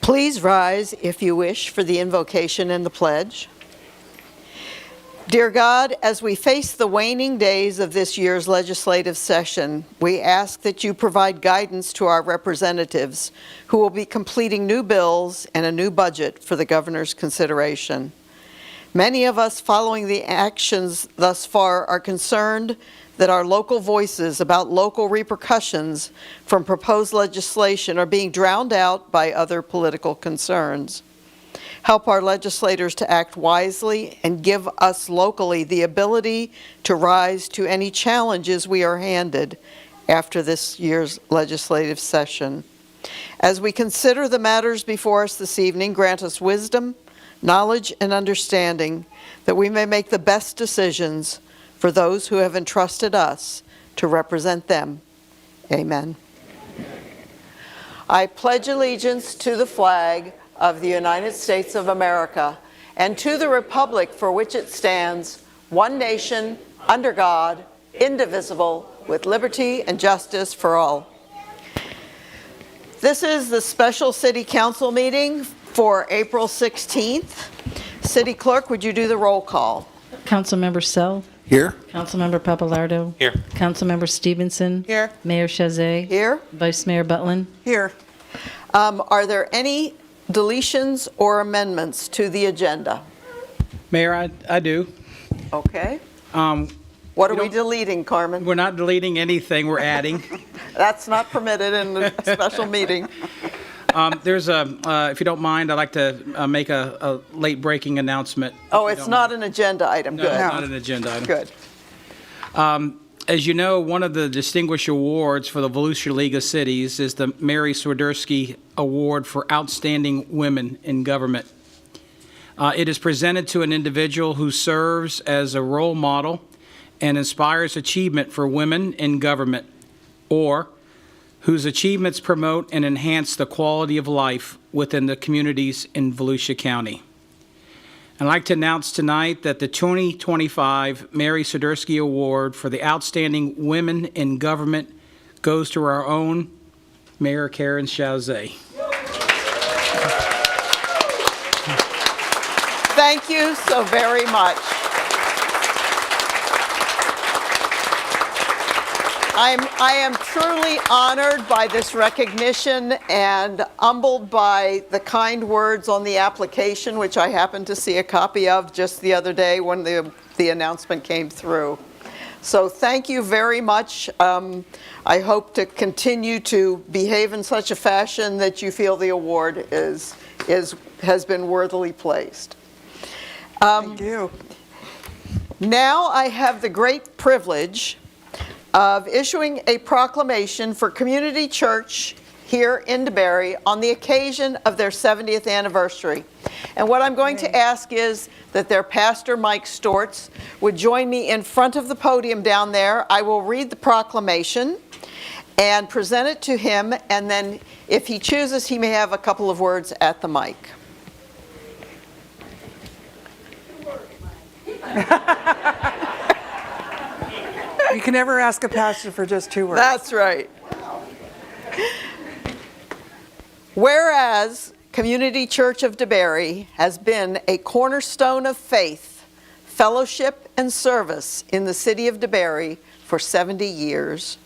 Please rise, if you wish, for the invocation and the pledge. Dear God, as we face the waning days of this year's legislative session, we ask that you provide guidance to our representatives who will be completing new bills and a new budget for the governor's consideration. Many of us following the actions thus far are concerned that our local voices about local repercussions from proposed legislation are being drowned out by other political concerns. Help our legislators to act wisely and give us locally the ability to rise to any challenges we are handed after this year's legislative session. As we consider the matters before us this evening, grant us wisdom, knowledge, and understanding that we may make the best decisions for those who have entrusted us to represent them. Amen. I pledge allegiance to the flag of the United States of America and to the republic for which it stands, one nation, under God, indivisible, with liberty and justice for all. This is the special City Council meeting for April 16th. City Clerk, would you do the roll call? Councilmember Sell. Here. Councilmember Papalardo. Here. Councilmember Stevenson. Here. Mayor Chazet. Here. Vice Mayor Butlin. Here. Are there any deletions or amendments to the agenda? Mayor, I do. Okay. What are we deleting, Carmen? We're not deleting anything, we're adding. That's not permitted in a special meeting. There's if you don't mind, I'd like to make a late breaking announcement. Oh, it's not an agenda item. No, Good. it's not an agenda item. Good. As you know, one of the distinguished awards for the Volusia League of Cities is the Mary Swiderski Award for Outstanding Women in Government. It is presented to an individual who serves as a role model and inspires achievement for women in government, or whose achievements promote and enhance the quality of life within the communities in Volusia County. I'd like to announce tonight that the 2025 Mary Swiderski Award for the Outstanding Women in Government goes to our own Mayor Karen Chazet. Thank you so very much. I am truly honored by this recognition and humbled by the kind words on the application, which I happened to see a copy of just the other day when the announcement came through. So thank you very much. I hope to continue to behave in such a fashion that you feel the award has been worthily placed. Thank you. Now I have the great privilege of issuing a proclamation for Community Church here in DeBary on the occasion of their 70th anniversary. And what I'm going to ask is that their pastor, Mike Stortz, would join me in front of the podium down there. I will read the proclamation and present it to him, and then if he chooses, he may have a couple of words at the mic. You can never ask a pastor for just 2 words. That's right. Whereas Community Church of DeBary has been a cornerstone of faith, fellowship, and service in the city of DeBary for 70 years,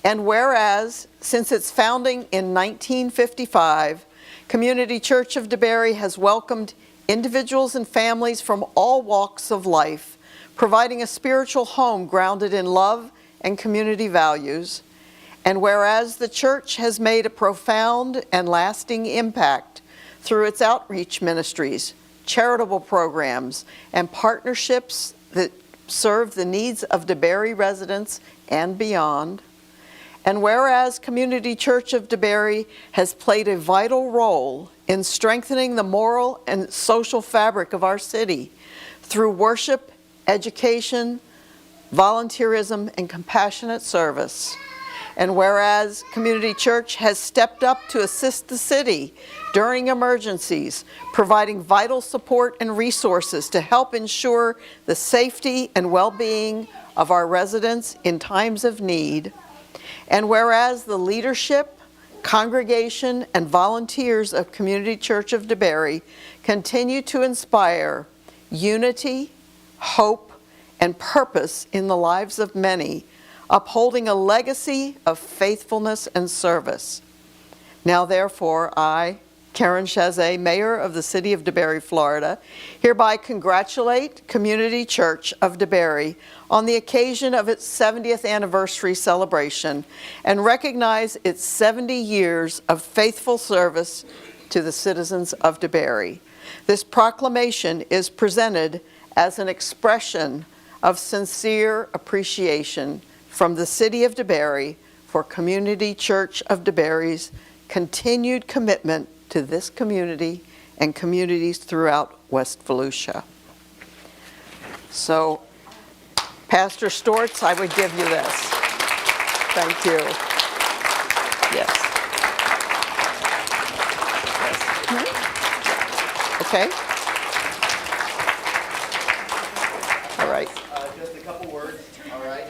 and whereas since its founding in 1955, Community Church of DeBary has welcomed individuals and families from all walks of life, providing a spiritual home grounded in love and community values. And whereas the church has made a profound and lasting impact through its outreach ministries, charitable programs, and partnerships that serve the needs of DeBary residents and beyond. And whereas Community Church of DeBary has played a vital role in strengthening the moral and social fabric of our city through worship, education, volunteerism, and compassionate service. And whereas Community Church has stepped up to assist the city during emergencies, providing vital support and resources to help ensure the safety and well-being of our residents in times of need. And whereas the leadership, congregation, and volunteers of Community Church of DeBary continue to inspire unity, hope, and purpose in the lives of many, upholding a legacy of faithfulness and service. Now therefore, I, Karen Chazet, Mayor of the City of DeBary, Florida, hereby congratulate Community Church of DeBary on the occasion of its 70th anniversary celebration and recognize its 70 years of faithful service to the citizens of DeBary. This proclamation is presented as an expression of sincere appreciation from the City of DeBary for Community Church of DeBary's continued commitment to this community and communities throughout West Volusia. So, Pastor Stortz, I would give you this. Thank you. Yes. Okay. All right. Just a couple words, all right?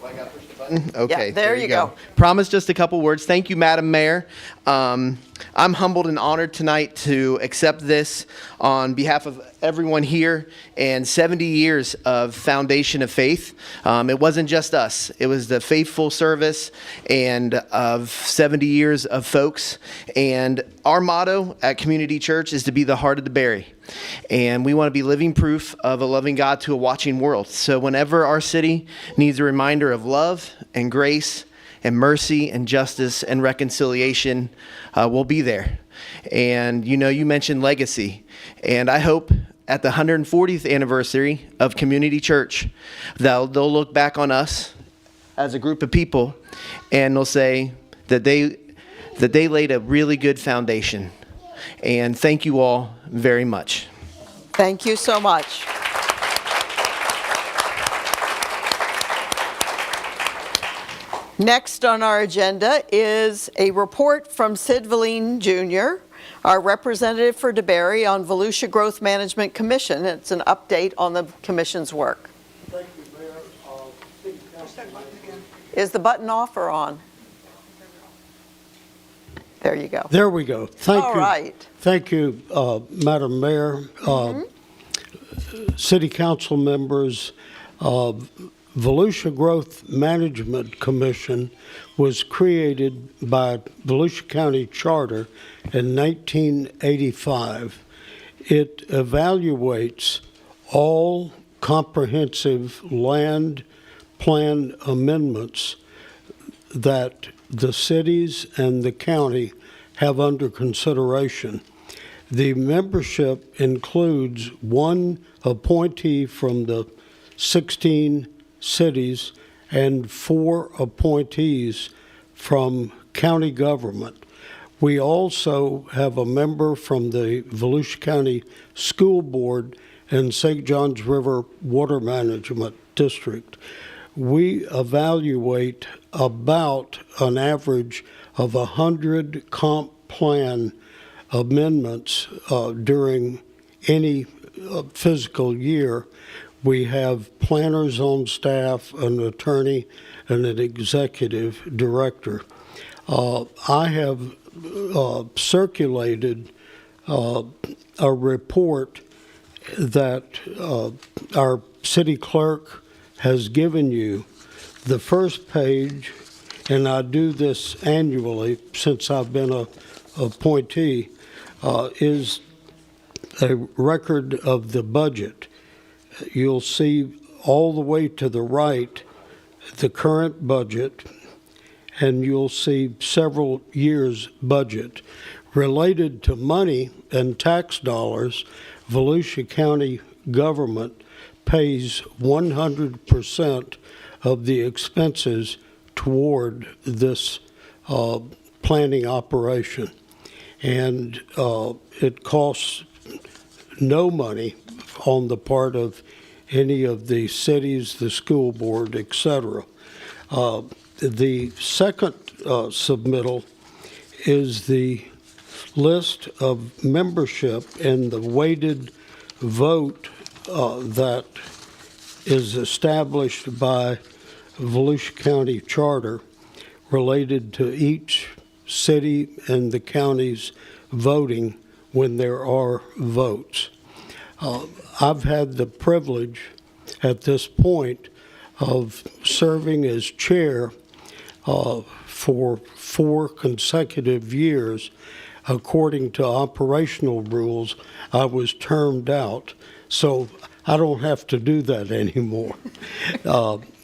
Well, I got to push the button? Okay, Yeah, there you go. Promise just a couple words. Thank you, Madam Mayor. I'm humbled and honored tonight to accept this on behalf of everyone here and 70 years of Foundation of Faith. It wasn't just us. It was the faithful service and of 70 years of folks. And our motto at Community Church is to be the heart of DeBary. And we want to be living proof of a loving God to a watching world. So whenever our city needs a reminder of love and grace and mercy and justice and reconciliation, we'll be there. And you mentioned legacy. And I hope at the 140th anniversary of Community Church, they'll look back on us as a group of people and they'll say that they laid a really good foundation. And thank you all very much. Thank you so much. Next on our agenda is a report from Sid Valine Jr., our representative for DeBary on Volusia Growth Management Commission. It's an update on the commission's work. Thank you, Mayor. Is the button off or on? There you go. There we go. Thank you. All right. Thank you, Madam Mayor, City Council members. Volusia Growth Management Commission was created by Volusia County Charter in 1985. It evaluates all comprehensive land plan amendments that the cities and the county have under consideration. The membership includes one appointee from the 16 cities and 4 appointees from county government. We also have a member from the Volusia County School Board and St. Johns River Water Management District. We evaluate about an average of 100 comp plan amendments during any fiscal year. We have planners on staff, an attorney, and an executive director. I have circulated a report that our city clerk has given you. The first page, and I do this annually since I've been a appointee, is a record of the budget. You'll see all the way to the right the current budget, and you'll see several years' budget. Related to money and tax dollars, Volusia County government pays 100% of the expenses toward this planning operation. And it costs no money on the part of any of the cities, the school board, etc. The second submittal is the list of membership and the weighted vote that is established by Volusia County Charter related to each city and the county's voting when there are votes. I've had the privilege at this point of serving as chair for 4 consecutive years. According to operational rules, I was termed out, so I don't have to do that anymore.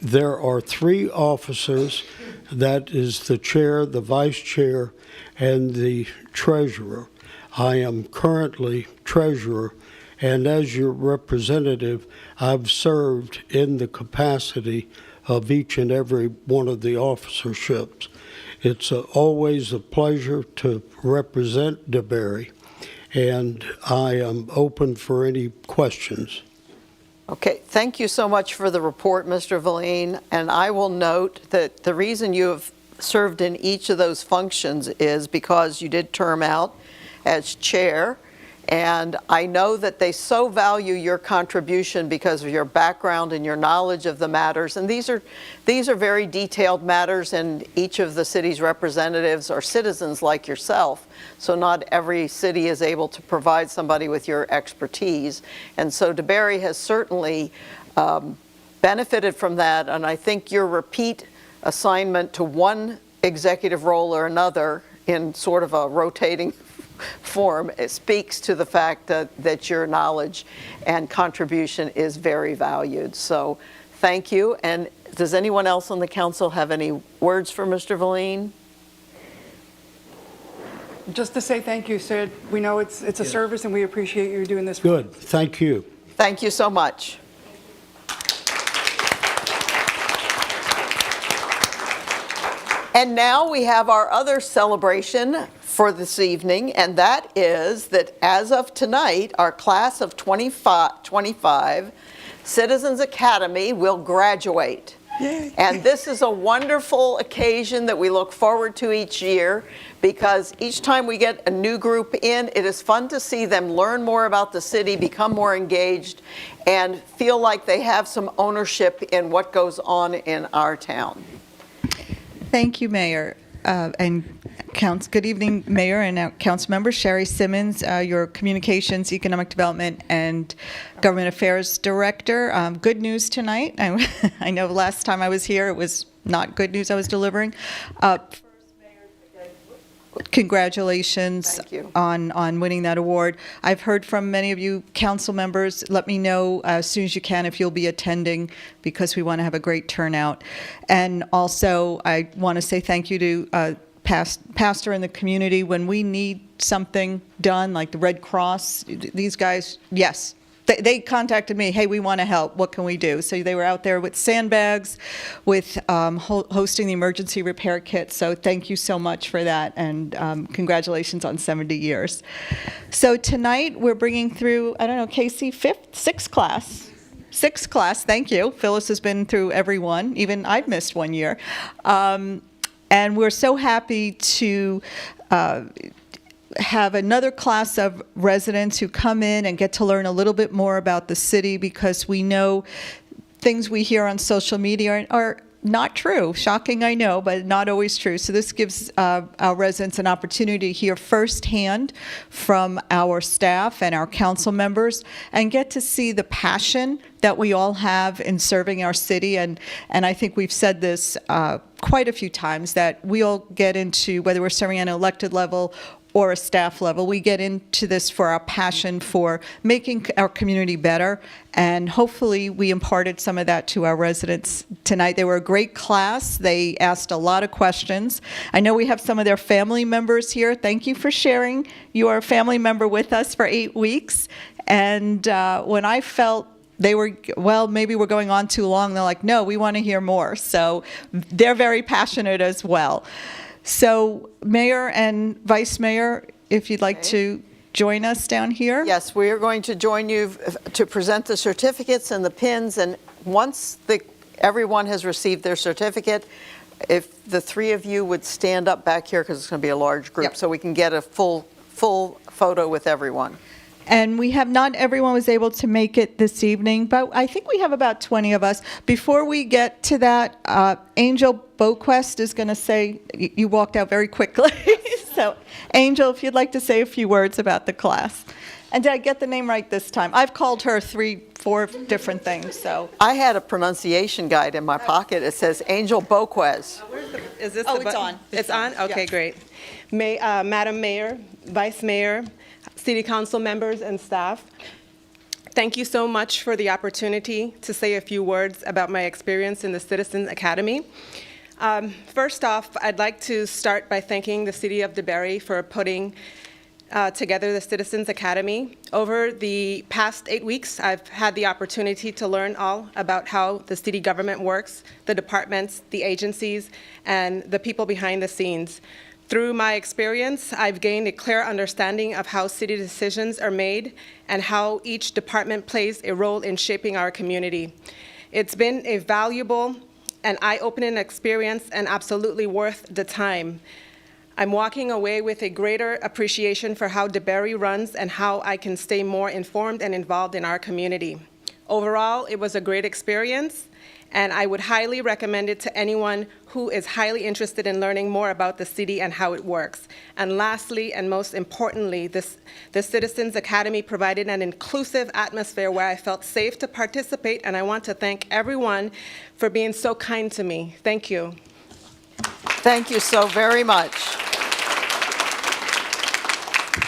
There are 3 officers. That is the chair, the vice chair, and the treasurer. I am currently treasurer, and as your representative, I've served in the capacity of each and every one of the officerships. It's always a pleasure to represent DeBary, and I am open for any questions. Okay, thank you so much for the report, Mr. Valine. And I will note that the reason you have served in each of those functions is because you did term out as chair. And I know that they so value your contribution because of your background and your knowledge of the matters. And these are very detailed matters, and each of the city's representatives are citizens like yourself. So not every city is able to provide somebody with your expertise. And so DeBary has certainly benefited from that. And I think your repeat assignment to one executive role or another in sort of a rotating form, it speaks to the fact that your knowledge and contribution is very valued. So thank you. And does anyone else on the council have any words for Mr. Valine? Just to say thank you, Sid. We know it's a service, and we appreciate you doing this. Good, thank you. Thank you so much. And now we have our other celebration for this evening, and that is that as of tonight, our class of 25 Citizens Academy will graduate. Yay. And this is a wonderful occasion that we look forward to each year, because each time we get a new group in, it is fun to see them learn more about the city, become more engaged, and feel like they have some ownership in what goes on in our town. Thank you, Mayor. Good evening, Mayor and Council members. Sherry Simmons, your Communications, Economic Development, and Government Affairs Director. Good news tonight. I know last time I was here, it was not good news I was delivering. First, Mayor, congratulations Thank you. on winning that award. I've heard from many of you council members. Let me know as soon as you can if you'll be attending, because we want to have a great turnout. And also, I want to say thank you to pastor in the community. When we need something done, like the Red Cross, these guys, yes, they contacted me, hey, we want to help, what can we do? So they were out there with sandbags, with hosting the emergency repair kit. So thank you so much for that, and congratulations on 70 years. So tonight we're bringing through, I don't know, Casey, sixth class, thank you. Phyllis has been through every one, even I've missed one year. And we're so happy to have another class of residents who come in and get to learn a little bit more about the city, because we know things we hear on social media are not true. Shocking, I know, but not always true. So this gives our residents an opportunity to hear firsthand from our staff and our council members, and get to see the passion that we all have in serving our city. And I think we've said this quite a few times, that we all get into, whether we're serving at an elected level or a staff level, we get into this for our passion for making our community better. And hopefully we imparted some of that to our residents tonight. They were a great class. They asked a lot of questions. I know we have some of their family members here. Thank you for sharing your family member with us for 8 weeks. And when I felt they were, well, maybe we're going on too long, they're like, no, we want to hear more. So they're very passionate as well. So Mayor and Vice Mayor, if you'd like to join us down here. Yes, we are going to join you to present the certificates and the pins. And once everyone has received their certificate, if the 3 of you would stand up back here, because it's going to be a large group, Yep. so we can get a full photo with everyone. And not everyone was able to make it this evening, but I think we have about 20 of us. Before we get to that, Angel Boquest is going to say, you walked out very quickly. So, Angel, if you'd like to say a few words about the class. And did I get the name right this time? I've called her 3-4 different things, so. I had a pronunciation guide in my pocket. It says Angel Boquez. Is this Oh, the it's button? on. It's on? Okay, Yeah. great. Madam Mayor, Vice Mayor, City Council members, and staff, thank you so much for the opportunity to say a few words about my experience in the Citizens Academy. First off, I'd like to start by thanking the City of DeBary for putting together the Citizens Academy. Over the past 8 weeks, I've had the opportunity to learn all about how the city government works, the departments, the agencies, and the people behind the scenes. Through my experience, I've gained a clear understanding of how city decisions are made and how each department plays a role in shaping our community. It's been a valuable and eye-opening experience and absolutely worth the time. I'm walking away with a greater appreciation for how DeBary runs and how I can stay more informed and involved in our community. Overall, it was a great experience, and I would highly recommend it to anyone who is highly interested in learning more about the city and how it works. And lastly, and most importantly, the Citizens Academy provided an inclusive atmosphere where I felt safe to participate, and I want to thank everyone for being so kind to me. Thank you. Thank you so very much.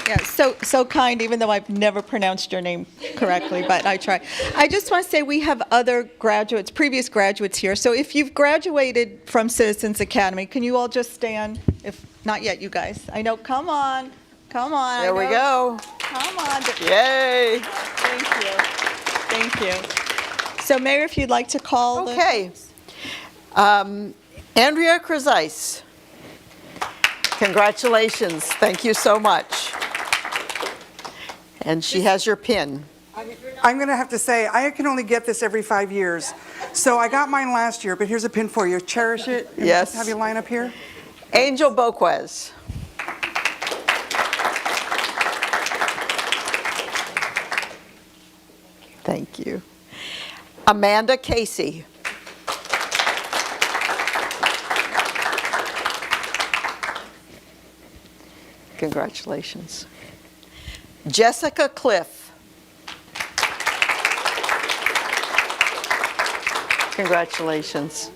Yeah, so kind, even though I've never pronounced your name correctly, but I try. I just want to say we have other graduates, previous graduates here. So if you've graduated from Citizens Academy, can you all just stand? If not yet, you guys. I know, come on, come on. There we go. Come on. Yay. Thank you. Thank you. So Mayor, if you'd like to call the. Okay. Andrea Krizais. Congratulations. Thank you so much. And she has your pin. I'm going to have to say, I can only get this every 5 years. So I got mine last year, but here's a pin for you. Cherish it. And Yes. Have you line up here? Angel Boquez. Thank you. Amanda Casey. Congratulations. Jessica Cliff. Congratulations.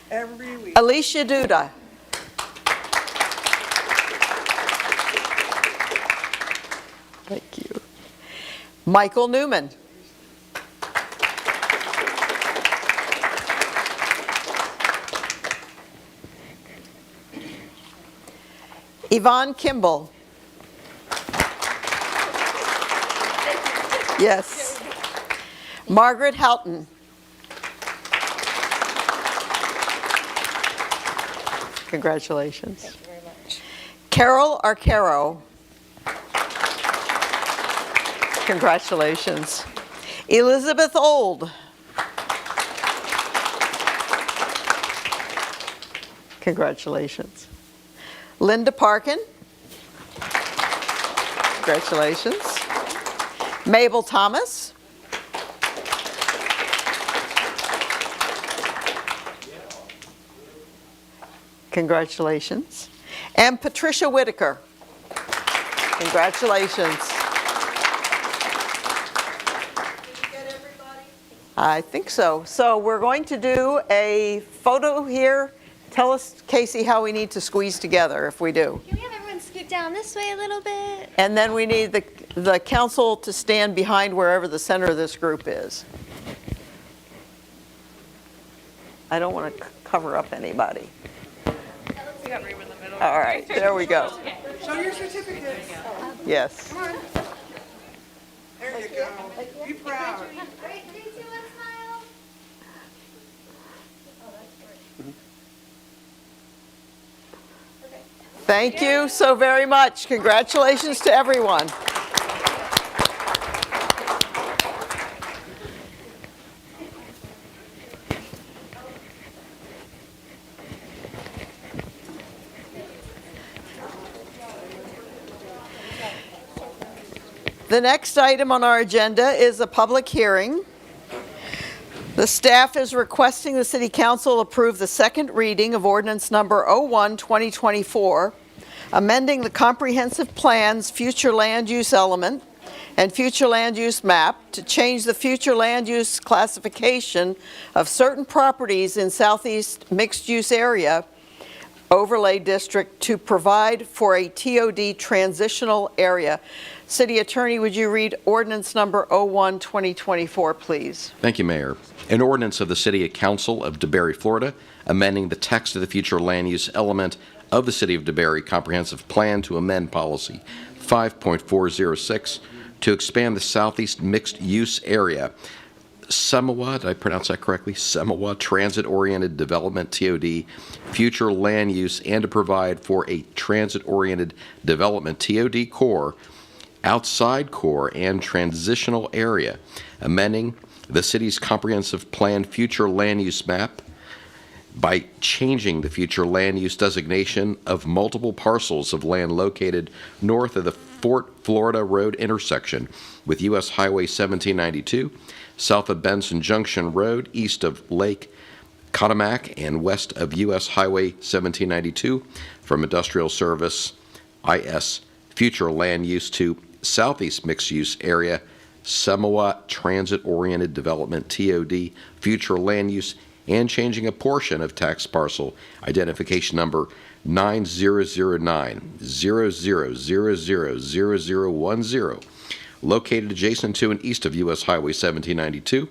Every week. Alicia Duda. Thank you. Michael Newman. Yvonne Kimball. Yes. Margaret Houghton. Congratulations. Thank you very much. Carol Arcaro. Congratulations. Elizabeth Old. Congratulations. Linda Parkin. Congratulations. Mabel Thomas. Congratulations. And Patricia Whitaker. Congratulations. I think so. So we're going to do a photo here. Tell us, Casey, how we need to squeeze together if we do. Can we have everyone scoot down this way a little bit? And then we need the council to stand behind wherever the center of this group is. I don't want to cover up anybody. We got room in the middle. All right, there we go. Show your certificates. Yes. There you go. Be proud. All right, 3, 2, 1, smile. Thank you so very much. Congratulations to everyone. The next item on our agenda is a public hearing. The staff is requesting the City Council approve the second reading of ordinance number 01-2024, amending the comprehensive plan's future land use element and future land use map to change the future land use classification of certain properties in Southeast Mixed Use Area Overlay District to provide for a TOD transitional area. City Attorney, would you read ordinance number 01-2024, please? Thank you, Mayor. An ordinance of the City Council of DeBary, Florida, amending the text of the future land use element of the City of DeBary Comprehensive Plan to amend Policy 5.406 to expand the Southeast Mixed Use Area, SEMAWA, did I pronounce that correctly? SEMAWA Transit-Oriented Development, TOD, future land use, and to provide for a transit-oriented development, TOD core, outside core, and transitional area, amending the city's comprehensive plan future land use map by changing the future land use designation of multiple parcels of land located north of the Fort Florida Road intersection with U.S. Highway 1792, south of Benson Junction Road, east of Lake Cottamack, and west of U.S. Highway 1792 from industrial service IS future land use to Southeast Mixed Use Area, SEMAWA Transit-Oriented Development, TOD, future land use, and changing a portion of tax parcel identification number 9009-00000010, located adjacent to and east of U.S. Highway 1792,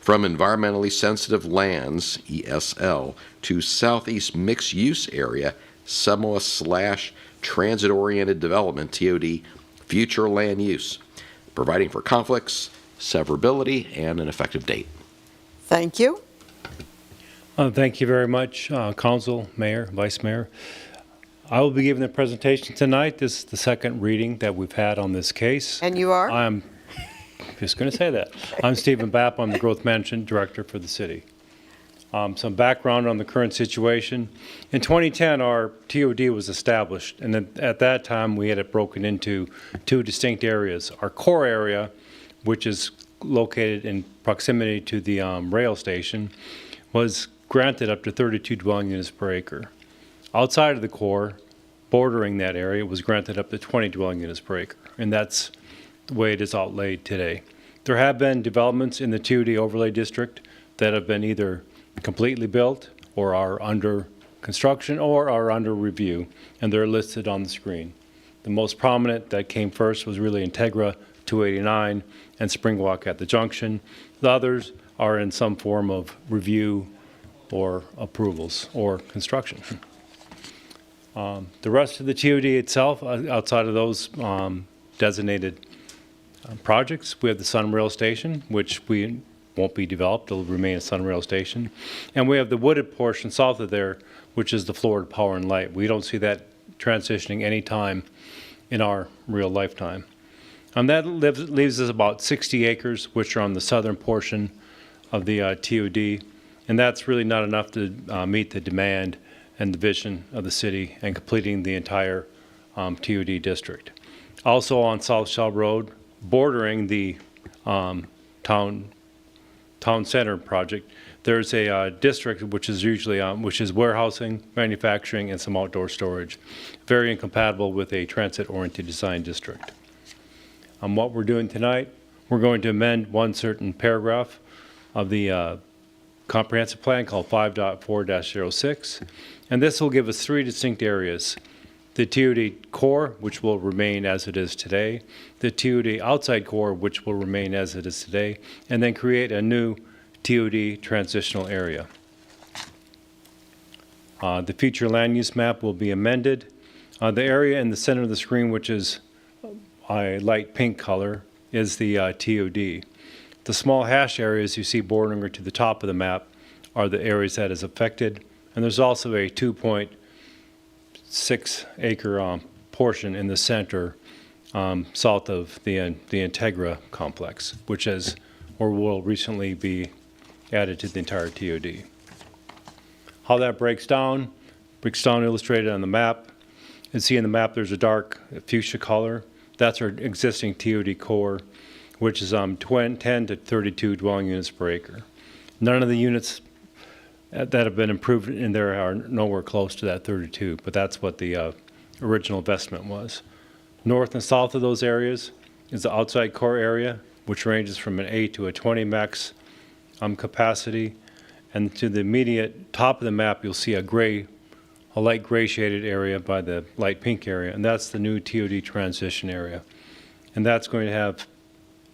from environmentally sensitive lands, ESL, to Southeast Mixed Use Area, SEMAWA/Transit-Oriented Development, TOD, future land use, providing for conflicts, severability, and an effective date. Thank you. Thank you very much, Council, Mayor, Vice Mayor. I will be giving the presentation tonight. This is the second reading that we've had on this case. And you are? I'm just going to say that. I'm Stephen Bapp. I'm the Growth Management Director for the city. Some background on the current situation. In 2010, our TOD was established, and at that time, we had it broken into two distinct areas. Our core area, which is located in proximity to the rail station, was granted up to 32 dwelling units per acre. Outside of the core, bordering that area, was granted up to 20 dwelling units per acre, and that's the way it is outlaid today. There have been developments in the TOD overlay district that have been either completely built or are under construction or are under review, and they're listed on the screen. The most prominent that came first was really Integra 289 and Springwalk at the junction. The others are in some form of review or approvals or construction. The rest of the TOD itself, outside of those designated projects, we have the Sun Rail Station, which we won't be developed. It'll remain a Sun Rail Station. And we have the wooded portion south of there, which is the Florida Power and Light. We don't see that transitioning any time in our real lifetime. That leaves us about 60 acres, which are on the southern portion of the TOD. And that's really not enough to meet the demand and the vision of the city and completing the entire TOD district. Also on South Shell Road, bordering the town center project, there's a district which is usually which is warehousing, manufacturing, and some outdoor storage, very incompatible with a transit-oriented design district. What we're doing tonight, we're going to amend one certain paragraph of the comprehensive plan called 5.4-06, and this will give us three distinct areas. The TOD core, which will remain as it is today, the TOD outside core, which will remain as it is today, and then create a new TOD transitional area. The future land use map will be amended. The area in the center of the screen, which is a light pink color, is the TOD. The small hash areas you see bordering to the top of the map are the areas that is affected, and there's also a 2.6 acre portion in the center south of the Integra complex, which has or will recently be added to the entire TOD. How that breaks down illustrated on the map. You can see in the map there's a dark fuchsia color. That's our existing TOD core, which is 10 to 32 dwelling units per acre. None of the units that have been improved in there are nowhere close to that 32, but that's what the original investment was. North and south of those areas is the outside core area, which ranges from an 8 to a 20 max capacity. And to the immediate top of the map, you'll see a light gray shaded area by the light pink area, and that's the new TOD transition area. And that's going to have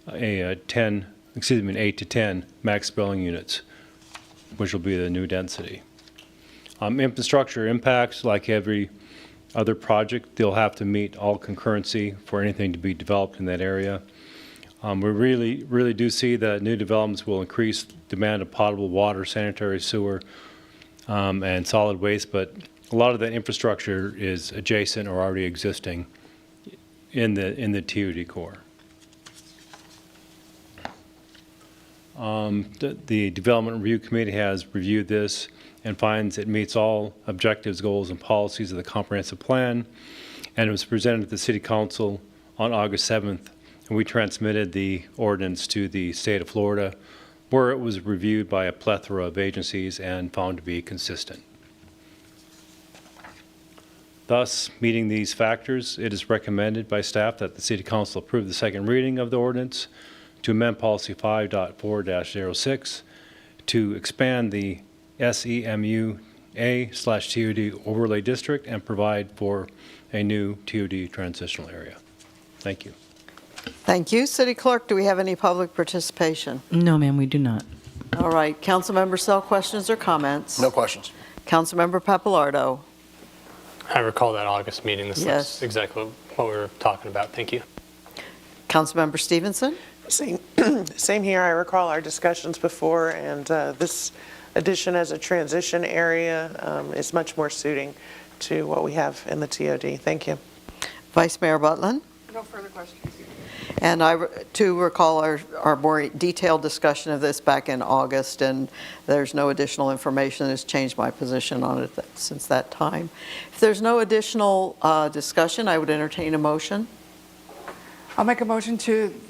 an 8 to 10 max dwelling units, which will be the new density. Infrastructure impacts, like every other project, they'll have to meet all concurrency for anything to be developed in that area. We really do see that new developments will increase demand of potable water, sanitary sewer, and solid waste, but a lot of that infrastructure is adjacent or already existing in the TOD core. The Development Review Committee has reviewed this and finds it meets all objectives, goals, and policies of the comprehensive plan, and it was presented to the City Council on August 7th, and we transmitted the ordinance to the state of Florida, where it was reviewed by a plethora of agencies and found to be consistent. Thus, meeting these factors, it is recommended by staff that the City Council approve the second reading of the ordinance to amend Policy 5.4-06 to expand the SEMUA/TOD overlay district and provide for a new TOD transitional area. Thank you. Thank you. City Clerk, do we have any public participation? No, ma'am, we do not. All right. Councilmember Sell, questions or comments? No questions. Councilmember Papalardo. I recall that August meeting. This Yes. is exactly what we were talking about. Thank you. Councilmember Stevenson. Same here. I recall our discussions before, and this addition as a transition area is much more suiting to what we have in the TOD. Thank you. Vice Mayor Butlin. No further questions. And I too recall our more detailed discussion of this back in August, and there's no additional information that has changed my position on it since that time. If there's no additional discussion, I would entertain a motion. I'll make a motion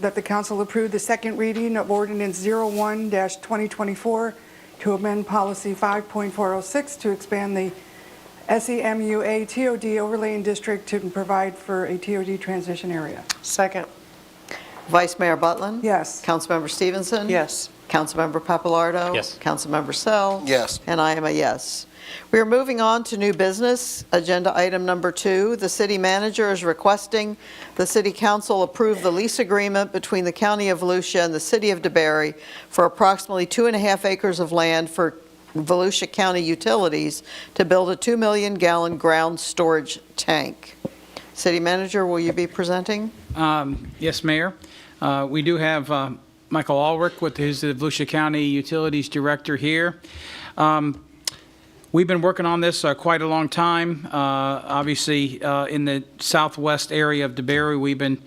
that the council approve the second reading of Ordinance 01-2024 to amend Policy 5.406 to expand the SEMUA TOD overlaying district to provide for a TOD transition area. Second. Vice Mayor Butlin? Yes. Councilmember Stevenson? Yes. Councilmember Papalardo? Yes. Councilmember Sell? Yes. And I am a yes. We are moving on to new business. Agenda item number 2. The city manager is requesting the city council approve the lease agreement between the County of Volusia and the City of DeBary for approximately 2.5 acres of land for Volusia County Utilities to build a 2 million gallon ground storage tank. City manager, will you be presenting? Yes, Mayor. We do have Michael Ulrich, who's the Volusia County Utilities Director here. We've been working on this quite a long time. Obviously, in the southwest area of DeBary, we've been,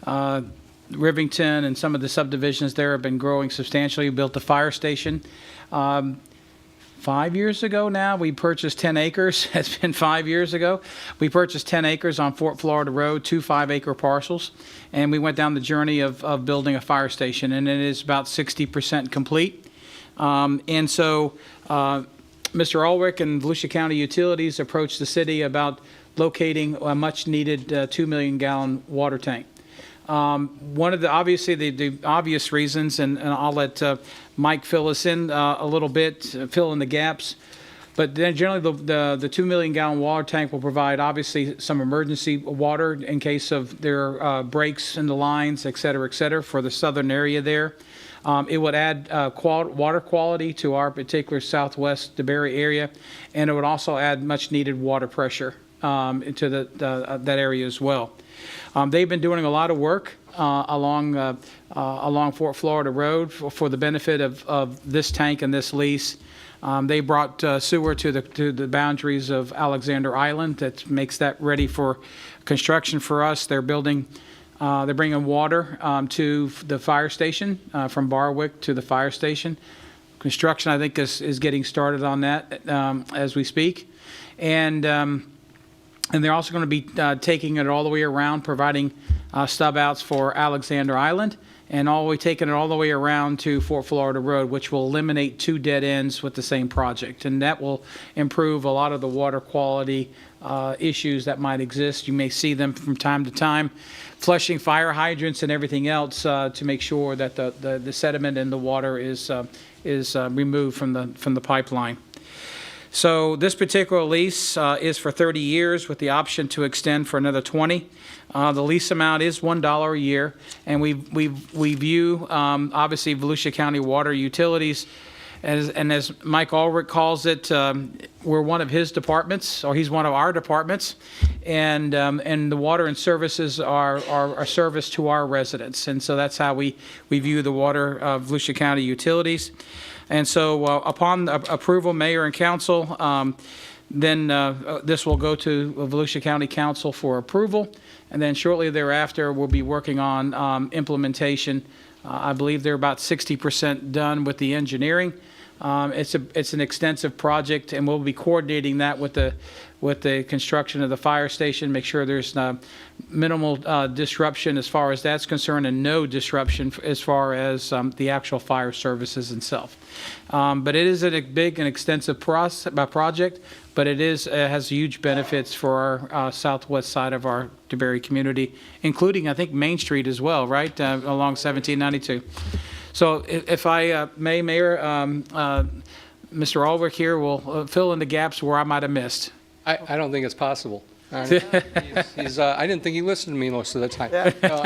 Rivington and some of the subdivisions there have been growing substantially. We built a fire station. 5 years ago now, we purchased 10 acres. It's been 5 years ago. We purchased 10 acres on Fort Florida Road, 2 5-acre parcels, and we went down the journey of building a fire station, and it is about 60% complete. And so Mr. Ulrich and Volusia County Utilities approached the city about locating a much-needed 2 million gallon water tank. One of the obvious reasons, and I'll let Mike fill us in a little bit, fill in the gaps, but then generally the 2 million gallon water tank will provide obviously some emergency water in case of there breaks in the lines, et cetera, for the southern area there. It would add water quality to our particular southwest DeBary area, and it would also add much needed water pressure into that area as well. They've been doing a lot of work along Fort Florida Road for the benefit of this tank and this lease. They brought sewer to the boundaries of Alexander Island that makes that ready for construction for us. They're bringing water to the fire station from Barwick to the fire station. Construction, I think, is getting started on that as we speak, and they're also going to be taking it all the way around, providing stub outs for Alexander Island, and taking it all the way around to Fort Florida Road, which will eliminate 2 dead ends with the same project. And that will improve a lot of the water quality issues that might exist. You may see them from time to time, flushing fire hydrants and everything else to make sure that the sediment in the water is removed from the pipeline. So this particular lease is for 30 years with the option to extend for another 20. The lease amount is $1 a year, and we view, obviously, Volusia County Water Utilities, as Mike Ulrich calls it, we're one of his departments, or he's one of our departments, and the water and services are a service to our residents, and so that's how we view the water of Volusia County Utilities. And so upon approval, Mayor and Council, then this will go to Volusia County Council for approval, and then shortly thereafter, we'll be working on implementation. I believe they're about 60% done with the engineering. It's an extensive project, and we'll be coordinating that with the construction of the fire station, make sure there's minimal disruption as far as that's concerned, and no disruption as far as the actual fire services itself. But it is a big and extensive project, but it has huge benefits for our southwest side of our DeBary community, including, I think, Main Street as well, right, along 1792. So if I may, Mayor, Mr. Ulrich here will fill in the gaps where I might have missed. I don't think it's possible. I didn't think he listened to me most of the time. No,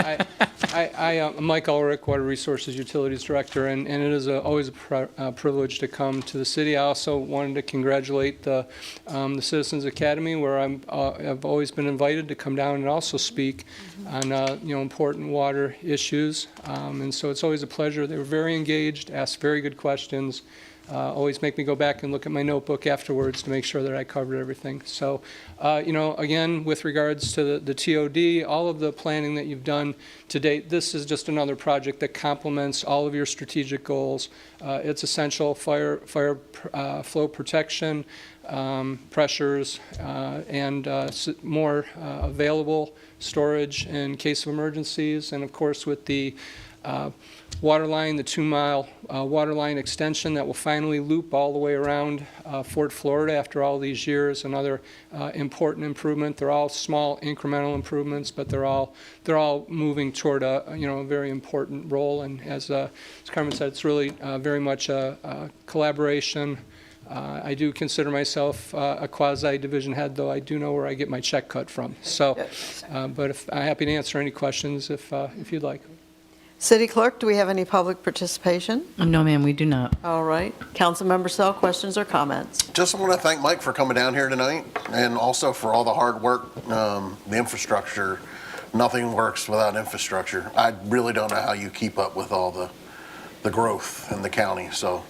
I'm Mike Ulrich, Water Resources Utilities Director, and it is always a privilege to come to the city. I also wanted to congratulate the Citizens Academy, where I've always been invited to come down and also speak on important water issues. And so it's always a pleasure. They were very engaged, asked very good questions. Always make me go back and look at my notebook afterwards to make sure that I covered everything. So, again, with regards to the TOD, all of the planning that you've done to date, this is just another project that complements all of your strategic goals. It's essential: fire flow protection, pressures, and more available storage in case of emergencies, and of course with the water line, the 2-mile water line extension that will finally loop all the way around Fort Florida after all these years. Another important improvement. They're all small incremental improvements, but they're all moving toward a very important role. And as Carmen said, it's really very much a collaboration. I do consider myself a quasi-division head, though I do know where I get my check cut from. So, but I'm happy to answer any questions if you'd like. City Clerk, do we have any public participation? No, ma'am, we do not. All right. Councilmember Sell, questions or comments? Just want to thank Mike for coming down here tonight, and also for all the hard work, the infrastructure. Nothing works without infrastructure. I really don't know how you keep up with all the growth in the county, so.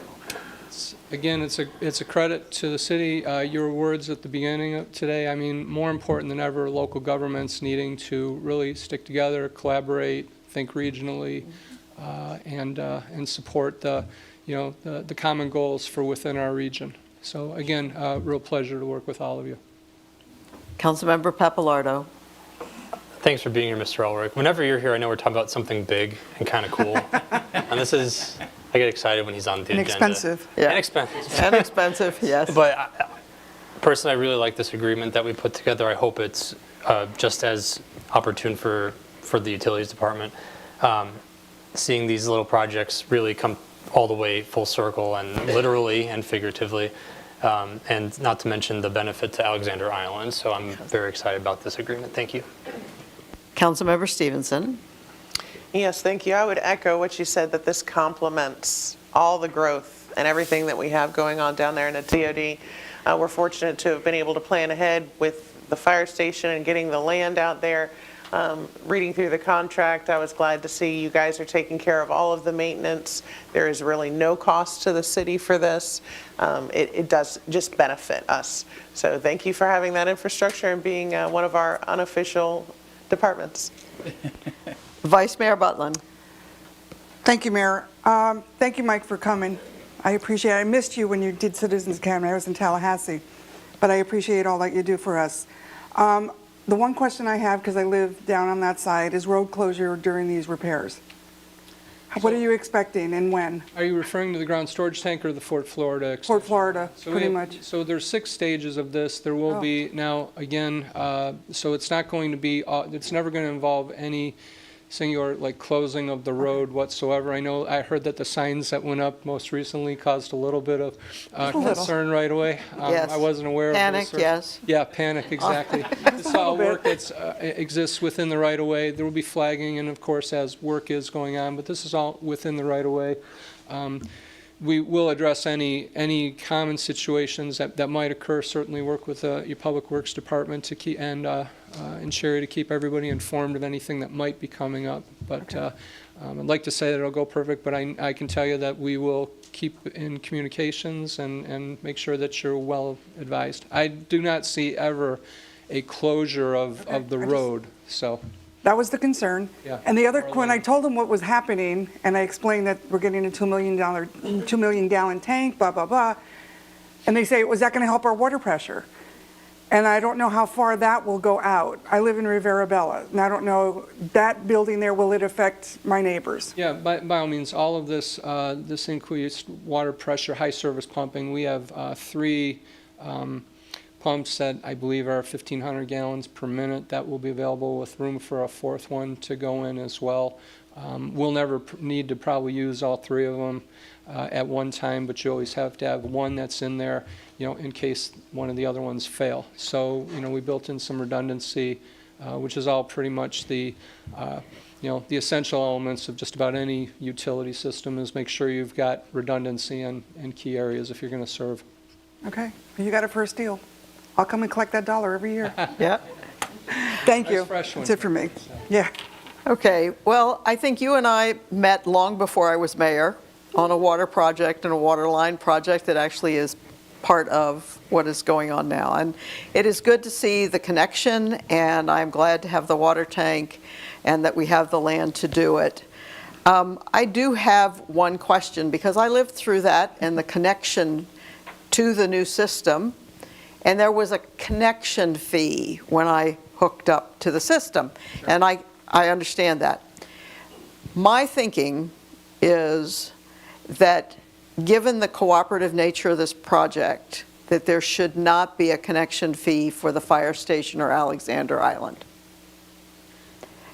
Again, it's a credit to the city. Your words at the beginning of today, I mean, more important than ever, local governments needing to really stick together, collaborate, think regionally, and support the common goals for within our region. So again, real pleasure to work with all of you. Councilmember Pappalardo. Thanks for being here, Mr. Ulrich. Whenever you're here, I know we're talking about something big and kind of cool. And I get excited when he's on the agenda. Inexpensive. Yeah. Inexpensive. And expensive, yes. But personally, I really like this agreement that we put together. I hope it's just as opportune for the utilities department. Seeing these little projects really come all the way full circle, and literally and figuratively, and not to mention the benefit to Alexander Island. So I'm very excited about this agreement. Thank you. Councilmember Stevenson. Yes, thank you. I would echo what you said, that this complements all the growth and everything that we have going on down there in the TOD. We're fortunate to have been able to plan ahead with the fire station and getting the land out there. Reading through the contract, I was glad to see you guys are taking care of all of the maintenance. There is really no cost to the city for this. It does just benefit us. So thank you for having that infrastructure and being one of our unofficial departments. Vice Mayor Butlin. Thank you, Mayor. Thank you, Mike, for coming. I appreciate it. I missed you when you did Citizens Academy. I was in Tallahassee, but I appreciate all that you do for us. The one question I have, because I live down on that side, is road closure during these repairs. What are you expecting and when? Are you referring to the ground storage tank or the Fort Florida extension? Fort Florida, So pretty we- much. So there's 6 stages of this. There will Oh. be, now, again, so it's not going to be, it's never going to involve any singular, like, closing of the road whatsoever. I heard that the signs that went up most recently caused a little bit of little. concern right away. Yes. I wasn't aware of this. Panic, yes. Yeah, panic, exactly. This all work that exists within the right-of-way. There will be flagging, and of course, as work is going on, but this is all within the right-of-way. We will address any common situations that might occur, certainly work with your Public Works Department to keep, and Sherry to keep everybody informed of anything that might be coming up. But I'd like to say that it'll go perfect, but I can tell you that we will keep in communications and make sure that you're well advised. I do not see ever a closure of the road, so. That was the concern. Yeah. And the other, when I told them what was happening, and I explained that we're getting a $2 million gallon tank, blah, blah, blah, and they say, was that going to help our water pressure? And I don't know how far that will go out. I live in Rivera Bella, and I don't know, that building there, will it affect my neighbors? Yeah, by all means, all of this, this increased water pressure, high service pumping, we have 3 pumps that I believe are 1,500 gallons per minute. That will be available with room for a 4th one to go in as well. We'll never need to probably use all 3 of them at one time, but you always have to have one that's in there, in case one of the other ones fail. So, we built in some redundancy, which is all pretty much the the essential elements of just about any utility system is make sure you've got redundancy in key areas if you're going to serve. Okay, you got a first deal. I'll come and collect that dollar every year. Yeah. Thank you. Nice fresh one. That's it for me. Yeah. Okay, well, I think you and I met long before I was mayor on a water project and a water line project that actually is part of what is going on now. And it is good to see the connection, and I'm glad to have the water tank and that we have the land to do it. I do have one question, because I lived through that and the connection to the new system, and there was a connection fee when I hooked up to the system. Sure. And I understand that. My thinking is that given the cooperative nature of this project, that there should not be a connection fee for the fire station or Alexander Island.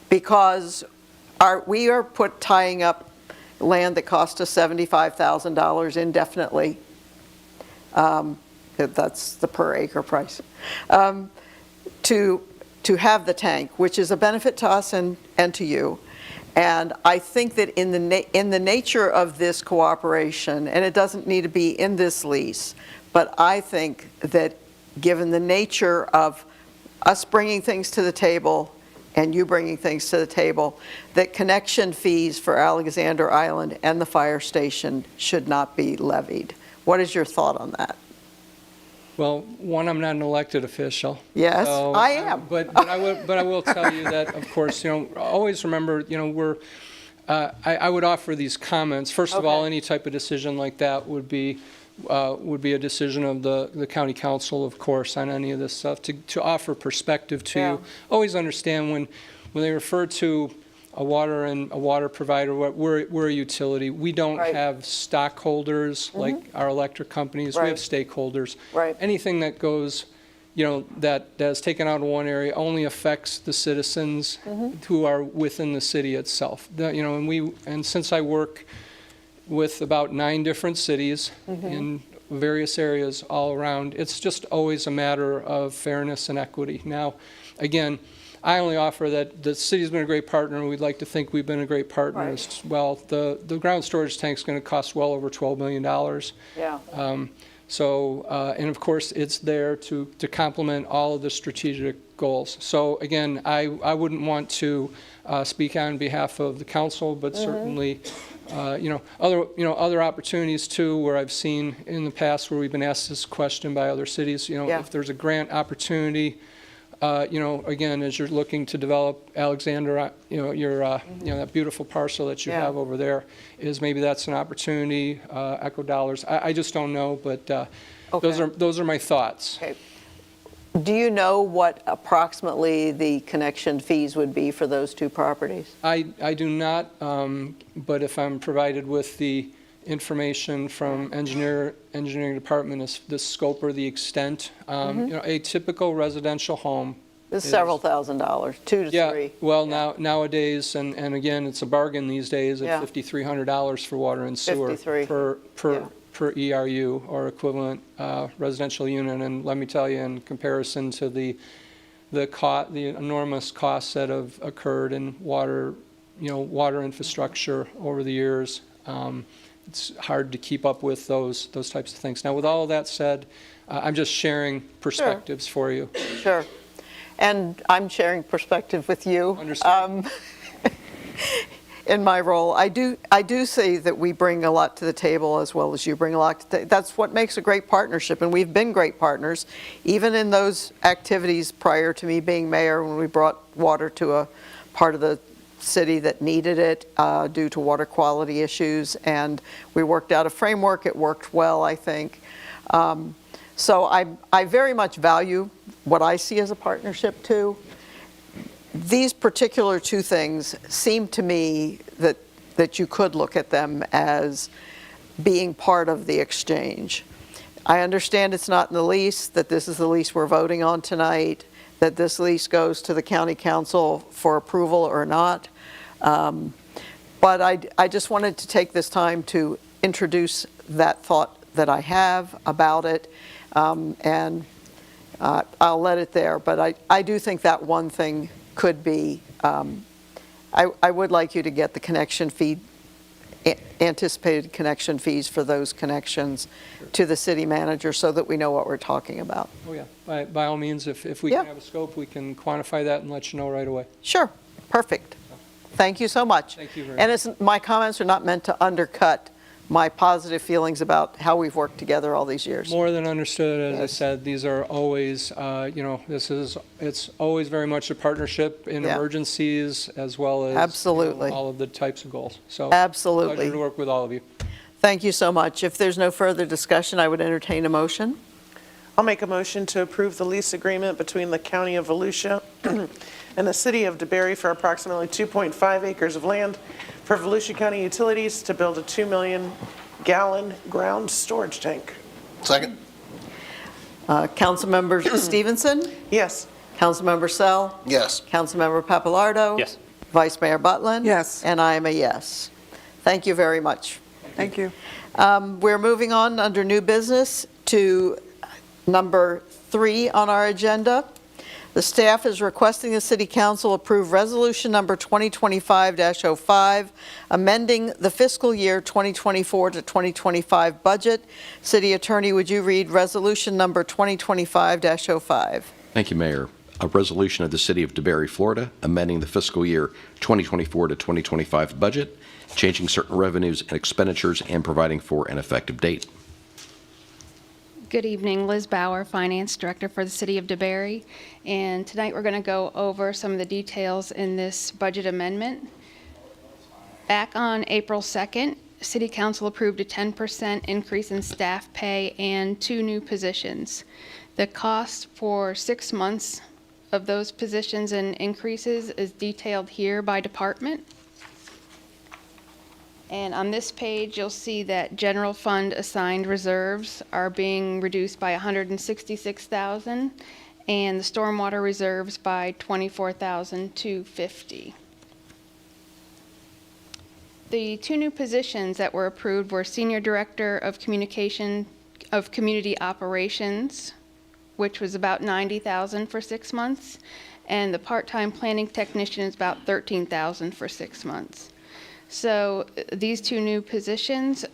Because we are tying up land that cost us $75,000 indefinitely. That's the per acre price, to have the tank, which is a benefit to us and to you. And I think that in the nature of this cooperation, and it doesn't need to be in this lease, but I think that given the nature of us bringing things to the table and you bringing things to the table, that connection fees for Alexander Island and the fire station should not be levied. What is your thought on that? Well, one, I'm not an elected official. Yes, so, I am. But I will tell you that, of course, always remember, I would offer these comments. First of all, any type of decision like that would be a decision of the county council, of course, on any of this stuff. To offer perspective to you, always understand when they refer to a water provider, we're a utility. We don't have stockholders like our electric companies. We have stakeholders. Right. Anything that goes, that is taken out of one area only affects the citizens who are within the city itself. And since I work with about 9 different cities in various areas all around, it's just always a matter of fairness and equity. Now, again, I only offer that the city's been a great partner, and we'd like to think we've been a great partner as well. The ground storage tank's going to cost well over $12 million. Yeah. And of course, it's there to complement all of the strategic goals. So again, I wouldn't want to speak on behalf of the council, but certainly, other opportunities too, where I've seen in the past where we've been asked this question by other cities. If there's a grant opportunity. Again, as you're looking to develop Alexander, that beautiful parcel that you have over there, is maybe that's an opportunity, Echo Dollars. I just don't know, but those are my thoughts. Okay. Do you know what approximately the connection fees would be for those two properties? I do not, but if I'm provided with the information from engineering department, is the scope or the extent, a typical residential home. It's several $1,000s, 2 to 3. Yeah, well, nowadays, and again, it's a bargain these days at Yeah. $5,300 for water and sewer 53. per ERU or equivalent residential unit. And let me tell you, in comparison to the enormous costs that have occurred in water infrastructure over the years, it's hard to keep up with those types of things. Now, with all of that said, I'm just sharing perspectives for you. Sure. And I'm sharing perspective with you. Understood. In my role, I do see that we bring a lot to the table as well as you bring a lot to the, that's what makes a great partnership, and we've been great partners, even in those activities prior to me being mayor, when we brought water to a part of the city that needed it due to water quality issues, and we worked out a framework. It worked well, I think. So I very much value what I see as a partnership too. These particular two things seem to me that you could look at them as being part of the exchange. I understand it's not in the lease, that this is the lease we're voting on tonight, that this lease goes to the county council for approval or not. But I just wanted to take this time to introduce that thought that I have about it, and I'll let it there. But I do think that one thing could be, I would like you to get the connection fee, anticipated connection fees for those connections to the city manager so that we know what we're talking about. Oh, yeah. By all means, if we can have a scope, we can quantify that and let you know right away. Sure. Perfect. Thank you so much. Thank you very And my comments are not meant to undercut my positive feelings about how we've worked together all these years. More than understood. As I said, these are always, it's always very much a partnership in emergencies as well as Absolutely. All of the types of goals. So Absolutely. Pleasure to work with all of you. Thank you so much. If there's no further discussion, I would entertain a motion. I'll make a motion to approve the lease agreement between the County of Volusia and the City of DeBary for approximately 2.5 acres of land for Volusia County Utilities to build a 2 million gallon ground storage tank. Second. Councilmember Stevenson? Yes. Councilmember Sell? Yes. Councilmember Papalardo? Yes. Vice Mayor Butlin? Yes. And I am a yes. Thank you very much. Thank you. We're moving on under new business to number 3 on our agenda. The staff is requesting the City Council approve Resolution Number 2025-05, amending the fiscal year 2024 to 2025 budget. City Attorney, would you read Resolution Number 2025-05? Thank you, Mayor. A resolution of the City of DeBary, Florida, amending the fiscal year 2024 to 2025 budget, changing certain revenues and expenditures, and providing for an effective date. Good evening, Liz Bauer, Finance Director for the City of DeBary, and tonight we're going to go over some of the details in this budget amendment. Back on April 2nd, City Council approved a 10% increase in staff pay and 2 new positions. The cost for 6 months of those positions and increases is detailed here by department. And on this page, you'll see that general fund assigned reserves are being reduced by $166,000, and the stormwater reserves by $24,250. The 2 new positions that were approved were Senior Director of Communication of Community Operations, which was about $90,000 for 6 months, and the part-time planning technician is about $13,000 for 6 months. So these 2 new positions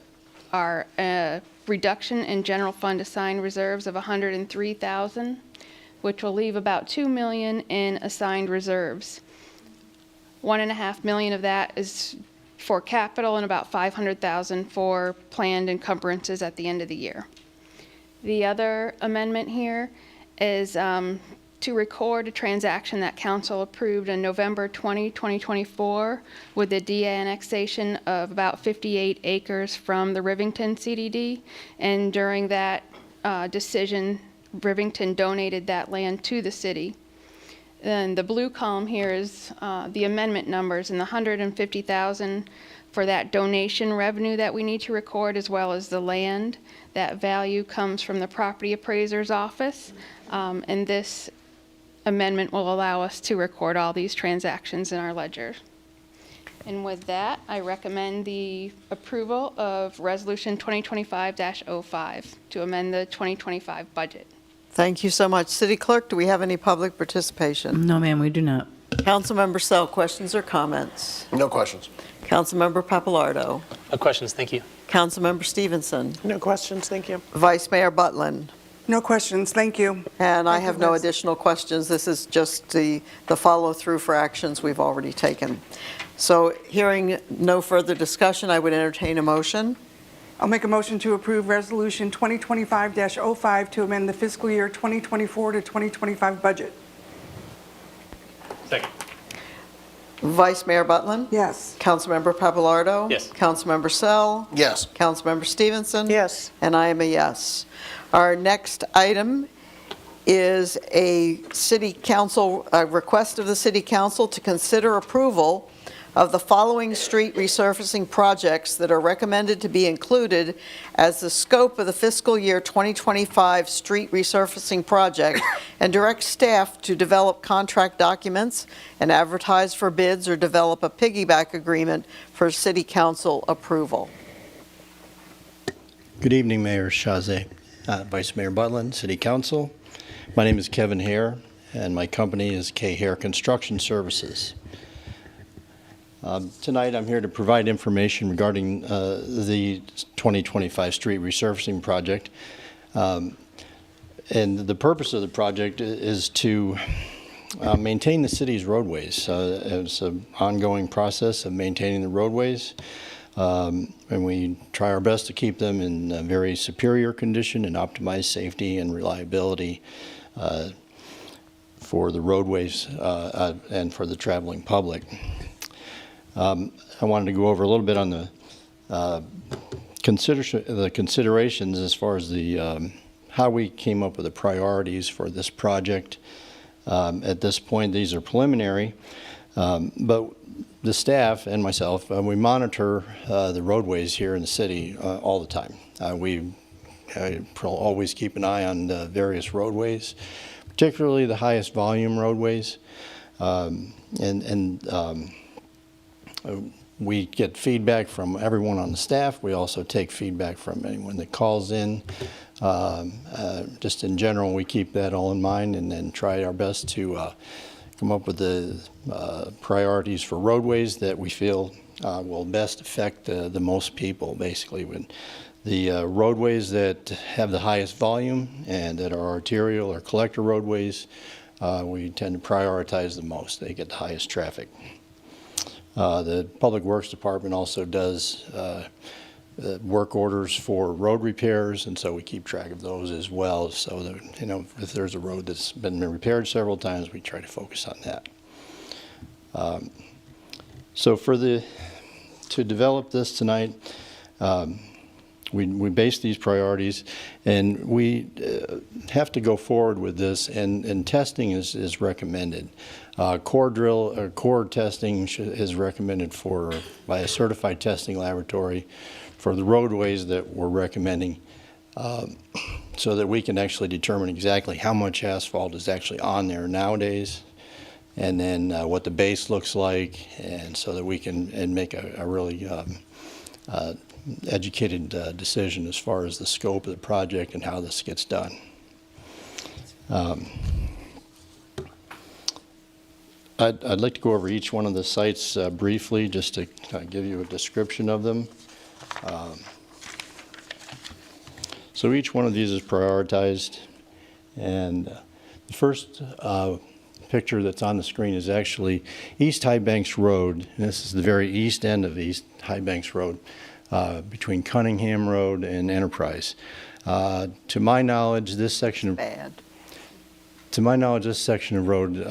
are a reduction in general fund assigned reserves of $103,000, which will leave about $2 million in assigned reserves. $1.5 million of that is for capital and about $500,000 for planned encumbrances at the end of the year. The other amendment here is to record a transaction that council approved on November 20, 2024 with the de-annexation of about 58 acres from the Rivington CDD. And during that decision, Rivington donated that land to the city. And the blue column here is the amendment numbers, and the $150,000 for that donation revenue that we need to record, as well as the land. That value comes from the property appraiser's office, and this amendment will allow us to record all these transactions in our ledger. And with that, I recommend the approval of Resolution 2025-05 to amend the 2025 budget. Thank you so much. City Clerk, do we have any public participation? No, ma'am, we do not. Councilmember Sell, questions or comments? No questions. Councilmember Papalardo. No questions, thank you. Councilmember Stevenson. No questions, thank you. Vice Mayor Butland. No questions, thank you. And I Thank you, have no Liz. additional questions. This is just the follow-through for actions we've already taken. So hearing no further discussion, I would entertain a motion. I'll make a motion to approve Resolution 2025-05 to amend the fiscal year 2024 to 2025 budget. Second. Vice Mayor Butland? Yes. Councilmember Papalardo? Yes. Councilmember Sell? Yes. Councilmember Stevenson? Yes. And I am a yes. Our next item is a request of the City Council to consider approval of the following street resurfacing projects that are recommended to be included as the scope of the fiscal year 2025 street resurfacing project, and direct staff to develop contract documents and advertise for bids or develop a piggyback agreement for City Council approval. Good evening, Mayor Chazé, Vice Mayor Butland, City Council. My name is Kevin Hare, and my company is K. Hare Construction Services. Tonight, I'm here to provide information regarding the 2025 street resurfacing project. And the purpose of the project is to maintain the city's roadways. It's an ongoing process of maintaining the roadways. And we try our best to keep them in a very superior condition and optimize safety and reliability for the roadways and for the traveling public. I wanted to go over a little bit on the considerations as far as the how we came up with the priorities for this project. At this point, these are preliminary, but the staff and myself, we monitor the roadways here in the city all the time. We always keep an eye on the various roadways, particularly the highest volume roadways, we get feedback from everyone on the staff. We also take feedback from anyone that calls in. Just in general, we keep that all in mind and then try our best to come up with the priorities for roadways that we feel will best affect the most people, basically. When the roadways that have the highest volume and that are arterial or collector roadways, we tend to prioritize the most. They get the highest traffic. The Public Works Department also does work orders for road repairs, and so we keep track of those as well. So that, if there's a road that's been repaired several times, we try to focus on that. So to develop this tonight, we base these priorities, and we have to go forward with this, and testing is recommended. Core testing is recommended by a certified testing laboratory for the roadways that we're recommending, so that we can actually determine exactly how much asphalt is actually on there nowadays, and then what the base looks like, and so that we can make a really educated decision as far as the scope of the project and how this gets done. I'd like to go over each one of the sites briefly, just to give you a description of them. So each one of these is prioritized, and the first picture that's on the screen is actually East High Banks Road, and this is the very east end of East High Banks Road, between Cunningham Road and Enterprise. To my knowledge, this section of road,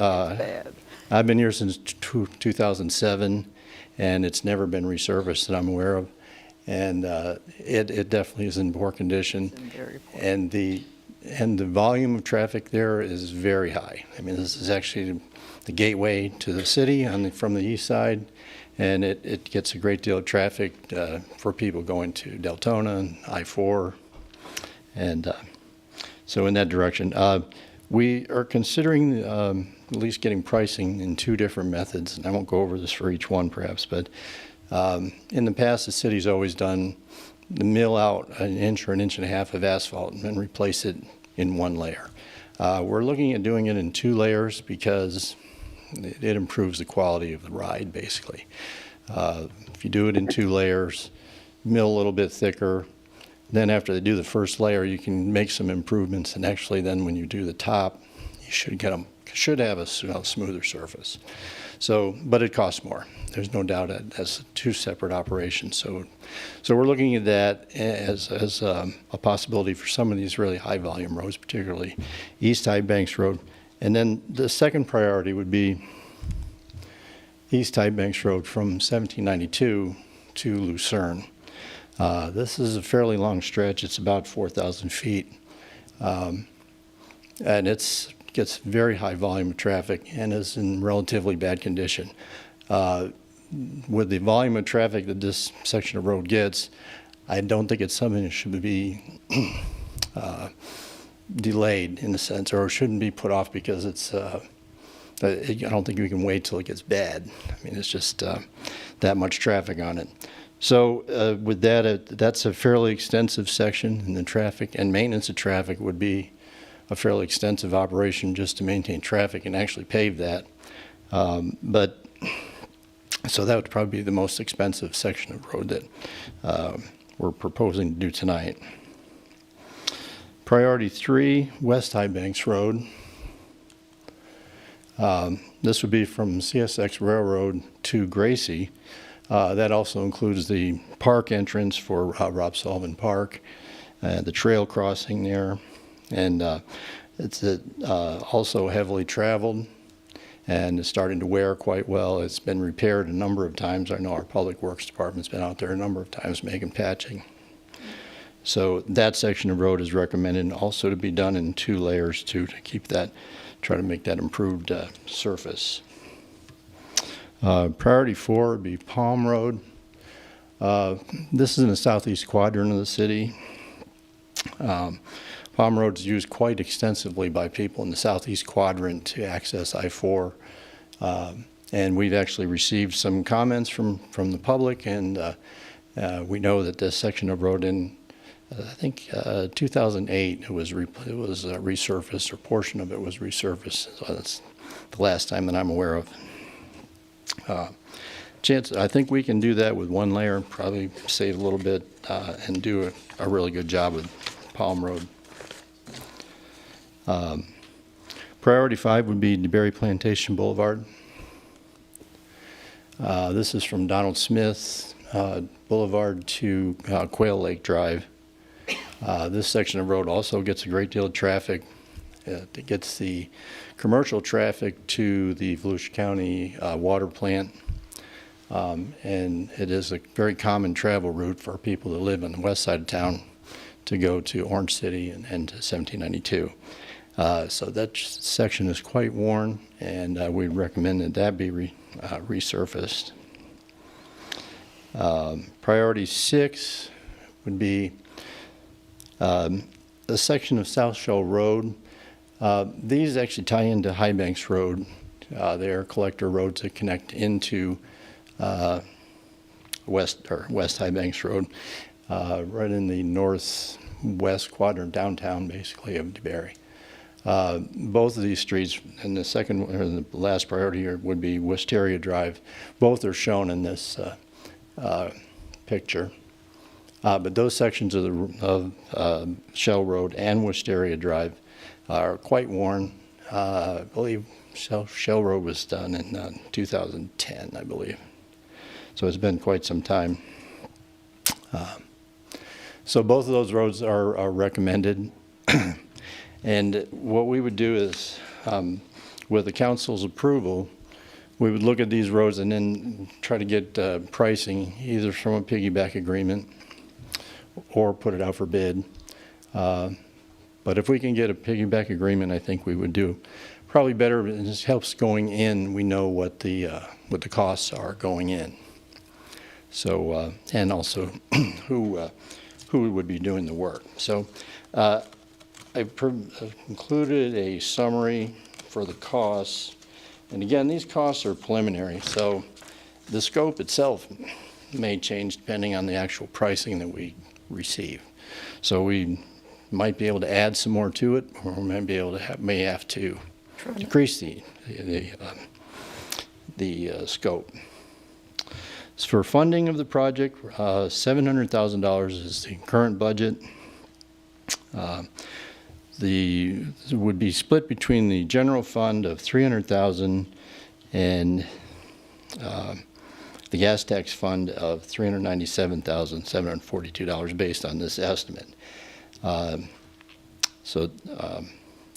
I've been here since 2007, and it's never been resurfaced that I'm aware of, and it definitely is in poor condition. And the and the volume of traffic there is very high. I mean, this is actually the gateway to the city from the east side, and it gets a great deal of traffic for people going to Deltona and I-4, and so in that direction. We are considering at least getting pricing in 2 different methods, and I won't go over this for each one perhaps, but in the past the city's always done the mill out an inch or an inch and a half of asphalt and then replace it in 1 layer. We're looking at doing it in 2 layers because it improves the quality of the ride, basically. If you do it in 2 layers, mill a little bit thicker, then after they do the first layer, you can make some improvements, and actually then when you do the top, you should have a smoother surface. So, but it costs more. There's no doubt that's 2 separate operations. So we're looking at that as a possibility for some of these really high volume roads, particularly East High Banks Road. And then the second priority would be East High Banks Road from 1792 to Lucerne. This is a fairly long stretch. It's about 4,000 feet. And it gets very high volume of traffic and is in relatively bad condition. With the volume of traffic that this section of road gets, I don't think it's something that should be delayed in a sense, or shouldn't be put off because it's, I don't think we can wait till it gets bad. I mean, it's just that much traffic on it. So with that, that's a fairly extensive section, and the traffic and maintenance of traffic would be a fairly extensive operation just to maintain traffic and actually pave that. So that would probably be the most expensive section of road that we're proposing to do tonight. Priority 3, West High Banks Road. This would be from CSX Railroad to Gracie. That also includes the park entrance for Rob Sullivan Park, the trail crossing there, and it's also heavily traveled and is starting to wear quite well. It's been repaired a number of times. I know our Public Works Department's been out there a number of times making patching. So that section of road is recommended also to be done in 2 layers too, to keep that, try to make that improved surface. Priority 4 would be Palm Road. This is in the southeast quadrant of the city. Palm Road is used quite extensively by people in the southeast quadrant to access I-4. And we've actually received some comments from the public, and we know that this section of road in, I think, 2008, it was resurfaced, or portion of it was resurfaced. So that's the last time that I'm aware of. I think we can do that with 1 layer, probably save a little bit, and do a really good job with Palm Road. Priority 5 would be DeBerry Plantation Boulevard. This is from Donald Smith Boulevard to Quail Lake Drive. This section of road also gets a great deal of traffic. It gets the commercial traffic to the Volusia County water plant, and it is a very common travel route for people that live on the west side of town to go to Orange City and to 1792. So that section is quite worn, and we recommend that be resurfaced. Priority 6 would be a section of South Shell Road. These actually tie into High Banks Road. They are collector roads that connect into West High Banks Road, right in the northwest quadrant downtown, basically, of DeBerry. Both of these streets, and the second or the last priority here would be Wisteria Drive. Both are shown in this picture. But those sections of Shell Road and Wisteria Drive are quite worn. I believe Shell Road was done in 2010, I believe. So it's been quite some time. So both of those roads are recommended. And what we would do is, with the council's approval, we would look at these roads and then try to get pricing either from a piggyback agreement or put it out for bid. But if we can get a piggyback agreement, I think we would do probably better. It just helps going in. We know what the costs are going in. So, and also who would be doing the work. So I included a summary for the costs. And again, these costs are preliminary. So the scope itself may change depending on the actual pricing that we receive. So we might be able to add some more to it, or we might be able to may have to decrease the scope. As for funding of the project, $700,000 is the current budget. Would be split between the general fund of $300,000 and the gas tax fund of $397,742 based on this estimate. That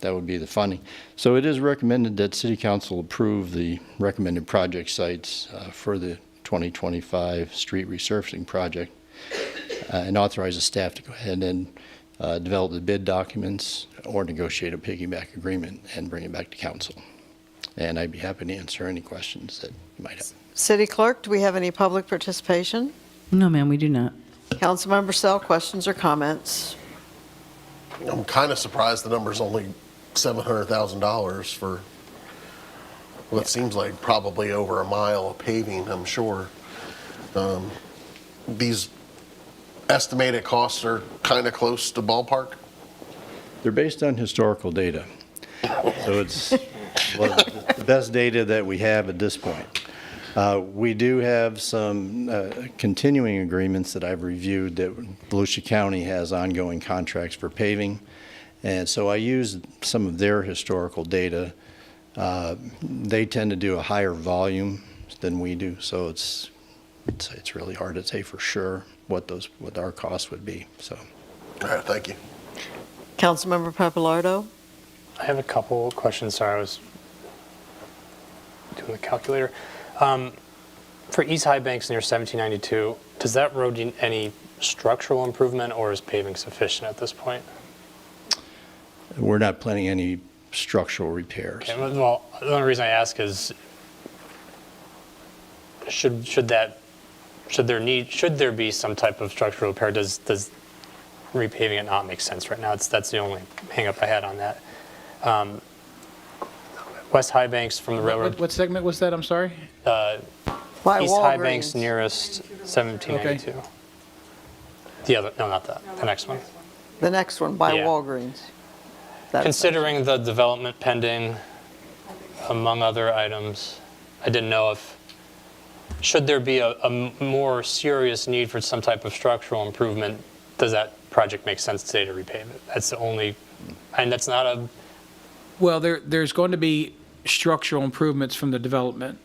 would be the funding. So it is recommended that City Council approve the recommended project sites for the 2025 street resurfacing project and authorize the staff to go ahead and develop the bid documents or negotiate a piggyback agreement and bring it back to council. And I'd be happy to answer any questions that you might have. City Clerk, do we have any public participation? No, ma'am, we do not. Councilmember Sell, questions or comments? I'm kind of surprised the number's only $700,000 for what seems like probably over a mile of paving, I'm sure. These estimated costs are kind of close to ballpark? They're based on historical data. So it's the best data that we have at this point. We do have some continuing agreements that I've reviewed that Volusia County has ongoing contracts for paving. And so I used some of their historical data. They tend to do a higher volume than we do, so it's really hard to say for sure what our costs would be. So, all right, thank you. Councilmember Papalardo. I have a couple questions. Sorry, I was doing the calculator. For East High Banks near 1792, does that road need any structural improvement, or is paving sufficient at this point? We're not planning any structural repairs. Okay, well, the only reason I ask is, should there be some type of structural repair? Does repaving it not make sense right now? That's the only hang up I had on that. West High Banks from the railroad. What segment was that? I'm sorry. East High Banks nearest 1792. Okay. The other, no, not that. The next one. The next one by Yeah. Walgreens. Considering the development pending, among other items, I didn't know if, should there be a more serious need for some type of structural improvement, does that project make sense today to repave it? That's the only, and that's not a... Well, there's going to be structural improvements from the development.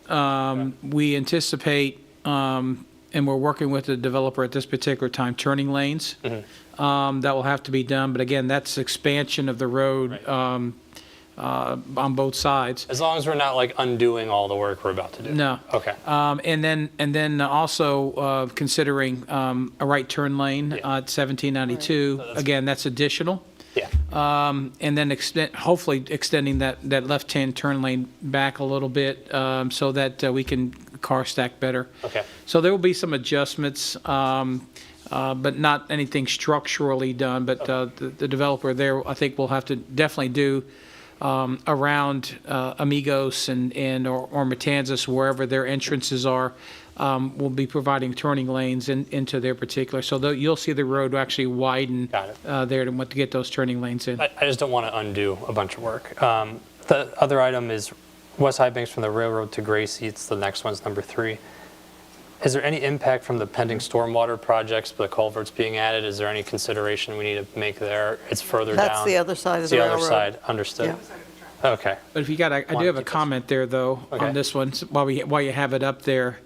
We anticipate, and we're working with the developer at this particular time, turning lanes. That will have to be done, but again, that's expansion of the road on both sides. As long as we're not like undoing all the work we're about to do. No. Okay. And then also considering a right turn lane at 1792. Again, that's additional. Yeah. And then hopefully extending that left-hand turn lane back a little bit so that we can car stack better. Okay. So there will be some adjustments, but not anything structurally done. But the developer there, I think, will have to definitely do around Amigos and or Matanzas, wherever their entrances are. Will be providing turning lanes into their particular. So you'll see the road actually widen there to get those turning lanes in. I just don't want to undo a bunch of work. The other item is West High Banks from the railroad to Gracie. It's the next one's number 3. Is there any impact from the pending stormwater projects, the culverts being added? Is there any consideration we need to make there? It's further down. That's the other side of the The railroad. other side, understood. Yeah. Okay. But if you got, I do have a comment there though on this one while you have it up there.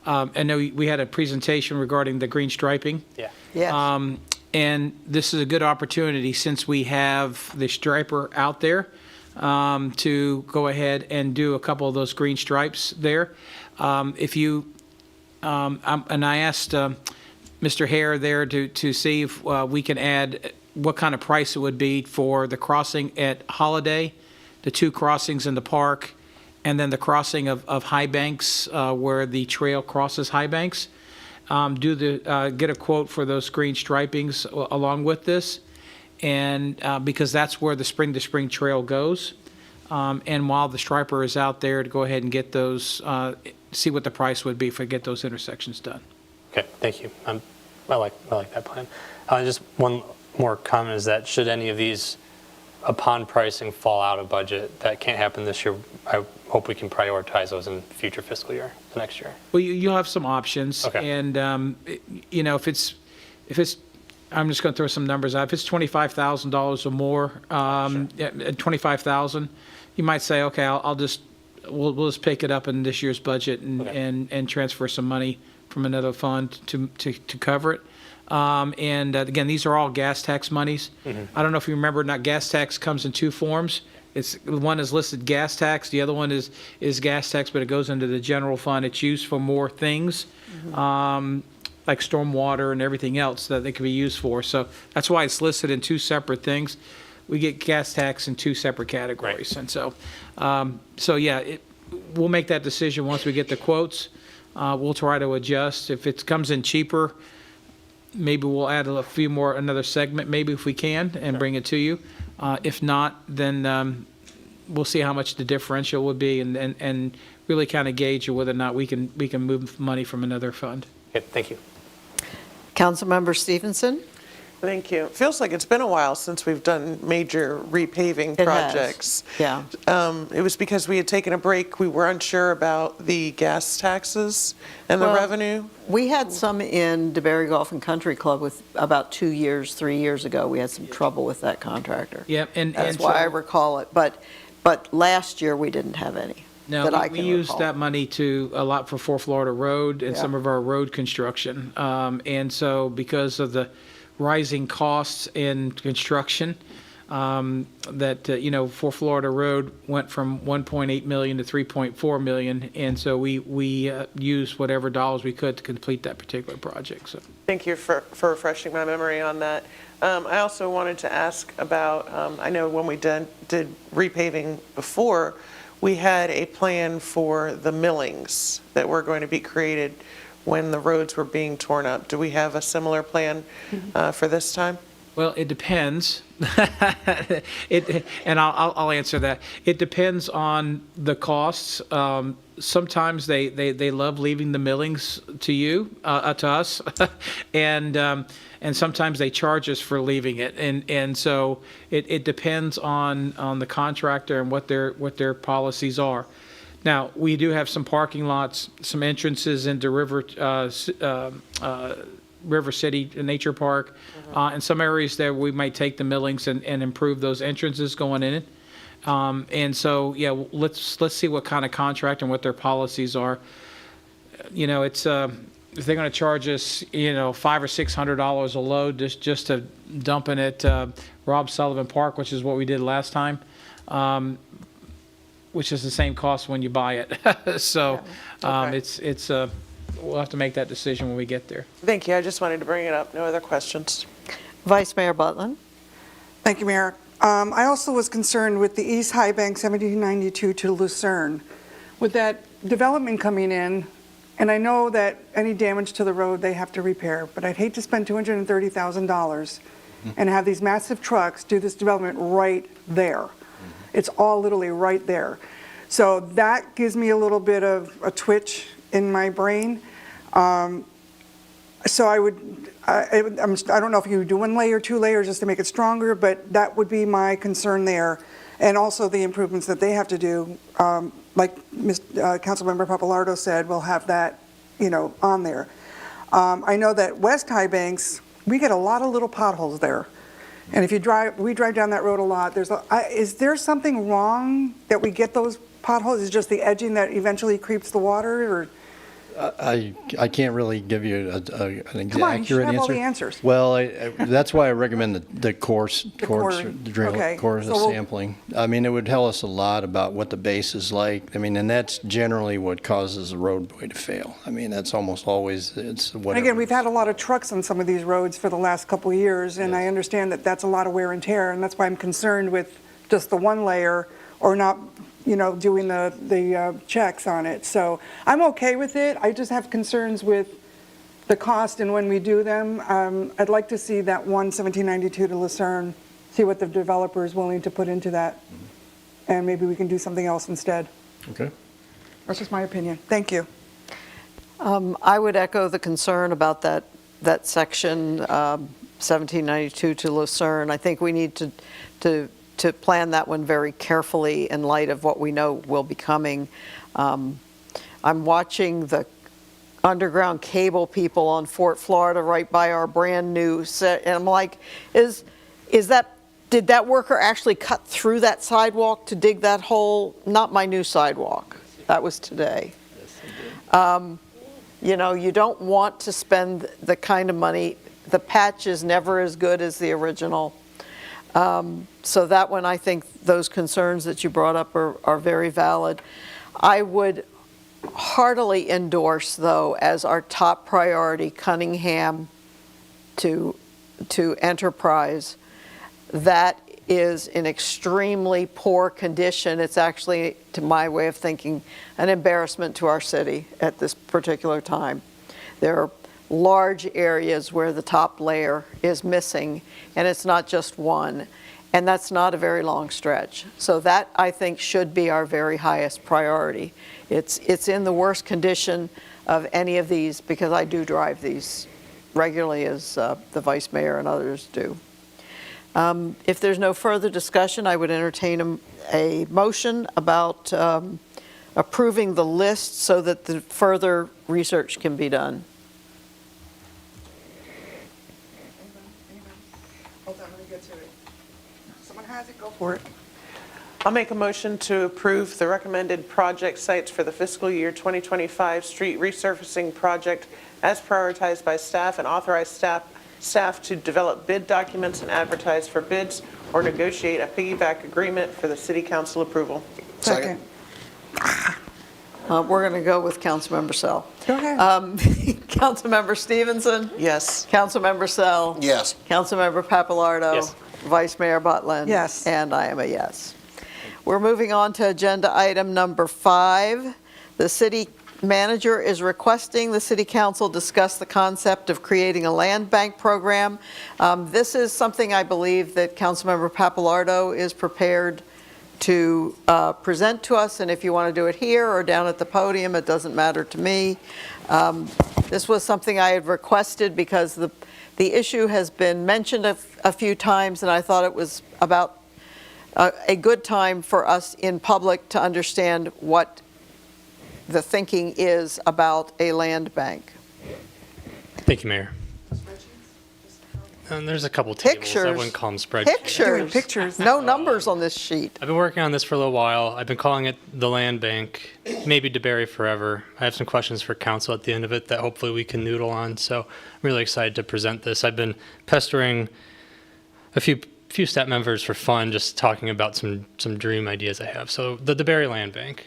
I know we had a presentation regarding the green striping. Yeah. Yes. And this is a good opportunity since we have the striper out there to go ahead and do a couple of those green stripes there. If you and I asked Mr. Hare there to see if we can add what kind of price it would be for the crossing at Holiday, the 2 crossings in the park, and then the crossing of High Banks where the trail crosses High Banks. Get a quote for those green stripings along with this, and because that's where the Spring to Spring Trail goes. And while the striper is out there, to go ahead and get those, see what the price would be if we get those intersections done. Okay, thank you. I like that plan. Just one more comment is that should any of these, upon pricing, fall out of budget, that can't happen this year, I hope we can prioritize those in future fiscal year, the next year. Well, you'll have some options. Okay. And, if it's, I'm just going to throw some numbers out. If it's $25,000 or more, at 25,000, you might say, okay, we'll just pick it up in this year's budget and transfer some money from another fund to cover it. Again, these are all gas tax monies. I don't know if you remember, gas tax comes in 2 forms. One is listed gas tax, the other one is gas tax, but it goes into the general fund. It's used for more things, like stormwater and everything else that they can be used for. So that's why it's listed in 2 separate things. We get gas tax in 2 separate categories. And so, we'll make that decision once we get the quotes. We'll try to adjust. If it comes in cheaper, maybe we'll add another segment, maybe if we can, and bring it to you. If not, then we'll see how much the differential would be, and really kind of gauge whether or not we can move money from another fund. Okay, thank you. Councilmember Stevenson? Thank you. It feels like it's been a while since we've done major repaving It has. projects. Yeah. It was because we had taken a break. We were unsure about the gas taxes and the Well, revenue. We had some in DeBerry Golf and Country Club with about 3 years ago. We had some trouble with that contractor. Yep, That's why I recall it. But last year, we didn't have any that I No, we can used recall. that money a lot for 4 Florida Road and some of our road construction. And so because of the rising costs in construction, 4 Florida Road went from 1.8 million to 3.4 million. And so we used whatever dollars we could to complete that particular project. So. Thank you for refreshing my memory on that. I also wanted to ask about, I know when we did repaving before, we had a plan for the millings that were going to be created when the roads were being torn up. Do we have a similar plan for this time? Well, it depends. And I'll answer that. It depends on the costs. Sometimes they love leaving the millings to you, to us, and sometimes they charge us for leaving it. And so it depends on the contractor and what their policies are. Now, we do have some parking lots, some entrances into River City Nature Park, and some areas there we might take the millings and improve those entrances going in. And so, let's see what kind of contract and what their policies are. It's if they're going to charge us, $500 or $600 a load just to dump in at Rob Sullivan Park, which is what we did last time. Which is the same cost when you buy it. So it's we'll have to make that decision when we get there. Thank you. I just wanted to bring it up. No other questions. Vice Mayor Butland? Thank you, Mayor. I also was concerned with the East High Bank 1792 to Lucerne. With that development coming in, and I know that any damage to the road they have to repair, but I'd hate to spend $230,000 and have these massive trucks do this development right there. It's all literally right there. So that gives me a little bit of a twitch in my brain. So I don't know if you would do 1 layer, 2 layers just to make it stronger, but that would be my concern there. And also the improvements that they have to do, like Councilmember Papalardo said, we'll have that, on there. I know that West High Banks, we get a lot of little potholes there. And if we drive down that road a lot, is there something wrong that we get those potholes? Is it just the edging that eventually creeps the water, or? I can't really give you an Come on, you should accurate have all answer. the answers. Well, that's why I recommend the course core, okay. course So we'll- sampling. I mean, it would tell us a lot about what the base is like. I mean, and that's generally what causes a roadway to fail. I mean, that's almost always, it's And whatever. again, we've had a lot of trucks on some of these roads for the last couple of years, and I understand that that's a lot of wear and tear, and that's why I'm concerned with just the one layer or not, doing the checks on it. So I'm okay with it. I just have concerns with the cost and when we do them. I'd like to see that 1792 to Lucerne, see what the developer is willing to put into that, and maybe we can do something else instead. Okay. That's just my opinion. Thank you. I would echo the concern about that section, 1792 to Lucerne. I think we need to plan that one very carefully in light of what we know will be coming. I'm watching the underground cable people on Fort Florida right by our brand new set, and I'm like, did that worker actually cut through that sidewalk to dig that hole? Not my new sidewalk. That was today. You don't want to spend the kind of money. The patch is never as good as the original. So that one, I think those concerns that you brought up are very valid. I would heartily endorse, though, as our top priority, Cunningham to Enterprise. That is in extremely poor condition. It's actually, to my way of thinking, an embarrassment to our city at this particular time. There are large areas where the top layer is missing, and it's not just one, and that's not a very long stretch. So that, I think, should be our very highest priority. It's in the worst condition of any of these, because I do drive these regularly, as the vice mayor and others do. If there's no further discussion, I would entertain a motion about approving the list so that the further research can be done. Hold on, let me get to it. Someone has it, go for it. I'll make a motion to approve the recommended project sites for the fiscal year 2025 street resurfacing project as prioritized by staff, and authorize staff to develop bid documents and advertise for bids or negotiate a piggyback agreement for the city council approval. Second. We're going to go with Councilmember Sell. Go ahead. Councilmember Stevenson? Yes. Councilmember Sell? Yes. Councilmember Papalardo? Yes. Vice Mayor Butland? Yes. And I am a yes. We're moving on to agenda item number 5. The city manager is requesting the city council discuss the concept of creating a land bank program. This is something I believe that Councilmember Papalardo is prepared to present to us, and if you want to do it here or down at the podium, it doesn't matter to me. This was something I had requested because the issue has been mentioned a few times, and I thought it was about a good time for us in public to understand what the thinking is about a land bank. Thank you, Mayor. And there's a couple tables. I wouldn't call them spreadsheets. Pictures. No numbers on this sheet. I've been working on this for a little while. I've been calling it the land bank, maybe DeBerry forever. I have some questions for council at the end of it that hopefully we can noodle on. So I'm really excited to present this. I've been pestering a few staff members for fun, just talking about some dream ideas I have. So the DeBerry Land Bank.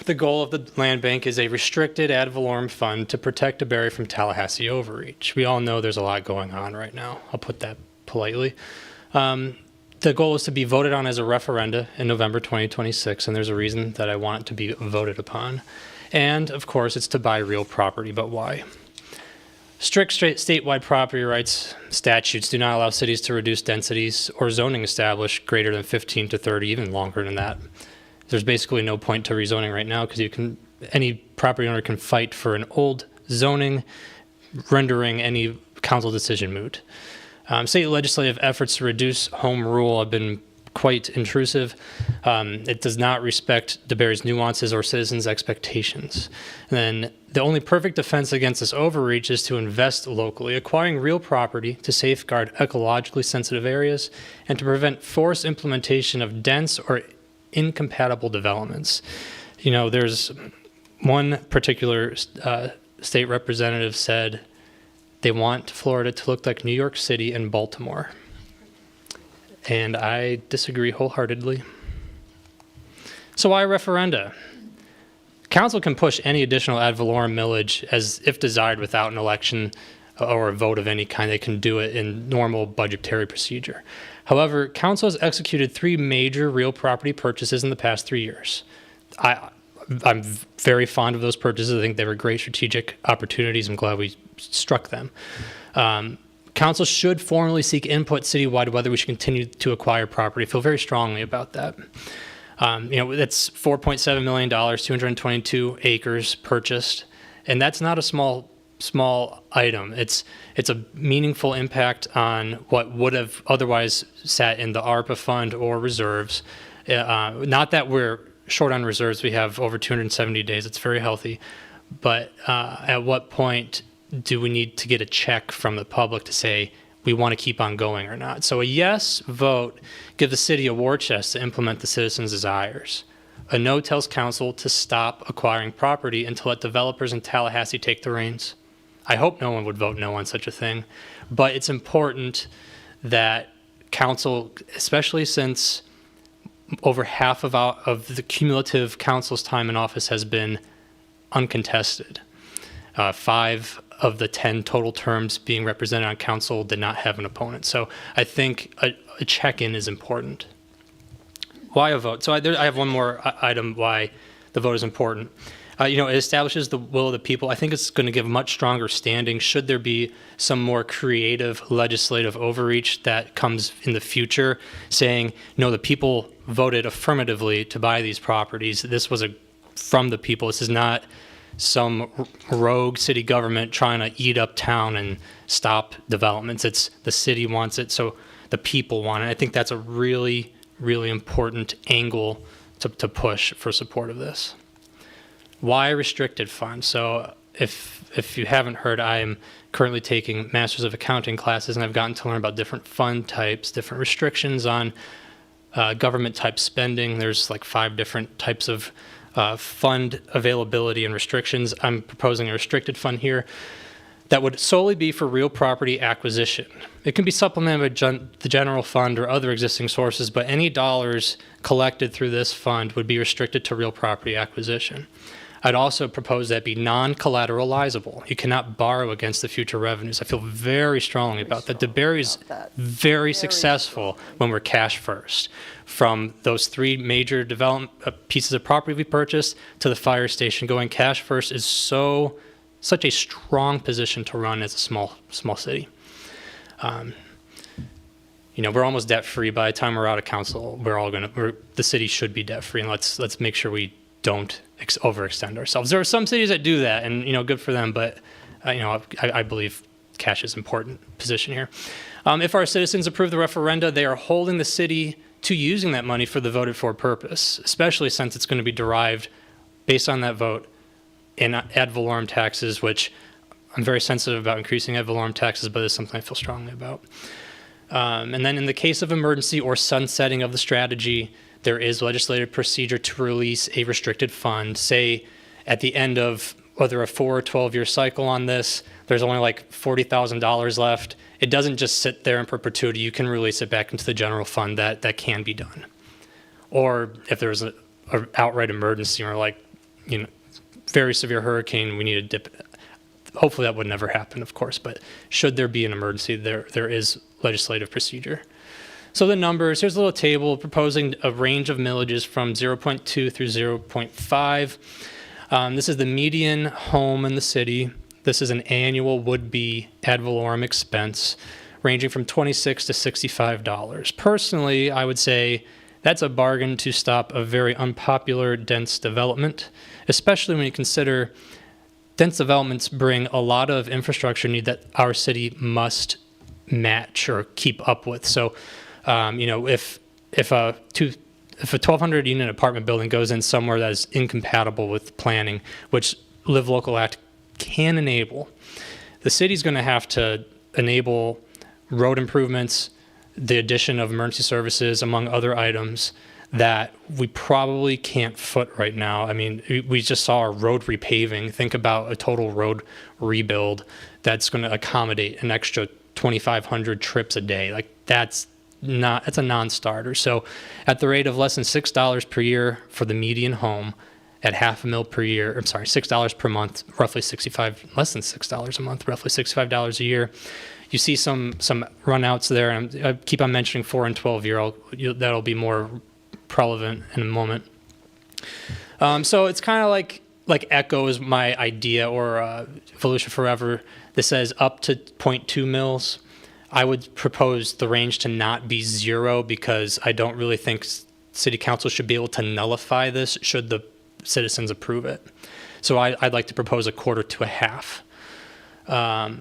The goal of the land bank is a restricted ad valorem fund to protect DeBerry from Tallahassee overreach. We all know there's a lot going on right now. I'll put that politely. The goal is to be voted on as a referenda in November 2026, and there's a reason that I want it to be voted upon. And, of course, it's to buy real property, but why? Strict statewide property rights statutes do not allow cities to reduce densities or zoning established greater than 15 to 30, even longer than that. There's basically no point to rezoning right now because any property owner can fight for an old zoning, rendering any council decision moot. State legislative efforts to reduce home rule have been quite intrusive. It does not respect DeBerry's nuances or citizens' expectations. And then the only perfect defense against this overreach is to invest locally, acquiring real property to safeguard ecologically sensitive areas and to prevent forced implementation of dense or incompatible developments. You know, there's One particular state representative said they want Florida to look like New York City and Baltimore. And I disagree wholeheartedly. So why referenda? Council can push any additional ad valorem millage as if desired without an election or a vote of any kind. They can do it in normal budgetary procedure. However, council has executed 3 major real property purchases in the past 3 years. I'm very fond of those purchases. I think they were great strategic opportunities. I'm glad we struck them. Council should formally seek input citywide whether we should continue to acquire property. I feel very strongly about that. That's $4.7 million, 222 acres purchased, and that's not a small item. It's a meaningful impact on what would have otherwise sat in the ARPA fund or reserves. Not that we're short on reserves. We have over 270 days. It's very healthy. But at what point do we need to get a check from the public to say we want to keep on going or not? So a yes vote gives the city a war chest to implement the citizens' desires. A no tells council to stop acquiring property and to let developers in Tallahassee take the reins. I hope no one would vote no on such a thing, but it's important that council, especially since over half of the cumulative council's time in office has been uncontested. 5 of the 10 total terms being represented on council did not have an opponent. So I think a check-in is important. Why a vote? So I have one more item why the vote is important. It establishes the will of the people. I think it's going to give much stronger standing should there be some more creative legislative overreach that comes in the future saying, no, the people voted affirmatively to buy these properties. This was from the people. This is not some rogue city government trying to eat up town and stop developments. It's the city wants it, so the people want it. I think that's a really, really important angle to push for support of this. Why restricted funds? So if you haven't heard, I am currently taking Masters of Accounting classes, and I've gotten to learn about different fund types, different restrictions on government type spending. There's like 5 different types of fund availability and restrictions. I'm proposing a restricted fund here that would solely be for real property acquisition. It can be supplemented with the general fund or other existing sources, but any dollars collected through this fund would be restricted to real property acquisition. I'd also propose that be non-collateralizable. You cannot borrow against the future revenues. I feel very strongly about that. DeBerry's very successful when we're cash first. From those 3 major development pieces of property we purchased to the fire station, going cash first is such a strong position to run as a small city. We're almost debt free. By the time we're out of council, the city should be debt free, and let's make sure we don't overextend ourselves. There are some cities that do that, and good for them. But I believe cash is an important position here. If our citizens approve the referenda, they are holding the city to using that money for the voted for purpose, especially since it's going to be derived based on that vote in ad valorem taxes, which I'm very sensitive about increasing ad valorem taxes, but it's something I feel strongly about. And then in the case of emergency or sunsetting of the strategy, there is legislative procedure to release a restricted fund. Say at the end of whether a 4 or 12-year cycle on this, there's only like $40,000 left. It doesn't just sit there in perpetuity. You can release it back into the general fund. That can be done. Or if there's an outright emergency or very severe hurricane, we need to dip it. Hopefully that would never happen, of course, but should there be an emergency, there is legislative procedure. So the numbers, here's a little table proposing a range of millages from 0.2 through 0.5. This is the median home in the city. This is an annual would-be ad valorem expense ranging from $26 to $65. Personally, I would say that's a bargain to stop a very unpopular dense development, especially when you consider dense developments bring a lot of infrastructure need that our city must match or keep up with. So, if a 1,200 unit apartment building goes in somewhere that is incompatible with planning, which Live Local Act can enable, the city's going to have to enable road improvements, the addition of emergency services, among other items that we probably can't foot right now. I mean, we just saw a road repaving. Think about a total road rebuild that's going to accommodate an extra 2,500 trips a day. Like that's a non-starter. So at the rate of less than $6 per year for the median home, at $500,000 per year, I'm sorry, $6 per month, roughly less than $6 a month, roughly $65 a year. You see some runouts there, and I keep on mentioning 4 and 12 year. That'll be more relevant in a moment. So it's kind of like Echo is my idea, or Volusia Forever. This says up to 0.2 mils. I would propose the range to not be 0 because I don't really think City Council should be able to nullify this should the citizens approve it. So I'd like to propose a 1/4 to 1/2.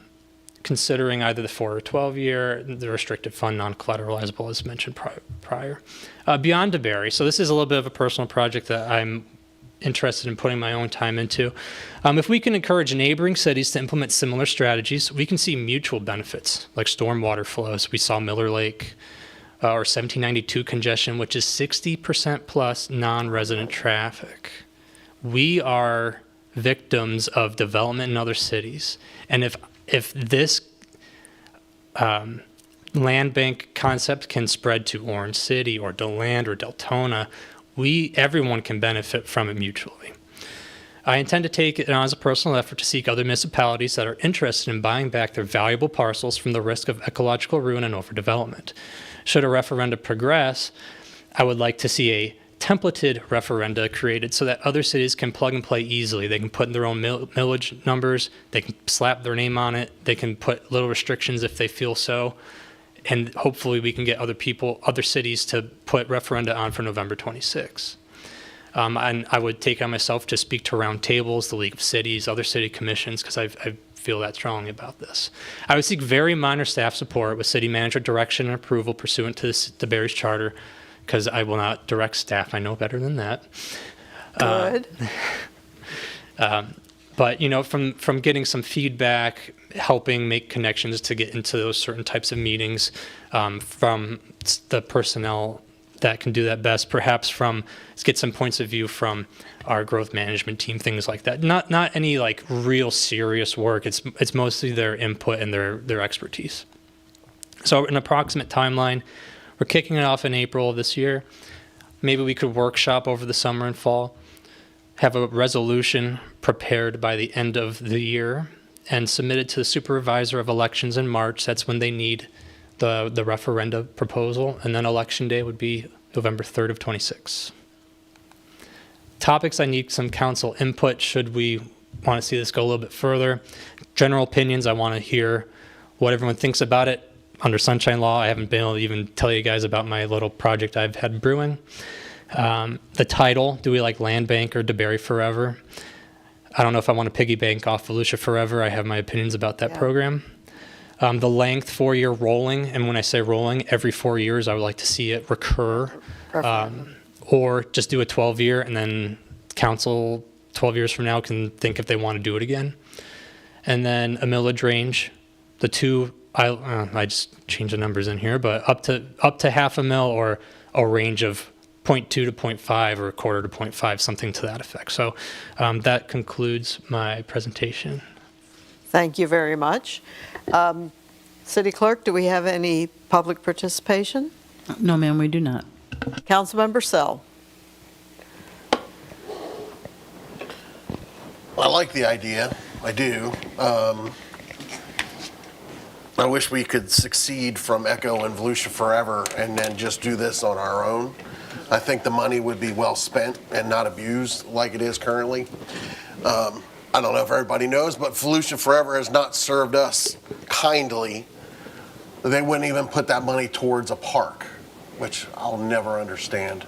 Considering either the 4 or 12 year, the restricted fund, non-collateralizable, as mentioned prior. Beyond DeBerry, so this is a little bit of a personal project that I'm interested in putting my own time into. If we can encourage neighboring cities to implement similar strategies, we can see mutual benefits, like stormwater flows. We saw Miller Lake, or 1792 congestion, which is 60% plus non-resident traffic. We are victims of development in other cities, and if this land bank concept can spread to Orange City or DeLand or Deltona, everyone can benefit from it mutually. I intend to take it on as a personal effort to seek other municipalities that are interested in buying back their valuable parcels from the risk of ecological ruin and overdevelopment. Should a referenda progress, I would like to see a templated referenda created so that other cities can plug and play easily. They can put in their own millage numbers, they can slap their name on it, they can put little restrictions if they feel so, and hopefully we can get other cities to put referenda on for November 26. And I would take on myself to speak to roundtables, the League of Cities, other city commissions, because I feel that strongly about this. I would seek very minor staff support with city manager direction and approval pursuant to DeBerry's charter, because I will not direct staff. I know better than that. Good. But from getting some feedback, helping make connections to get into those certain types of meetings, from the personnel that can do that best, perhaps get some points of view from our growth management team, things like that. Not any like real serious work. It's mostly their input and their expertise. So an approximate timeline. We're kicking it off in April of this year. Maybe we could workshop over the summer and fall, have a resolution prepared by the end of the year, and submit it to the supervisor of elections in March. That's when they need the referenda proposal. And then election day would be November 3rd of 26. Topics I need some council input should we want to see this go a little bit further. General opinions, I want to hear what everyone thinks about it. Under Sunshine Law, I haven't been able to even tell you guys about my little project I've had brewing. The title, do we like Land Bank or DeBerry Forever? I don't know if I want to piggy bank off Volusia Forever. I have my opinions about that program. The length, 4-year rolling, and when I say rolling, every 4 years I would like to see it recur. Or just do a 12-year, and then council 12 years from now can think if they want to do it again. And then a millage range, the two, I just changed the numbers in here, but up to $500,000 or a range of 0.2 to 0.5 or 1/4 to 0.5, something to that effect. So that concludes my presentation. Thank you very much. City Clerk, do we have any public participation? No, ma'am, we do not. Councilmember Sell. I like the idea. I do. I wish we could succeed from Echo and Volusia Forever and then just do this on our own. I think the money would be well spent and not abused like it is currently. I don't know if everybody knows, but Volusia Forever has not served us kindly. They wouldn't even put that money towards a park, which I'll never understand.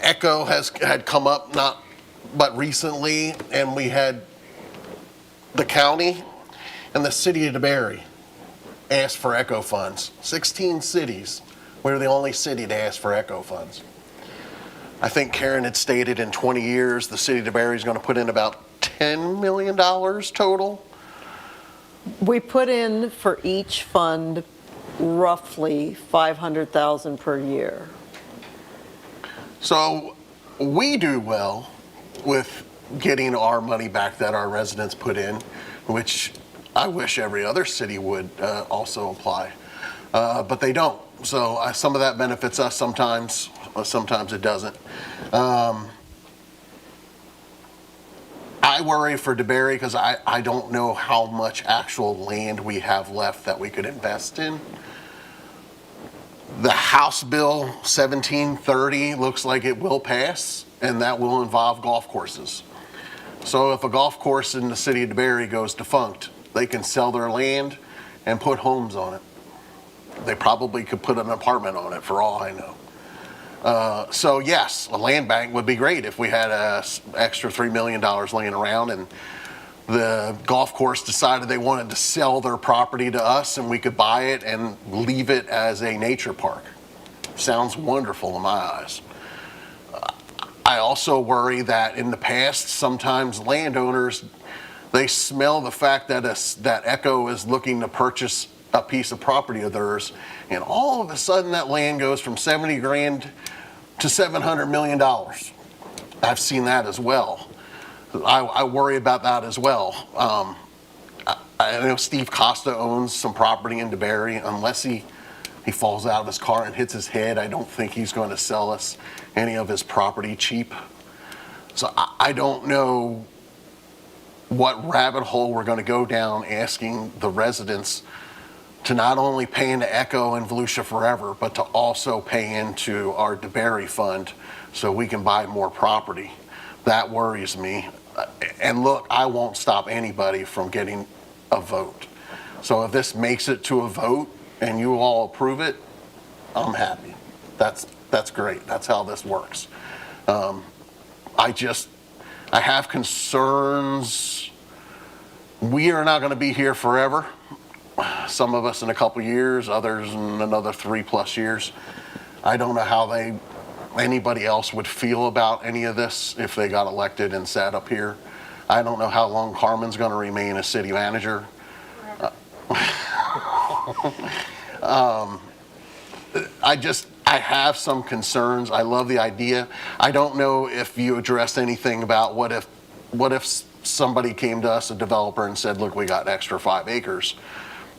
Echo had come up not but recently, and we had the county and the city of DeBerry asked for Echo funds. 16 cities. We're the only city to ask for Echo funds. I think Karen had stated in 20 years the city of DeBerry is going to put in about $10 million total. We put in for each fund roughly $500,000 per year. So we do well with getting our money back that our residents put in, which I wish every other city would also apply, but they don't. So some of that benefits us sometimes, sometimes it doesn't. I worry for DeBerry because I don't know how much actual land we have left that we could invest in. The House Bill 1730 looks like it will pass, and that will involve golf courses. So if a golf course in the city of DeBerry goes defunct, they can sell their land and put homes on it. They probably could put an apartment on it for all I know. So yes, a land bank would be great if we had an extra $3 million laying around and the golf course decided they wanted to sell their property to us and we could buy it and leave it as a nature park. Sounds wonderful in my eyes. I also worry that in the past, sometimes landowners, they smell the fact that that Echo is looking to purchase a piece of property of theirs, and all of a sudden that land goes from 70 grand to $700 million. I've seen that as well. I worry about that as well. I know Steve Costa owns some property in DeBerry. Unless he falls out of his car and hits his head, I don't think he's going to sell us any of his property cheap. So I don't know what rabbit hole we're going to go down asking the residents to not only pay into Echo and Volusia Forever, but to also pay into our DeBerry fund so we can buy more property. That worries me. And look, I won't stop anybody from getting a vote. So if this makes it to a vote and you all approve it, I'm happy. That's great. That's how this works. I have concerns. We are not going to be here forever. Some of us in a couple years, others in another 3+ years. I don't know how anybody else would feel about any of this if they got elected and sat up here. I don't know how long Carmen's going to remain a city manager. I have some concerns. I love the idea. I don't know if you addressed anything about what if somebody came to us, a developer, and said, look, we got an extra 5 acres.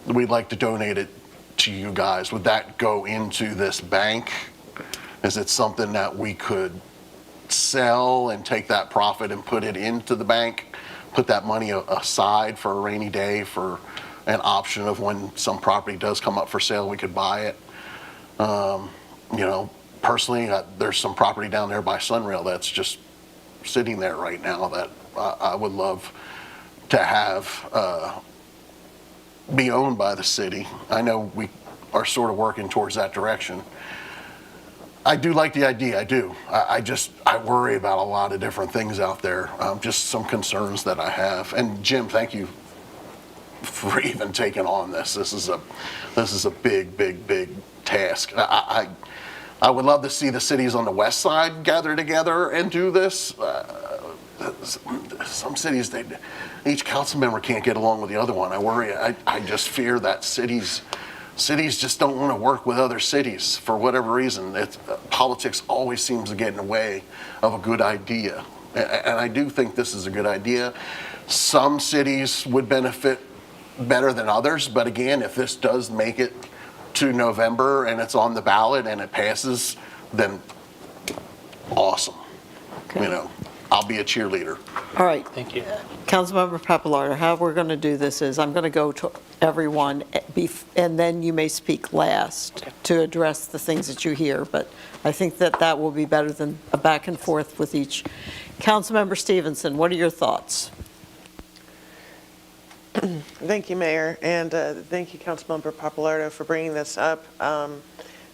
We'd like to donate it to you guys. Would that go into this bank? Is it something that we could sell and take that profit and put it into the bank, put that money aside for a rainy day, for an option of when some property does come up for sale, we could buy it? You know, personally, there's some property down there by Sunrail that's just sitting there right now that I would love to have be owned by the city. I know we are sort of working towards that direction. I do like the idea, I do. I worry about a lot of different things out there, just some concerns that I have. And Jim, thank you for even taking on this. This is a big task. I would love to see the cities on the west side gather together and do this. Some cities, each council member can't get along with the other one. I worry. I just fear that cities just don't want to work with other cities for whatever reason. Politics always seems to get in the way of a good idea. And I do think this is a good idea. Some cities would benefit better than others, but again, if this does make it to November and it's on the ballot and it passes, then awesome. Okay. You know, I'll be a cheerleader. All right. Thank you. Councilmember Pappalardo, how we're going to do this is I'm going to go to everyone, and then you may speak last to address the things that you hear. But I think that will be better than a back and forth with each. Councilmember Stevenson, what are your thoughts? Thank you, Mayor, and thank you, Councilmember Pappalardo, for bringing this up.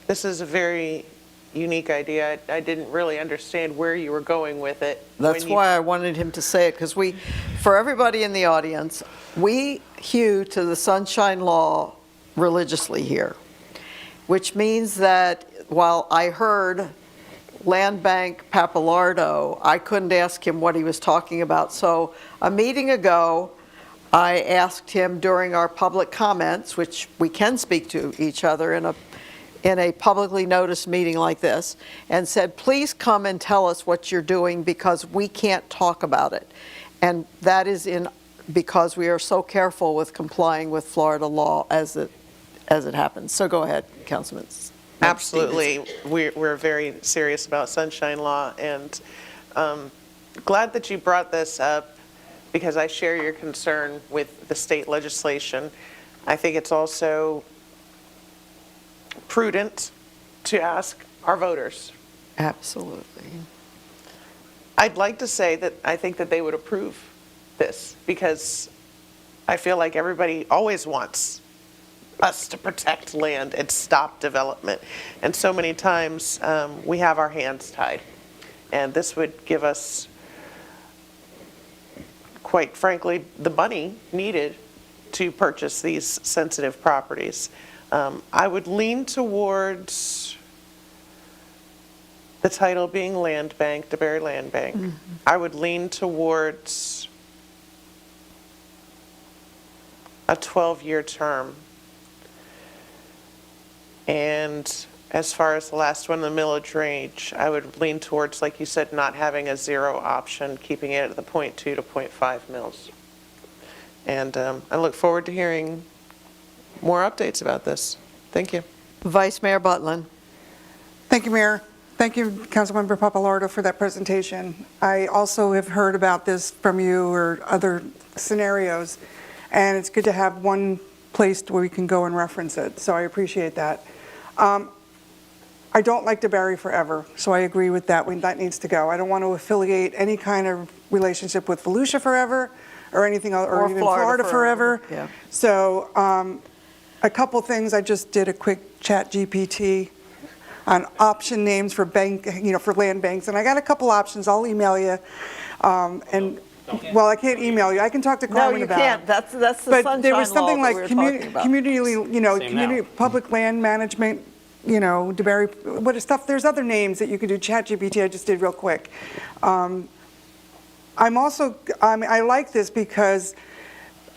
This is a very unique idea. I didn't really understand where you were going with it. That's why I wanted him to say it, because for everybody in the audience, we hew to the Sunshine Law religiously here, which means that while I heard Land Bank Pappalardo, I couldn't ask him what he was talking about. So a meeting ago, I asked him during our public comments, which we can speak to each other in a publicly noticed meeting like this and said, please come and tell us what you're doing because we can't talk about it. And that is because we are so careful with complying with Florida law as it happens. So go ahead, Councilman. Absolutely. We're very serious about sunshine law, and glad that you brought this up because I share your concern with the state legislation. I think it's also prudent to ask our voters. Absolutely. I'd like to say that I think that they would approve this because I feel like everybody always wants us to protect land and stop development. And so many times we have our hands tied. And this would give us, quite frankly, the money needed to purchase these sensitive properties. I would lean towards the title being Land Bank, DeBary Land Bank. Mm-hmm. I would lean towards a 12-year term. And as far as the last one, the millage range, I would lean towards, like you said, not having a zero option, keeping it at the 0.2 to 0.5 mils. And I look forward to hearing more updates about this. Thank you. Vice Mayor Butlin. Thank you, Mayor. Thank you, Councilmember Papalardo, for that presentation. I also have heard about this from you or other scenarios, and it's good to have one place where we can go and reference it, so I appreciate that. I don't like DeBary forever, so I agree with that. That needs to go. I don't want to affiliate any kind of relationship with Volusia forever or anything, or even Florida forever. Yeah. So a couple things. I just did a quick chat GPT on option names for bank, for land banks, and I got a couple options. I'll email you. Well, I can't email you. I can talk to Carmen about it. No, you can't. That's the But sunshine there was something law that like we were talking about. community, public land management, DeBary, what stuff. There's other names that you could do. ChatGPT, I just did real quick. I like this because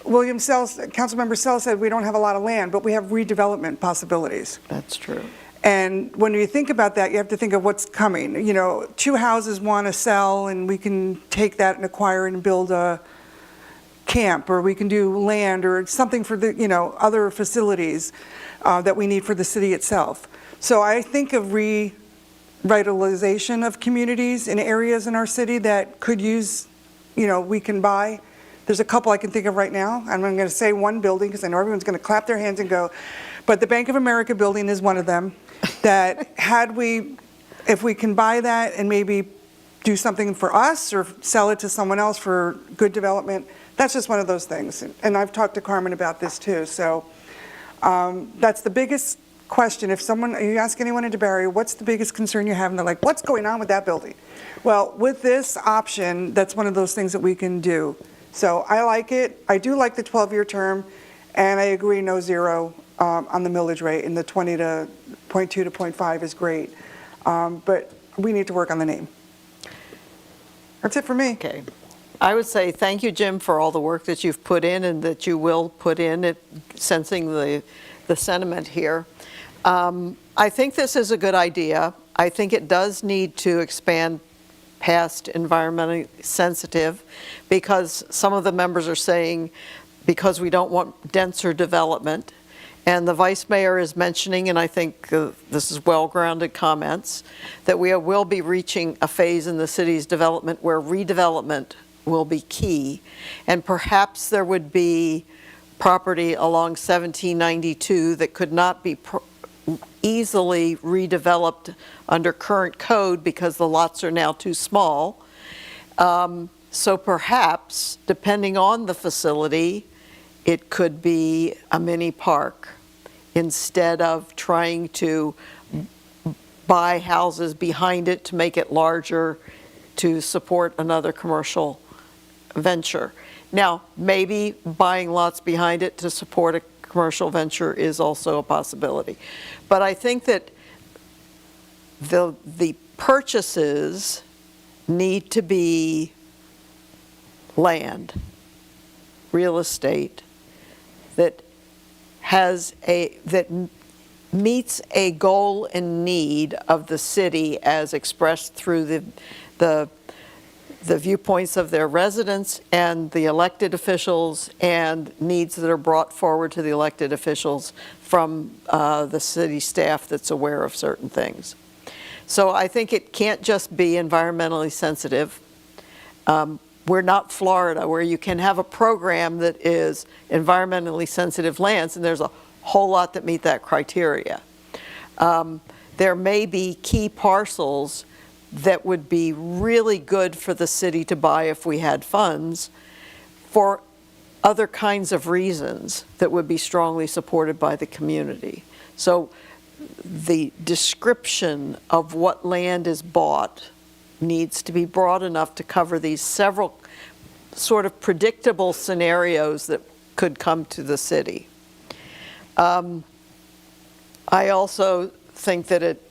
Councilmember Sells said we don't have a lot of land, but we have redevelopment possibilities. That's true. And when you think about that, you have to think of what's coming. Two houses want to sell, and we can take that and acquire and build a camp, or we can do land or something for the, other facilities that we need for the city itself. So I think of revitalization of communities in areas in our city that could use, we can buy. There's a couple I can think of right now. I'm going to say one building because I know everyone's going to clap their hands and go, but the Bank of America building is one of them. That if we can buy that and maybe do something for us or sell it to someone else for good development, that's just one of those things. And I've talked to Carmen about this too. So that's the biggest question. If you ask anyone in DeBary, what's the biggest concern you have? And they're like, what's going on with that building? Well, with this option, that's one of those things that we can do. So I like it. I do like the 12-year term, and I agree no zero on the millage rate, and the 0.2 to 0.5 is great. But we need to work on the name. That's it for me. Okay. I would say thank you, Jim, for all the work that you've put in and that you will put in, sensing the sentiment here. I think this is a good idea. I think it does need to expand past environmentally sensitive because some of the members are saying because we don't want denser development. And the Vice Mayor is mentioning, and I think this is well-grounded comments, that we will be reaching a phase in the city's development where redevelopment will be key. And perhaps there would be property along 1792 that could not be easily redeveloped under current code because the lots are now too small. So perhaps, depending on the facility, it could be a mini park instead of trying to buy houses behind it to make it larger to support another commercial venture. Now, maybe buying lots behind it to support a commercial venture is also a possibility. But I think that the purchases need to be land, real estate, that meets a goal and need of the city as expressed through the viewpoints of their residents and the elected officials, and needs that are brought forward to the elected officials from the city staff that's aware of certain things. So I think it can't just be environmentally sensitive. We're not Florida, where you can have a program that is environmentally sensitive lands, and there's a whole lot that meet that criteria. There may be key parcels that would be really good for the city to buy if we had funds for other kinds of reasons that would be strongly supported by the community. So the description of what land is bought needs to be broad enough to cover these several sort of predictable scenarios that could come to the city. I also think that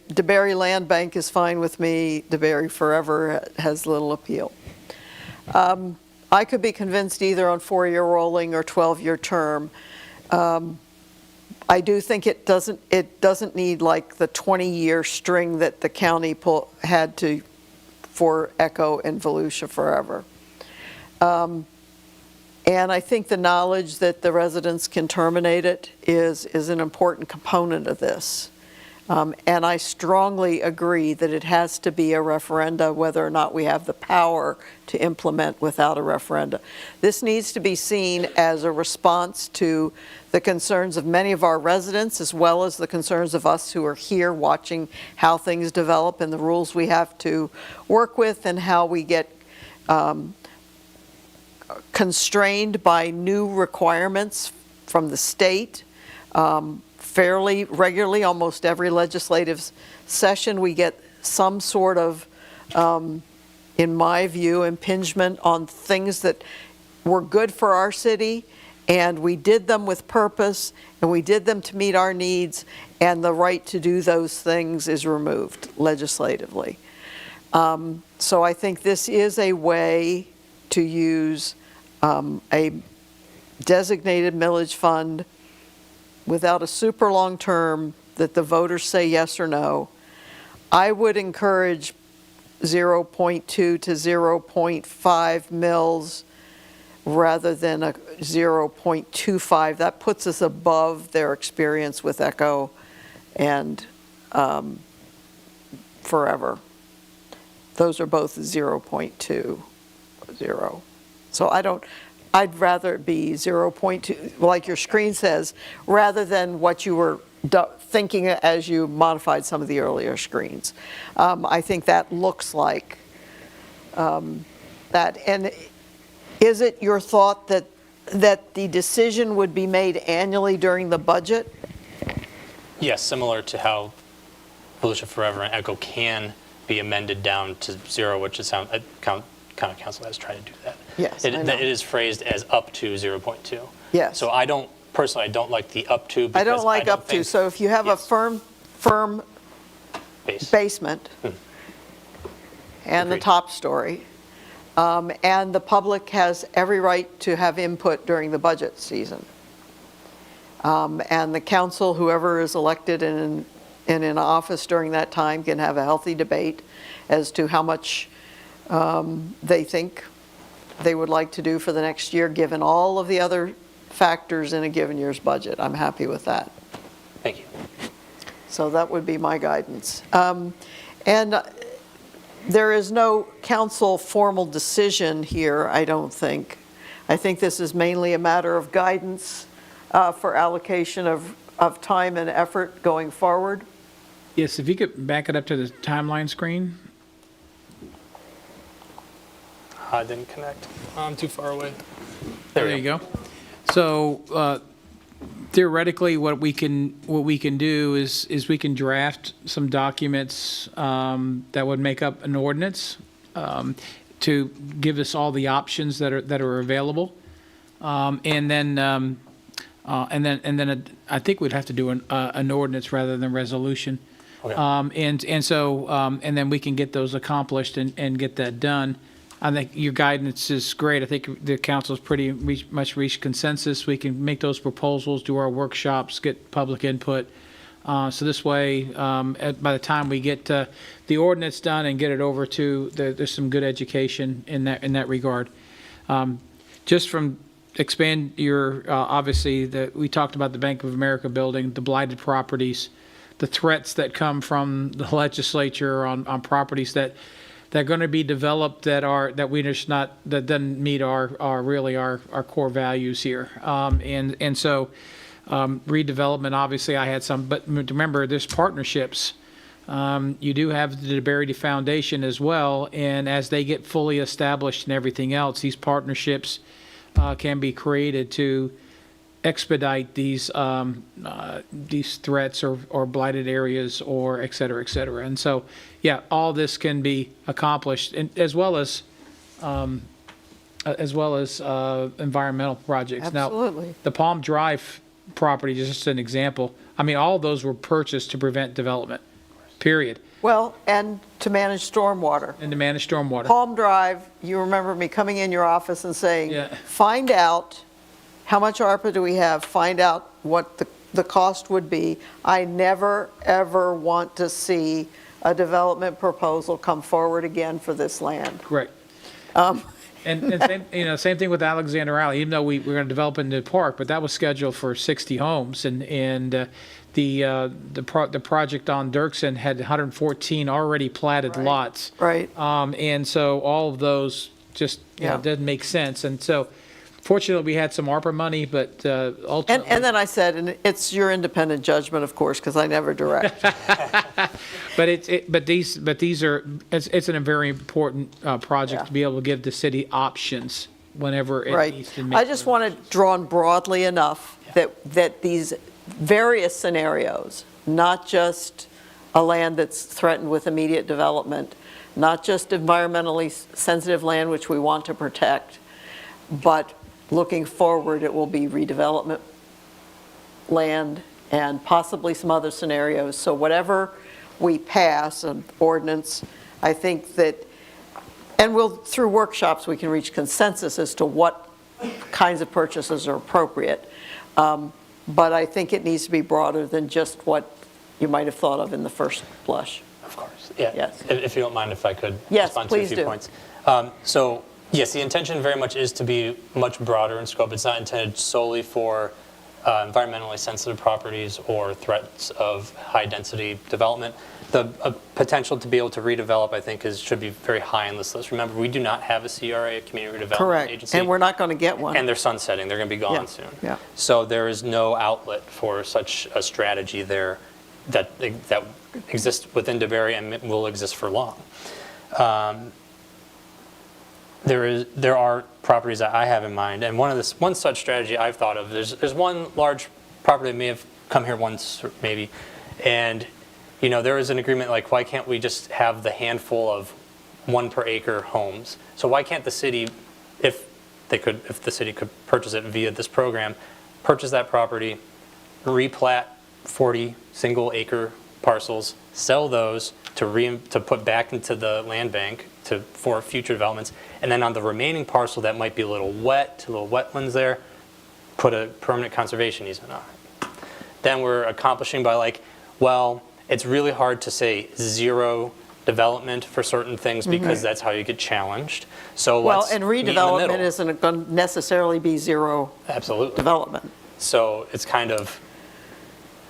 DeBerry Land Bank is fine with me. DeBerry Forever has little appeal. I could be convinced either on 4-year rolling or 12-year term. I do think it doesn't need like the 20-year string that the county had for Echo and Volusia Forever. And I think the knowledge that the residents can terminate it is an important component of this. And I strongly agree that it has to be a referenda, whether or not we have the power to implement without a referenda. This needs to be seen as a response to the concerns of many of our residents, as well as the concerns of us who are here watching how things develop and the rules we have to work with, and how we get constrained by new requirements from the state. Fairly regularly, almost every legislative session, we get some sort of, in my view, impingement on things that were good for our city, and we did them with purpose, and we did them to meet our needs, and the right to do those things is removed legislatively. So I think this is a way to use a designated millage fund without a super long term that the voters say yes or no. I would encourage 0.2 to 0.5 mils rather than a 0.25. That puts us above their experience with Echo and Forever. Those are both 0.20. So I'd rather it be 0.2, like your screen says, rather than what you were thinking as you modified some of the earlier screens. I think that looks like that. And is it your thought that the decision would be made annually during the budget? Yes, similar to how Volusia Forever and Echo can be amended down to 0, which is how County Council has tried to do that. Yes, it is phrased as up to 0.2. Yes. So I don't like the up to. I don't like up to. So if you have a firm basement and the top story, and the public has every right to have input during the budget season, and the council, whoever is elected and in office during that time, can have a healthy debate as to how much they think they would like to do for the next year, given all of the other factors in a given year's budget. I'm happy with that. Thank you. So that would be my guidance. And there is no council formal decision here, I don't think. I think this is mainly a matter of guidance for allocation of time and effort going forward. Yes, if you could back it up to the timeline screen. I didn't connect. I'm too far away. There you go. So theoretically, what we can do is we can draft some documents that would make up an ordinance to give us all the options that are available, and then I think we'd have to do an ordinance rather than resolution. Okay. And then we can get those accomplished and get that done. I think your guidance is great. I think the council's pretty much reached consensus. We can make those proposals, do our workshops, get public input, So this way, by the time we get the ordinance done and get it over to, there's some good education in that regard. Just from expand your, obviously, we talked about the Bank of America building, the blighted properties, the threats that come from the legislature on properties that are going to be developed that doesn't meet our core values here. And so redevelopment, obviously I had some, but remember there's partnerships. You do have the DeBerry Foundation as well, and as they get fully established and everything else, these partnerships can be created to expedite these threats or blighted areas or et cetera, et cetera. And so, yeah, all this can be accomplished, and as well as environmental projects. Absolutely. Now, the Palm Drive property is just an example. I mean, all of those were purchased to prevent development, period. Well, and to manage stormwater. And to manage stormwater. Palm Drive, you remember me coming in your office and saying, Yeah. find out how much ARPA do we have, find out what the cost would be. I never, ever want to see a development proposal come forward again for this land. Correct. And same thing with Alexander Alley, even though we're going to develop into the park, but that was scheduled for 60 homes, and the project on Dirksen had 114 already platted lots. Right. And so all of those just doesn't make sense. And so fortunately we had some ARPA money, but ultimately. And then I said, and it's your independent judgment, of course, because I never direct. But it's a very important project to be able to give the city options whenever it needs to make. I just want to draw on broadly enough that these various scenarios, not just a land that's threatened with immediate development, not just environmentally sensitive land which we want to protect, but looking forward, it will be redevelopment land and possibly some other scenarios. So whatever we pass, an ordinance, I think that, and through workshops, we can reach consensus as to what kinds of purchases are appropriate. But I think it needs to be broader than just what you might have thought of in the first blush. Of course, yeah. Yes. If you don't mind, if I could Yes, respond to a please few do. points. So, yes, the intention very much is to be much broader in scope. It's not intended solely for environmentally sensitive properties or threats of high-density development. The potential to be able to redevelop, I think, should be very high on this list. Remember, we do not have a CRA, a Community Redevelopment Correct. Agency. And we're not going to get one. And they're sunsetting. They're going to be gone soon. Yeah. So there is no outlet for such a strategy there that exists within DeBerry and will exist for long. There are properties that I have in mind, and one such strategy I've thought of. There's one large property that may have come here once, maybe, and there is an agreement like, why can't we just have the handful of 1 per acre homes? So why can't the city, if the city could purchase it via this program, purchase that property, replat 40 single acre parcels, sell those to put back into the land bank for future developments, and then on the remaining parcel that might be a little wetlands there, put a permanent conservation easement on it. Then we're accomplishing by it's really hard to say zero development for certain things because that's how you get challenged. So and redevelopment isn't going to necessarily be zero development. So it's kind of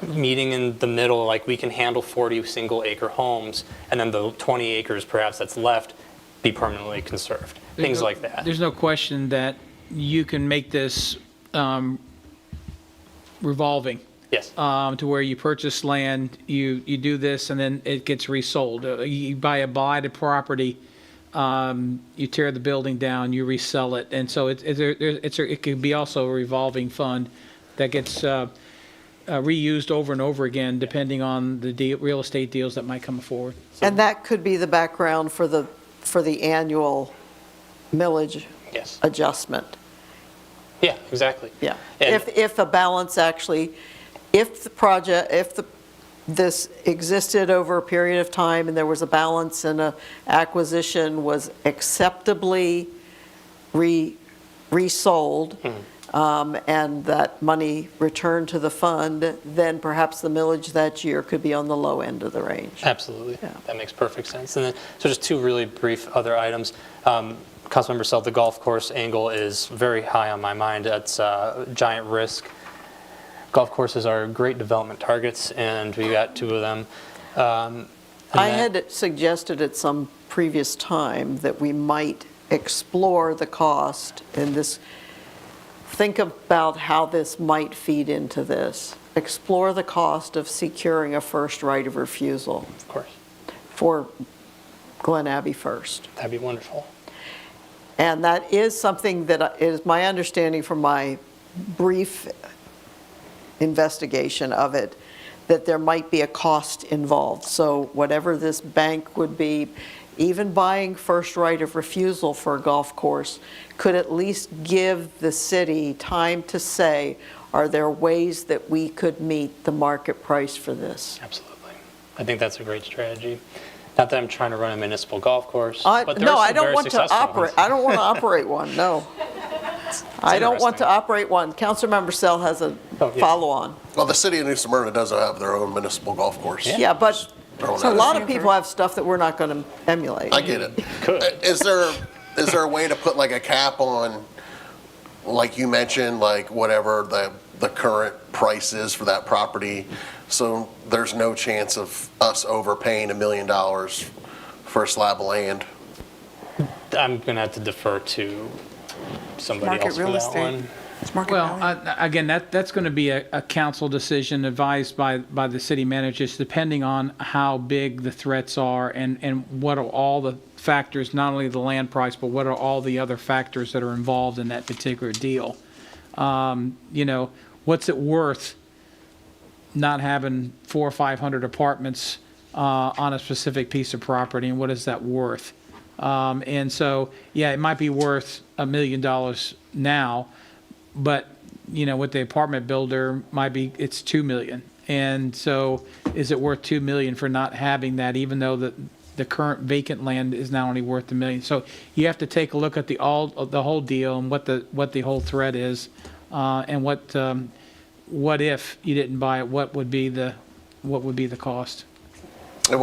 meeting in the middle, like we can handle 40 single acre homes, and then the 20 acres perhaps that's left be permanently conserved. Things like that. There's no question that you can make this revolving. Yes. To where you purchase land, you do this, and then it gets resold. You buy a blighted property, you tear the building down, you resell it, and so it can be also a revolving fund that gets reused over and over again, depending on the real estate deals that might come forward. And that could be the background for the annual millage adjustment. Yeah, exactly. Yeah. And If a balance actually, if this existed over a period of time and there was a balance and a acquisition was acceptably resold, and that money returned to the fund, then perhaps the millage that year could be on the low end of the range. Absolutely. That makes perfect sense. And then, so just two really brief other items. Councilmember Sell, the golf course angle is very high on my mind. That's a giant risk. Golf courses are great development targets, and we got two of them. I had suggested at some previous time that we might explore the cost in this. Think about how this might feed into this. Explore the cost of securing a first right of refusal. Of course. For Glen Abbey First. That'd be wonderful. And that is something that is my understanding from my brief investigation of it, that there might be a cost involved. So whatever this bank would be, even buying first right of refusal for a golf course could at least give the city time to say, are there ways that we could meet the market price for this? Absolutely. I think that's a great strategy. Not that I'm trying to run a municipal golf course, but there no, are I some don't very want to successful operate. ones. I don't want to operate one. No, I don't want to operate one. Councilmember Sell has a follow-on. Well, the city of New Smyrna does have their own municipal golf course. Yeah, but Throwing so a that lot out of people have stuff that we're not going to emulate. I get it. Is there a way to put like a cap on, like you mentioned, like whatever the current price is for that property, so there's no chance of us overpaying $1 million for a slab of land? I'm going to have to defer to somebody Market else for real that estate. one. It's market Well, value. again, that's going to be a council decision advised by the city managers, depending on how big the threats are and what are all the factors, not only the land price, but what are all the other factors that are involved in that particular deal. What's it worth not having 400 or 500 apartments on a specific piece of property, and what is that worth? And so, yeah, it might be worth $1 million now, but with the apartment builder might be it's $2 million. And so, is it worth $2 million for not having that, even though the current vacant land is now only worth $1 million? So you have to take a look at the whole deal and what the whole threat is, and what if you didn't buy it? What would be the cost? And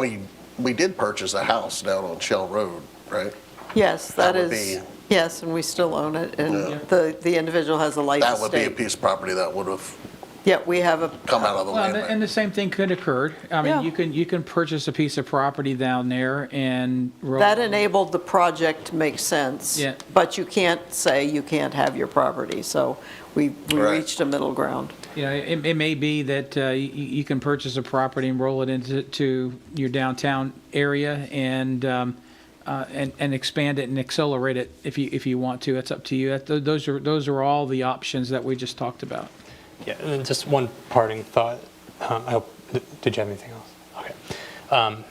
we did purchase a house down on Shell Road, right? Yes, That that would is, yes, and we still own it, and the individual has a life That would be a estate. piece of property that would have Yeah, we have a, come out of the land bank. And the same thing could occur. I mean, Yeah. you can purchase a piece of property down there and that enabled the project to make sense. Yeah. But you can't say you can't have your property, so we Right. reached a middle ground. It may be that you can purchase a property and roll it into your downtown area and expand it and accelerate it if you want to. It's up to you. Those are all the options that we just talked about. Yeah, and then just one parting thought. I hope, did you have anything else? Okay.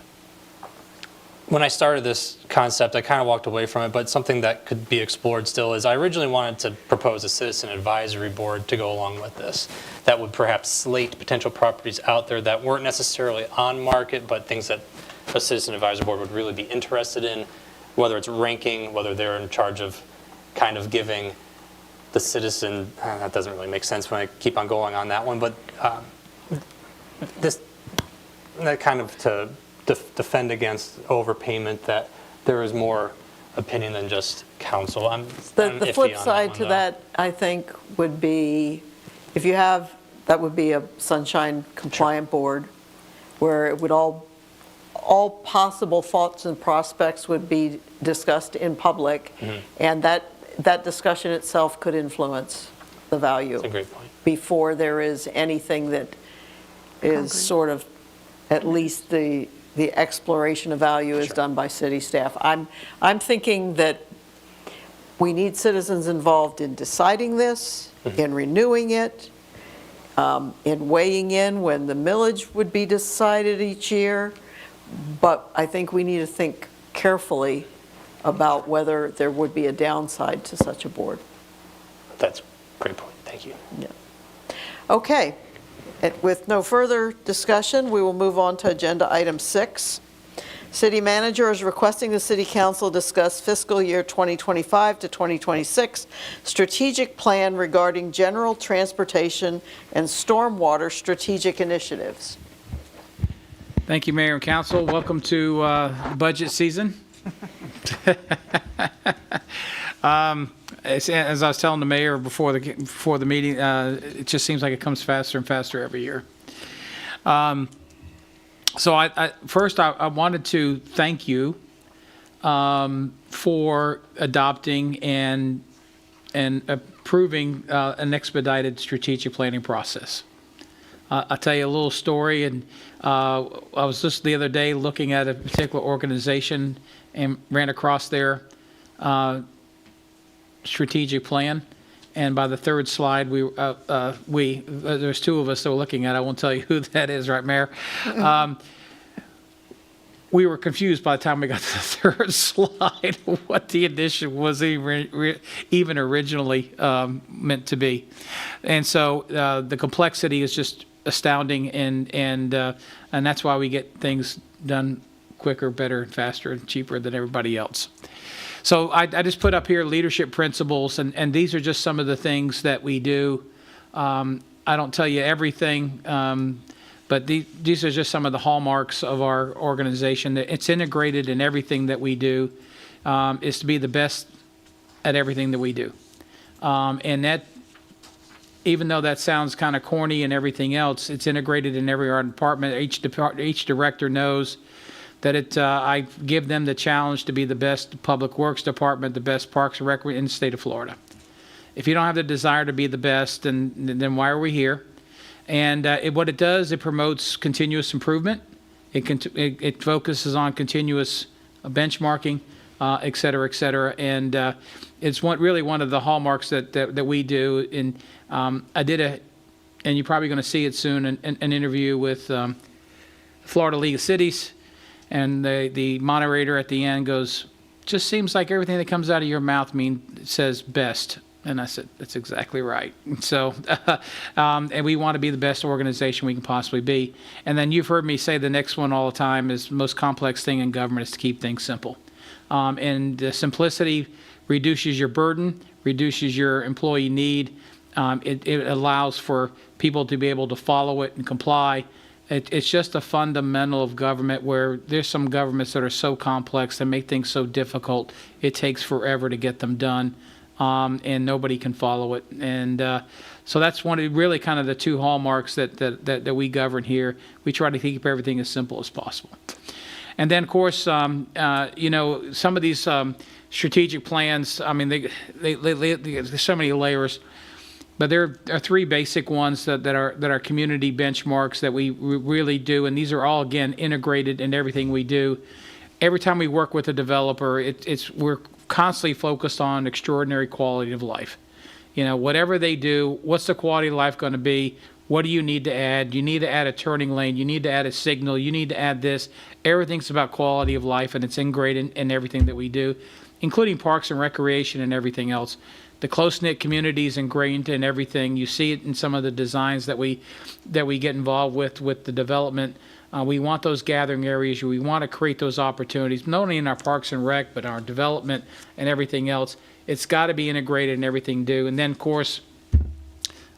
When I started this concept, I kind of walked away from it, but something that could be explored still is I originally wanted to propose a citizen advisory board to go along with this that would perhaps slate potential properties out there that weren't necessarily on market, but things that a citizen advisory board would really be interested in, whether it's ranking, whether they're in charge of kind of giving the citizen, that doesn't really make sense when I keep on going on that one, but that kind of to defend against overpayment, that there is more opinion than just council. I'm The iffy flip on side one, to though. that, I think, would be, if you have, that would be a sunshine compliant board, where it would all possible thoughts and prospects would be discussed in public, and that discussion itself could influence the value. That's a great point. Before there is anything that is sort of, at least the exploration of value is done by city staff. I'm thinking that we need citizens involved in deciding this, in renewing it, in weighing in when the millage would be decided each year. But I think we need to think carefully about whether there would be a downside to such a board. That's a great point. Thank you. Yeah. Okay. With no further discussion, we will move on to agenda item 6. City manager is requesting the city council discuss fiscal year 2025 to 2026 strategic plan regarding general transportation and stormwater strategic initiatives. Thank you, Mayor and Council. Welcome to budget season. As I was telling the mayor before the meeting, it just seems like it comes faster and faster every year. So first I wanted to thank you for adopting and approving an expedited strategic planning process. I'll tell you a little story, and I was just the other day looking at a particular organization and ran across their strategic plan. And by the third slide, there's two of us that were looking at it. I won't tell you who that is, right, Mayor? We were confused by the time we got to the third slide what the initiative was even originally meant to be. And so the complexity is just astounding, and that's why we get things done quicker, better, and faster, and cheaper than everybody else. So I just put up here leadership principles, and these are just some of the things that we do. I don't tell you everything, but these are just some of the hallmarks of our organization. It's integrated in everything that we do, is to be the best at everything that we do. And that, even though that sounds kind of corny and everything else, it's integrated in every department. Each director knows that I give them the challenge to be the best public works department, the best parks and rec in the state of Florida. If you don't have the desire to be the best, then why are we here? And what it does, it promotes continuous improvement. It focuses on continuous benchmarking, et cetera, et cetera. And it's really one of the hallmarks that we do. And I did and you're probably going to see it soon, an interview with Florida League of Cities. And the moderator at the end goes, just seems like everything that comes out of your mouth says best. And I said, that's exactly right. So, and we want to be the best organization we can possibly be. And then you've heard me say the next one all the time is the most complex thing in government is to keep things simple. And the simplicity reduces your burden, reduces your employee need. It allows for people to be able to follow it and comply. It's just a fundamental of government where there's some governments that are so complex that make things so difficult, it takes forever to get them done, and nobody can follow it. And so that's one of really kind of the two hallmarks that we govern here. We try to keep everything as simple as possible. And then, of course, some of these strategic plans, I mean, there's so many layers. But there are three basic ones that are community benchmarks that we really do, and these are all, again, integrated in everything we do. Every time we work with a developer, we're constantly focused on extraordinary quality of life. Whatever they do, what's the quality of life going to be? What do you need to add? You need to add a turning lane. You need to add a signal. You need to add this. Everything's about quality of life, and it's integrated in everything that we do, including parks and recreation and everything else. The close-knit community is ingrained in everything. You see it in some of the designs that we get involved with the development. We want those gathering areas. We want to create those opportunities, not only in our parks and rec, but our development and everything else. It's got to be integrated in everything we do. And then, of course,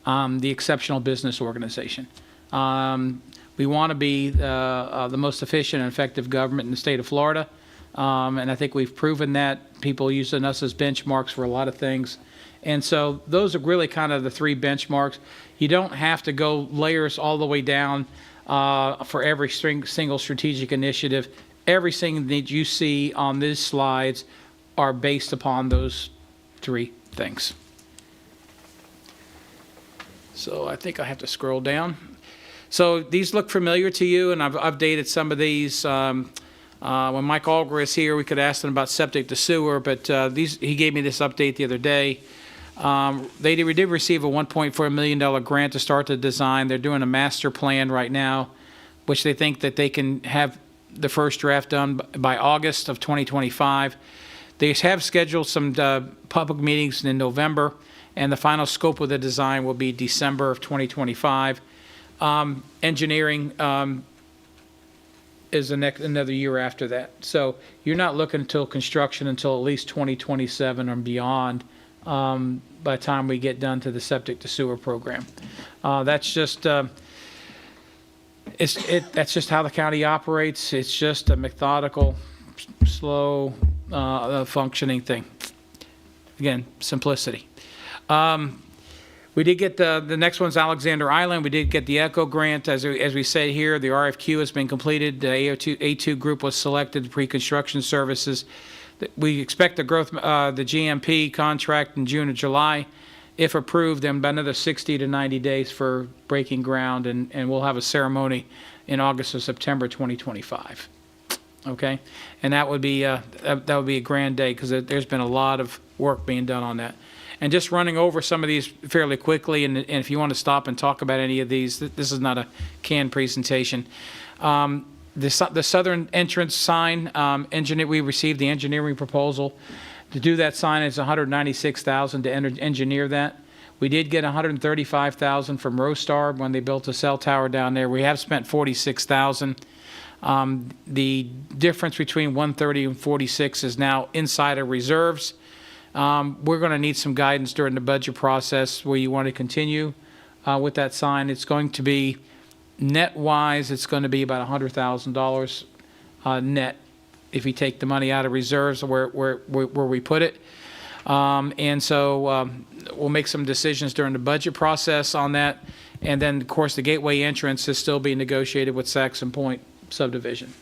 the exceptional business organization. We want to be the most efficient and effective government in the state of Florida. And I think we've proven that. People using us as benchmarks for a lot of things. And so those are really kind of the three benchmarks. You don't have to go layers all the way down for every single strategic initiative. Everything that you see on these slides are based upon those three things. So I think I have to scroll down. So these look familiar to you, and I've updated some of these. When Mike Alger is here, we could ask him about septic to sewer, but he gave me this update the other day. They did receive a $1.4 million grant to start the design. They're doing a master plan right now, which they think that they can have the first draft done by August of 2025. They have scheduled some public meetings in November, and the final scope of the design will be December of 2025. Engineering, is another year after that. So you're not looking until construction until at least 2027 or beyond by the time we get done to the septic to sewer program. That's just that's just how the county operates. It's just a methodical, slow functioning thing. Again, simplicity. We did get the next one's Alexander Island. We did get the ECHO grant. As we said here, the RFQ has been completed. The A2 group was selected, pre-construction services. We expect the GMP contract in June or July. If approved, then about another 60 to 90 days for breaking ground, and we'll have a ceremony in August or September 2025. Okay? And that would be a grand day, because there's been a lot of work being done on that. And just running over some of these fairly quickly, and if you want to stop and talk about any of these, this is not a canned presentation. The southern entrance sign, we received the engineering proposal. To do that sign, it's $196,000 to engineer that. We did get $135,000 from Rostar when they built a cell tower down there. We have spent $46,000. The difference between 130 and 46 is now inside of reserves. We're going to need some guidance during the budget process where you want to continue with that sign. It's going to be net-wise, it's going to be about $100,000 net if you take the money out of reserves where we put it. And so we'll make some decisions during the budget process on that. And then, of course, the gateway entrance is still being negotiated with Saxon Point subdivision.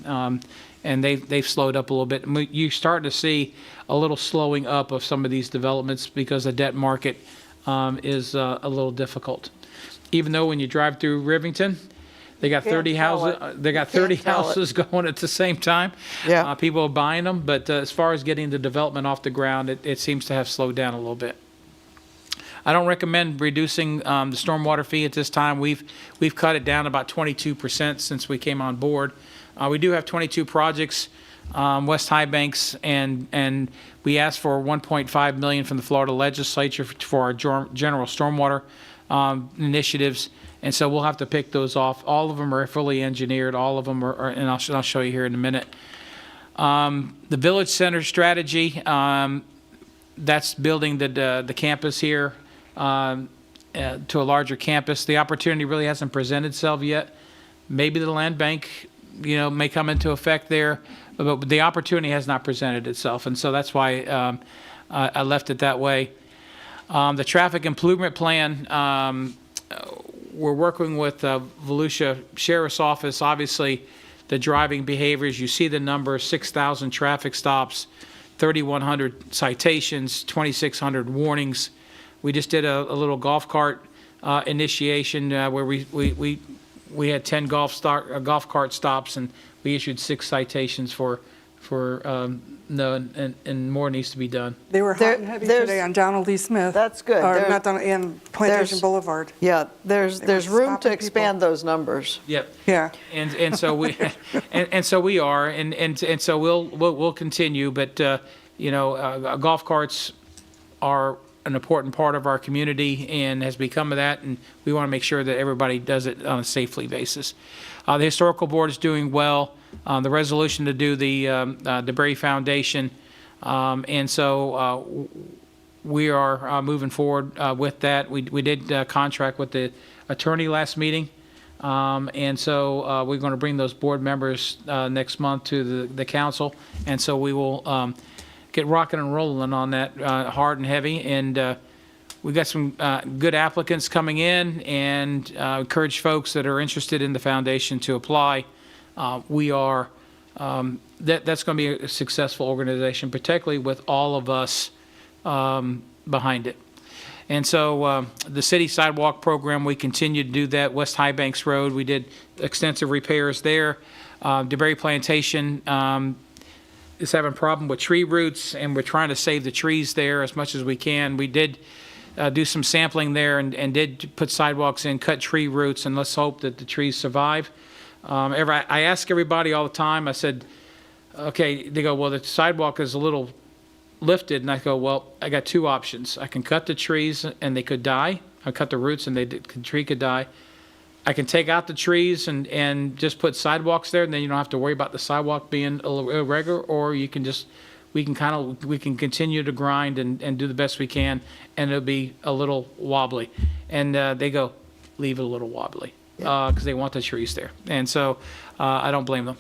And they've slowed up a little bit. You're starting to see a little slowing up of some of these developments because the debt market is a little difficult. Even though when you drive through Rivington, they got 30 houses. They got 30 houses going at the same time. Yeah. People are buying them, but as far as getting the development off the ground, it seems to have slowed down a little bit. I don't recommend reducing the stormwater fee at this time. We've cut it down about 22% since we came on board. We do have 22 projects, West High Banks, and we asked for $1.5 million from the Florida legislature for our general stormwater initiatives, and so we'll have to pick those off. All of them are fully engineered. All of them are, and I'll show you here in a minute. The Village Center strategy, that's building the campus here to a larger campus. The opportunity really hasn't presented itself yet. Maybe the land bank, may come into effect there, but the opportunity has not presented itself, and so that's why I left it that way. The traffic improvement plan, we're working with Volusia Sheriff's Office. Obviously, the driving behaviors, you see the numbers: 6,000 traffic stops, 3,100 citations, 2,600 warnings. We just did a little golf cart initiation where we had 10 golf cart stops, and we issued 6 citations for and more needs to be done. They were hot and heavy today on Donald Lee Smith. That's good. Or not Donald, and Plantation Boulevard. Yeah, there's room to stopping expand those numbers. Yep. Yeah. And so we and so we are, and so we'll continue. But golf carts are an important part of our community and has become that, and we want to make sure that everybody does it on a safely basis. The historical board is doing well. The resolution to do the DeBerry Foundation, and so we are moving forward with that. We did contract with the attorney last meeting, and so we're going to bring those board members next month to the council, and so we will get rocking and rolling on that hard and heavy. And we've got some good applicants coming in, and encourage folks that are interested in the foundation to apply. We are, that's going to be a successful organization, particularly with all of us behind it. And so the city sidewalk program, we continue to do that. West High Banks Road, we did extensive repairs there. DeBerry Plantation is having a problem with tree roots, and we're trying to save the trees there as much as we can. We did do some sampling there and did put sidewalks in, cut tree roots, and let's hope that the trees survive. I ask everybody all the time, I said, okay, they go, well, the sidewalk is a little lifted, and I go, well, I got 2 options. I can cut the trees and they could die. I cut the roots and the tree could die. I can take out the trees and just put sidewalks there, and then you don't have to worry about the sidewalk being a little irregular, or we can continue to grind and do the best we can, and it'll be a little wobbly. And they go, leave it a little wobbly, because they want the trees there. And so I don't blame them.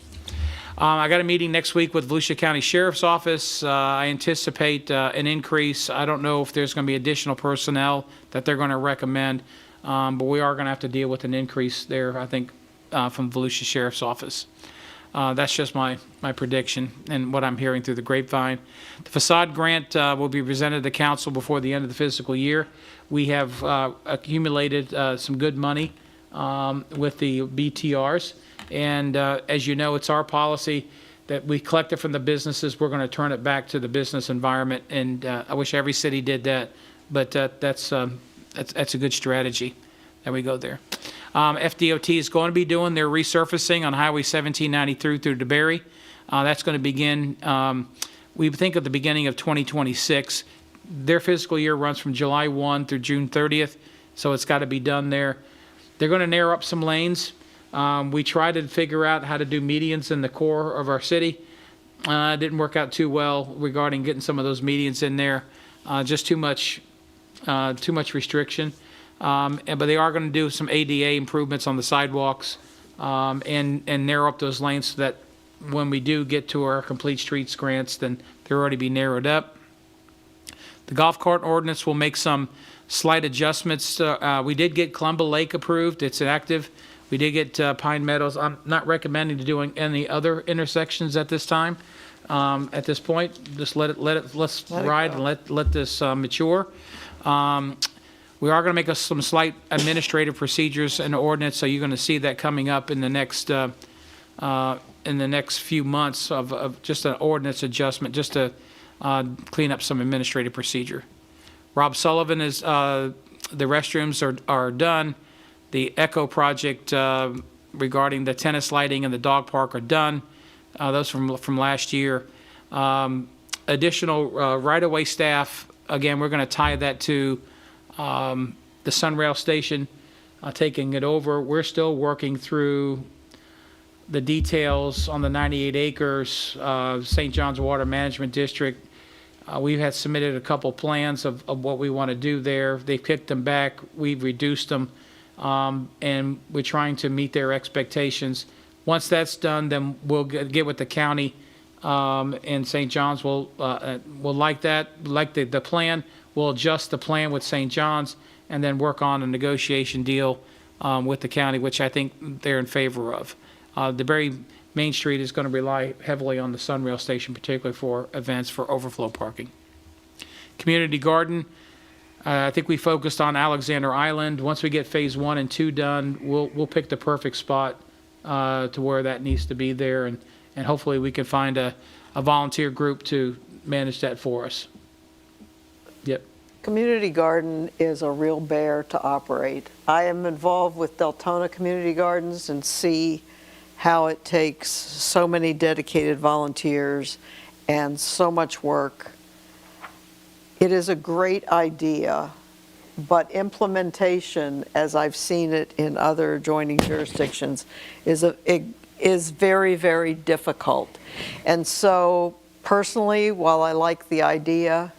I got a meeting next week with Volusia County Sheriff's Office. I anticipate an increase. I don't know if there's going to be additional personnel that they're going to recommend, but we are going to have to deal with an increase there, I think, from Volusia Sheriff's Office. That's just my prediction and what I'm hearing through the grapevine. The facade grant will be presented to the council before the end of the fiscal year. We have accumulated some good money with the BTRs. And as you know, it's our policy that we collect it from the businesses. We're going to turn it back to the business environment. And I wish every city did that. But that's a good strategy that we go there. FDOT is going to be doing their resurfacing on Highway 1793 through DeBary. That's going to begin, we think, at the beginning of 2026. Their fiscal year runs from July 1 through June 30th, so it's got to be done there. They're going to narrow up some lanes. We tried to figure out how to do medians in the core of our city. It didn't work out too well regarding getting some of those medians in there. Just too much restriction. But they are going to do some ADA improvements on the sidewalks and narrow up those lanes so that when we do get to our complete streets grants, then they'll already be narrowed up. The golf cart ordinance will make some slight adjustments. We did get Columba Lake approved. It's active. We did get Pine Meadows. I'm not recommending doing any other intersections at this time. At this point, just let's ride and let this mature. We are going to make some slight administrative procedures and ordinance, so you're going to see that coming up in the next few months of just an ordinance adjustment, just to clean up some administrative procedure. Rob Sullivan is the restrooms are done. The Echo project regarding the tennis lighting and the dog park are done. Those from last year. Additional right-of-way staff. Again, we're going to tie that to the Sunrail station, taking it over. We're still working through the details on the 98 acres, St. John's Water Management District. We had submitted a couple plans of what we want to do there. They picked them back. We've reduced them, and we're trying to meet their expectations. Once that's done, then we'll get with the county, and St. John's will like that, like the plan. We'll adjust the plan with St. John's and then work on a negotiation deal with the county, which I think they're in favor of. DeBary Main Street is going to rely heavily on the Sunrail station, particularly for events for overflow parking. Community garden, I think we focused on Alexander Island. Once we get phase 1 and 2 done, we'll pick the perfect spot to where that needs to be there, and hopefully we can find a volunteer group to manage that for us. Yep. Community garden is a real bear to operate. I am involved with Deltona Community Gardens and see how it takes so many dedicated volunteers and so much work. It is a great idea, but implementation, as I've seen it in other adjoining jurisdictions, is very, very difficult. And so personally, while I like the idea,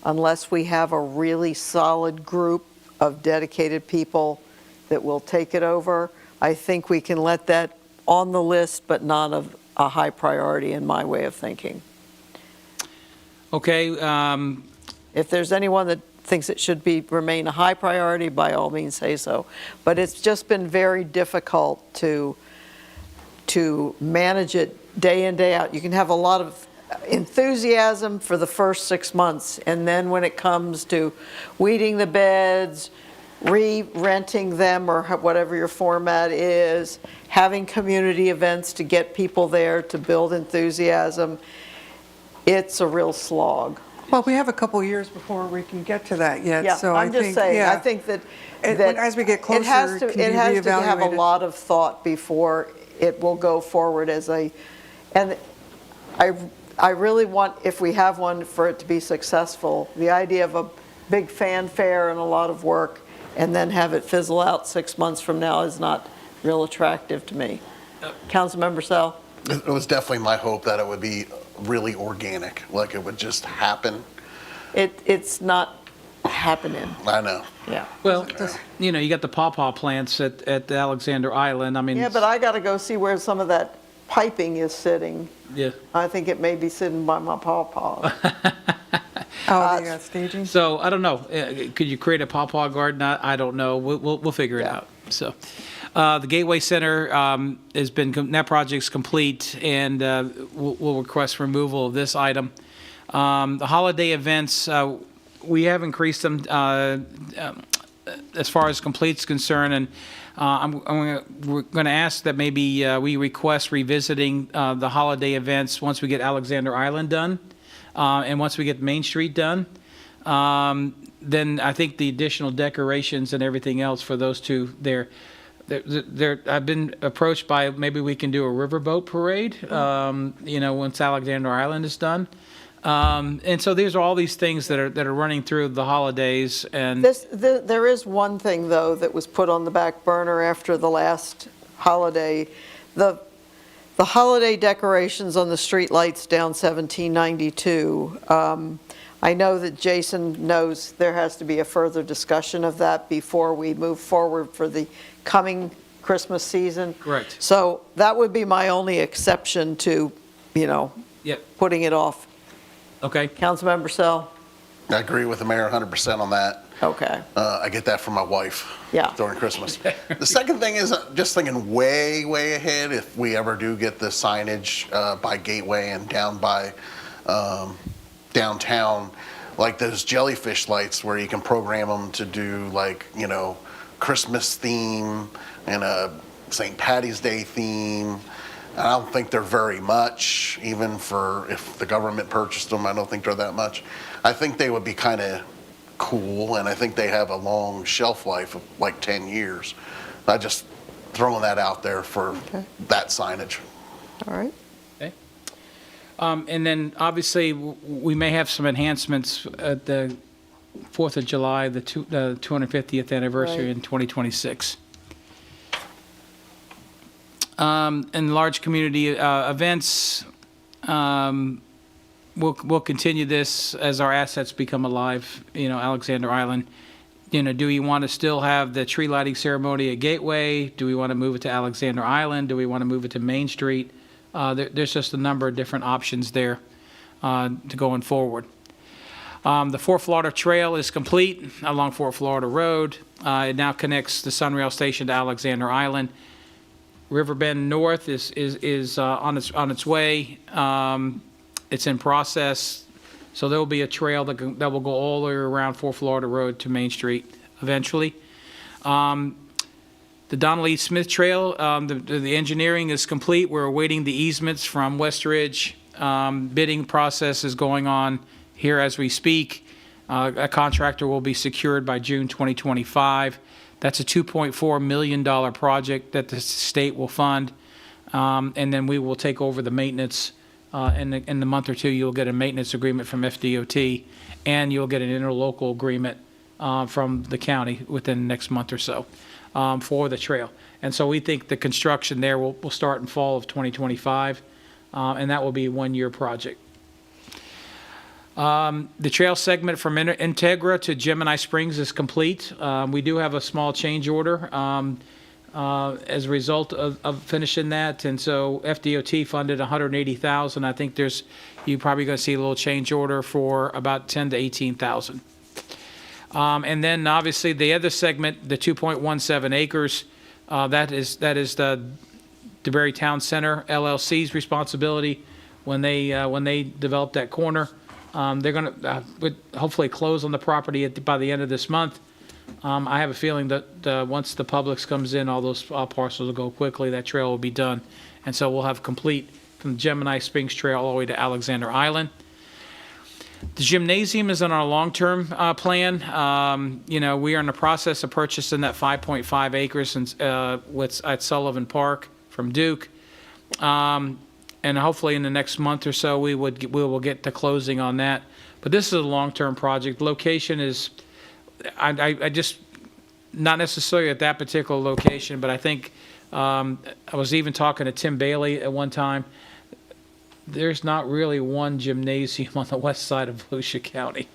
unless we have a really solid group of dedicated people that will take it over, I think we can let that on the list, but not of a high priority in my way of thinking. Okay. If there's anyone that thinks it should remain a high priority, by all means say so. But it's just been very difficult to manage it day in, day out. You can have a lot of enthusiasm for the first 6 months, and then when it comes to weeding the beds, re-renting them, or whatever your format is, having community events to get people there to build enthusiasm, it's a real slog. Well, we have a couple years before we can get to that yet. Yeah, so I'm just saying, yeah. I think that as we get closer, it has to have a reevaluated. lot of thought before it will go forward as and I really want, if we have one, for it to be successful. The idea of a big fanfare and a lot of work and then have it fizzle out 6 months from now is not real attractive to me. Councilmember Sell? It was definitely my hope that it would be really organic, like it would just happen. It's not happening. I know. Yeah. Well, you know, you got the pawpaw plants at Alexander Island. I mean, Yeah, but I got to go see where some of that piping is sitting. yeah. I think it may be sitting by my pawpaw. Oh, the staging? So I don't know. Could you create a pawpaw garden? I don't know. We'll figure it out. So the Gateway Center has been that project's complete, and we'll request removal of this item. The holiday events, we have increased them as far as complete's concerned, and we're going to ask that maybe we request revisiting the holiday events once we get Alexander Island done. And once we get Main Street done, then I think the additional decorations and everything else for those two there, I've been approached by maybe we can do a riverboat parade, you know, once Alexander Island is done. And so these are all these things that are running through the holidays. And There is one thing, though, that was put on the back burner after the last holiday. The holiday decorations on the streetlights down 1792, I know that Jason knows there has to be a further discussion of that before we move forward for the coming Christmas season. Correct. So that would be my only exception to, you know, Yep. putting it off. Okay. Councilmember Sell? I agree with the mayor 100% on that. Okay. I get that from my wife Yeah. during Christmas. The second thing is just thinking way, way ahead if we ever do get the signage by Gateway and down by downtown, like those jellyfish lights where you can program them to do like, you know, Christmas theme and a St. Patty's Day theme. I don't think they're very much, even for if the government purchased them, I don't think they're that much. I think they would be kind of cool, and I think they have a long shelf life of like 10 years. I just throwing that out there for that signage. All right. Okay. And then obviously we may have some enhancements at the 4th of July, the 250th anniversary Right. in 2026. And large community events, we'll continue this as our assets become alive, you know, Alexander Island. You know, do we want to still have the tree lighting ceremony at Gateway? Do we want to move it to Alexander Island? Do we want to move it to Main Street? There's just a number of different options there to going forward. The Fort Florida Trail is complete along Fort Florida Road. It now connects the Sunrail Station to Alexander Island. Riverbend North is on its way. It's in process, so there will be a trail that will go all the way around Fort Florida Road to Main Street eventually. The Donald E. Smith Trail, the engineering is complete. We're awaiting the easements from Westridge. Bidding process is going on here as we speak. A contractor will be secured by June 2025. That's a $2.4 million project that the state will fund, and then we will take over the maintenance. In the month or two, you'll get a maintenance agreement from FDOT, and you'll get an interlocal agreement from the county within the next month or so for the trail. And so we think the construction there will start in fall of 2025, and that will be a one-year project. The trail segment from Integra to Gemini Springs is complete. We do have a small change order as a result of finishing that, and so FDOT funded $180,000. I think you're probably going to see a little change order for about $10,000 to $18,000. And then obviously the other segment, the 2.17 acres, that is the DeBerry Town Center LLC's responsibility when they develop that corner. They're going to hopefully close on the property by the end of this month. I have a feeling that once the Publix comes in, all those parcels will go quickly. That trail will be done. And so we'll have complete from Gemini Springs Trail all the way to Alexander Island. The gymnasium is on our long-term plan. You know, we are in the process of purchasing that 5.5 acres at Sullivan Park from Duke. And hopefully in the next month or so, we will get to closing on that. But this is a long-term project. Location is, I just not necessarily at that particular location, but I think, I was even talking to Tim Bailey at one time. There's not really one gymnasium on the west side of Volusia County.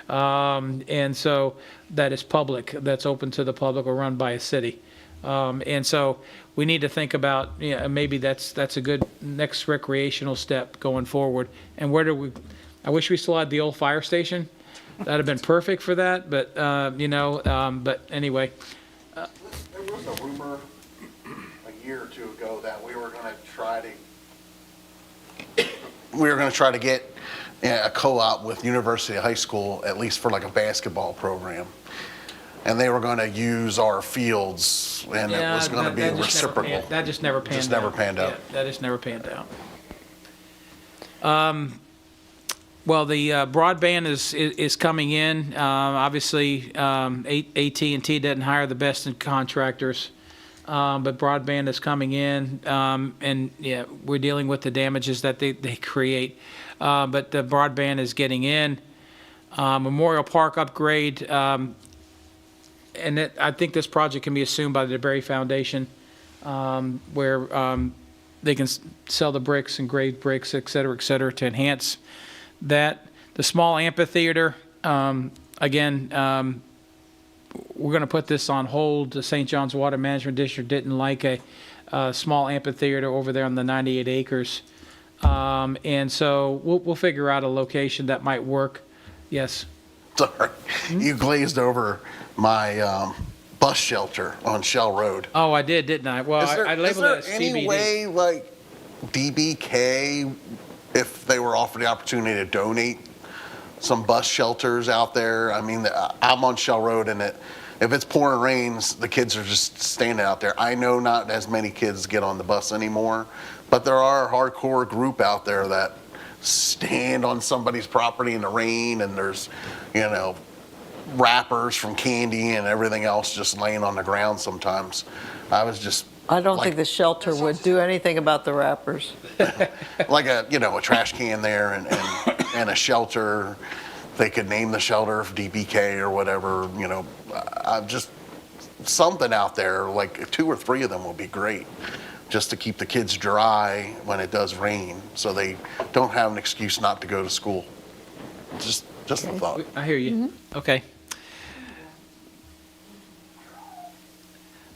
And so that is public, that's open to the public or run by a city. And so we need to think about, maybe that's a good next recreational step going forward. And I wish we still had the old fire station. That'd have been perfect for that, but, but anyway. There was a rumor a year or two ago that we were going to try to get a co-op with University High School, at least for like a basketball program. And they were going to use our fields, and it was going to be reciprocal. That just never panned out. Just never panned out. Yeah, that just never panned out. Well, the broadband is coming in. Obviously, AT&T didn't hire the best in contractors, but broadband is coming in, and yeah, we're dealing with the damages that they create. But the broadband is getting in. Memorial Park upgrade, and I think this project can be assumed by the DeBerry Foundation, where they can sell the bricks and grade bricks, et cetera, to enhance that. The small amphitheater, again, we're going to put this on hold. The St. John's Water Management District didn't like a small amphitheater over there on the 98 acres. And so we'll figure out a location that might work. Yes. Sorry, you glazed over my bus shelter on Shell Road. Oh, I did, didn't I? Well, I labeled it as CBD. Is there any way, like DBK, if they were offered the opportunity to donate some bus shelters out there? I mean, I'm on Shell Road, and if it's pouring rains, the kids are just standing out there. I know not as many kids get on the bus anymore, but there are a hardcore group out there that stand on somebody's property in the rain, and there's, wrappers from candy and everything else just laying on the ground sometimes. I don't think the shelter would do anything about the wrappers. Like a trash can there and a shelter. They could name the shelter DBK or whatever, just something out there, like 2 or 3 of them would be great, just to keep the kids dry when it does rain, so they don't have an excuse not to go to school. Just a thought. I hear you. Okay.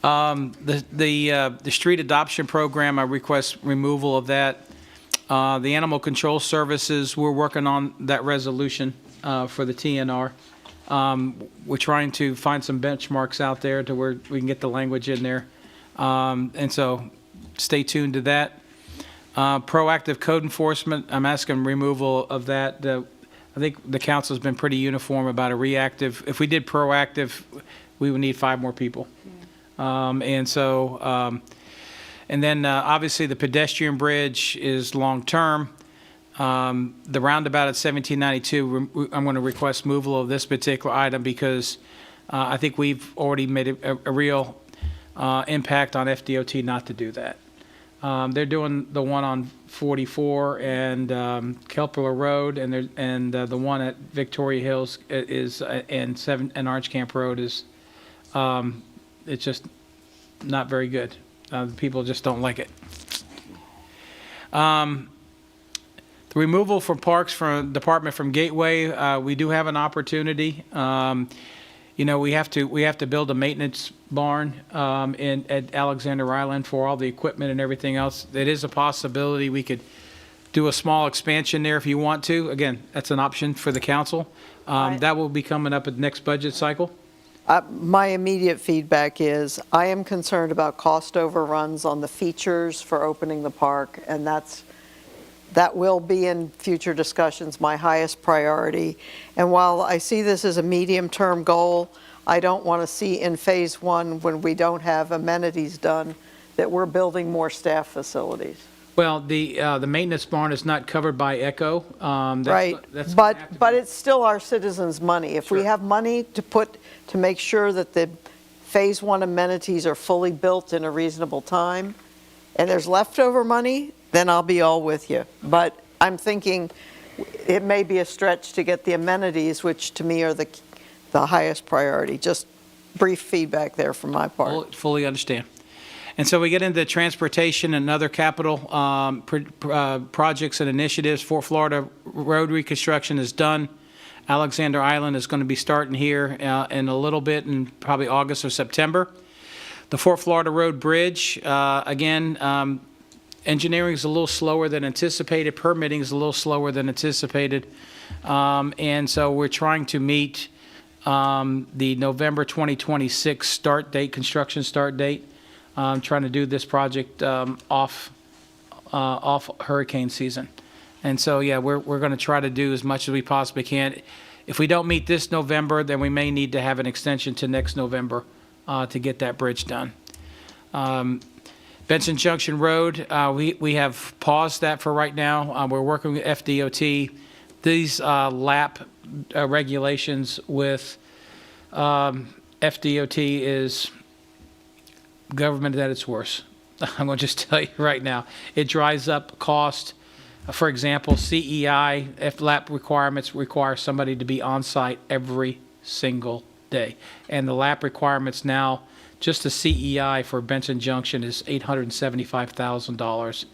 The street adoption program, I request removal of that. The animal control services, we're working on that resolution for the TNR. We're trying to find some benchmarks out there to where we can get the language in there. And so stay tuned to that. Proactive code enforcement, I'm asking removal of that. I think the council's been pretty uniform about a reactive. If we did proactive, we would need 5 more people. And then obviously the pedestrian bridge is long-term. The roundabout at 1792, I'm going to request removal of this particular item because I think we've already made a real impact on FDOT not to do that. They're doing the one on 44 and Kelpler Road, and the one at Victoria Hills is and Orange Camp Road is. It's just not very good. People just don't like it. The removal from parks from department from Gateway, we do have an opportunity. We have to build a maintenance barn at Alexander Island for all the equipment and everything else. It is a possibility we could do a small expansion there if you want to. Again, that's an option for the council. That will be coming up at the next budget cycle. My immediate feedback is I am concerned about cost overruns on the features for opening the park, and that will be in future discussions my highest priority. And while I see this as a medium-term goal, I don't want to see in phase 1, when we don't have amenities done, that we're building more staff facilities. Well, the maintenance barn is not covered by ECHO. Right, but it's still our citizens' money. If we have money to make sure that the phase 1 amenities are fully built in a reasonable time, and there's leftover money, then I'll be all with you. But I'm thinking it may be a stretch to get the amenities, which to me are the highest priority. Just brief feedback there from my part. Fully understand. And so we get into transportation and other capital projects and initiatives. Fort Florida road reconstruction is done. Alexander Island is going to be starting here in a little bit, in probably August or September. The Fort Florida Road Bridge, again, engineering is a little slower than anticipated. Permitting is a little slower than anticipated. And so we're trying to meet the November 2026 start date, construction start date. Trying to do this project off hurricane season. And so, yeah, we're going to try to do as much as we possibly can. If we don't meet this November, then we may need to have an extension to next November to get that bridge done. Benson Junction Road, we have paused that for right now. We're working with FDOT. These LAP regulations with FDOT is government at its worst. I'm going to just tell you right now. It dries up cost. For example, CEI, FLAP requirements require somebody to be on site every single day. And the LAP requirements now, just the CEI for Benson Junction is $875,000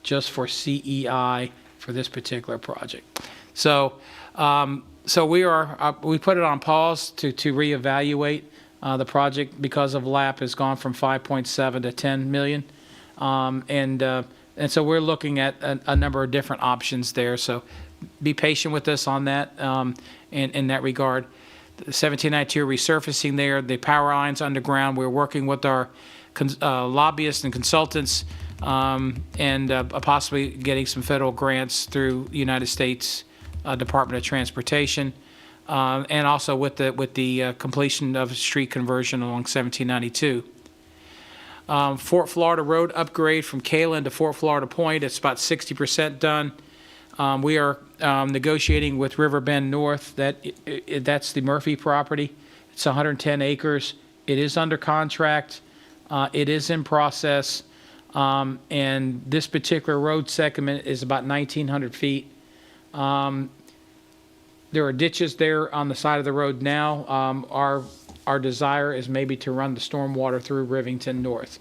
just for CEI for this particular project. So, we put it on pause to reevaluate. The project, because of LAP, has gone from 5.7 to 10 million. And so we're looking at a number of different options there. So be patient with us on that in that regard. The 1792 resurfacing there, the power lines underground, we're working with our lobbyists and consultants and possibly getting some federal grants through the United States Department of Transportation. And also with the completion of street conversion along 1792. Fort Florida Road upgrade from Kalen to Fort Florida Point, it's about 60% done. We are negotiating with Riverbend North. That's the Murphy property. It's 110 acres. It is under contract. It is in process. And this particular road segment is about 1,900 feet. There are ditches there on the side of the road now. Our desire is maybe to run the stormwater through Rivington North.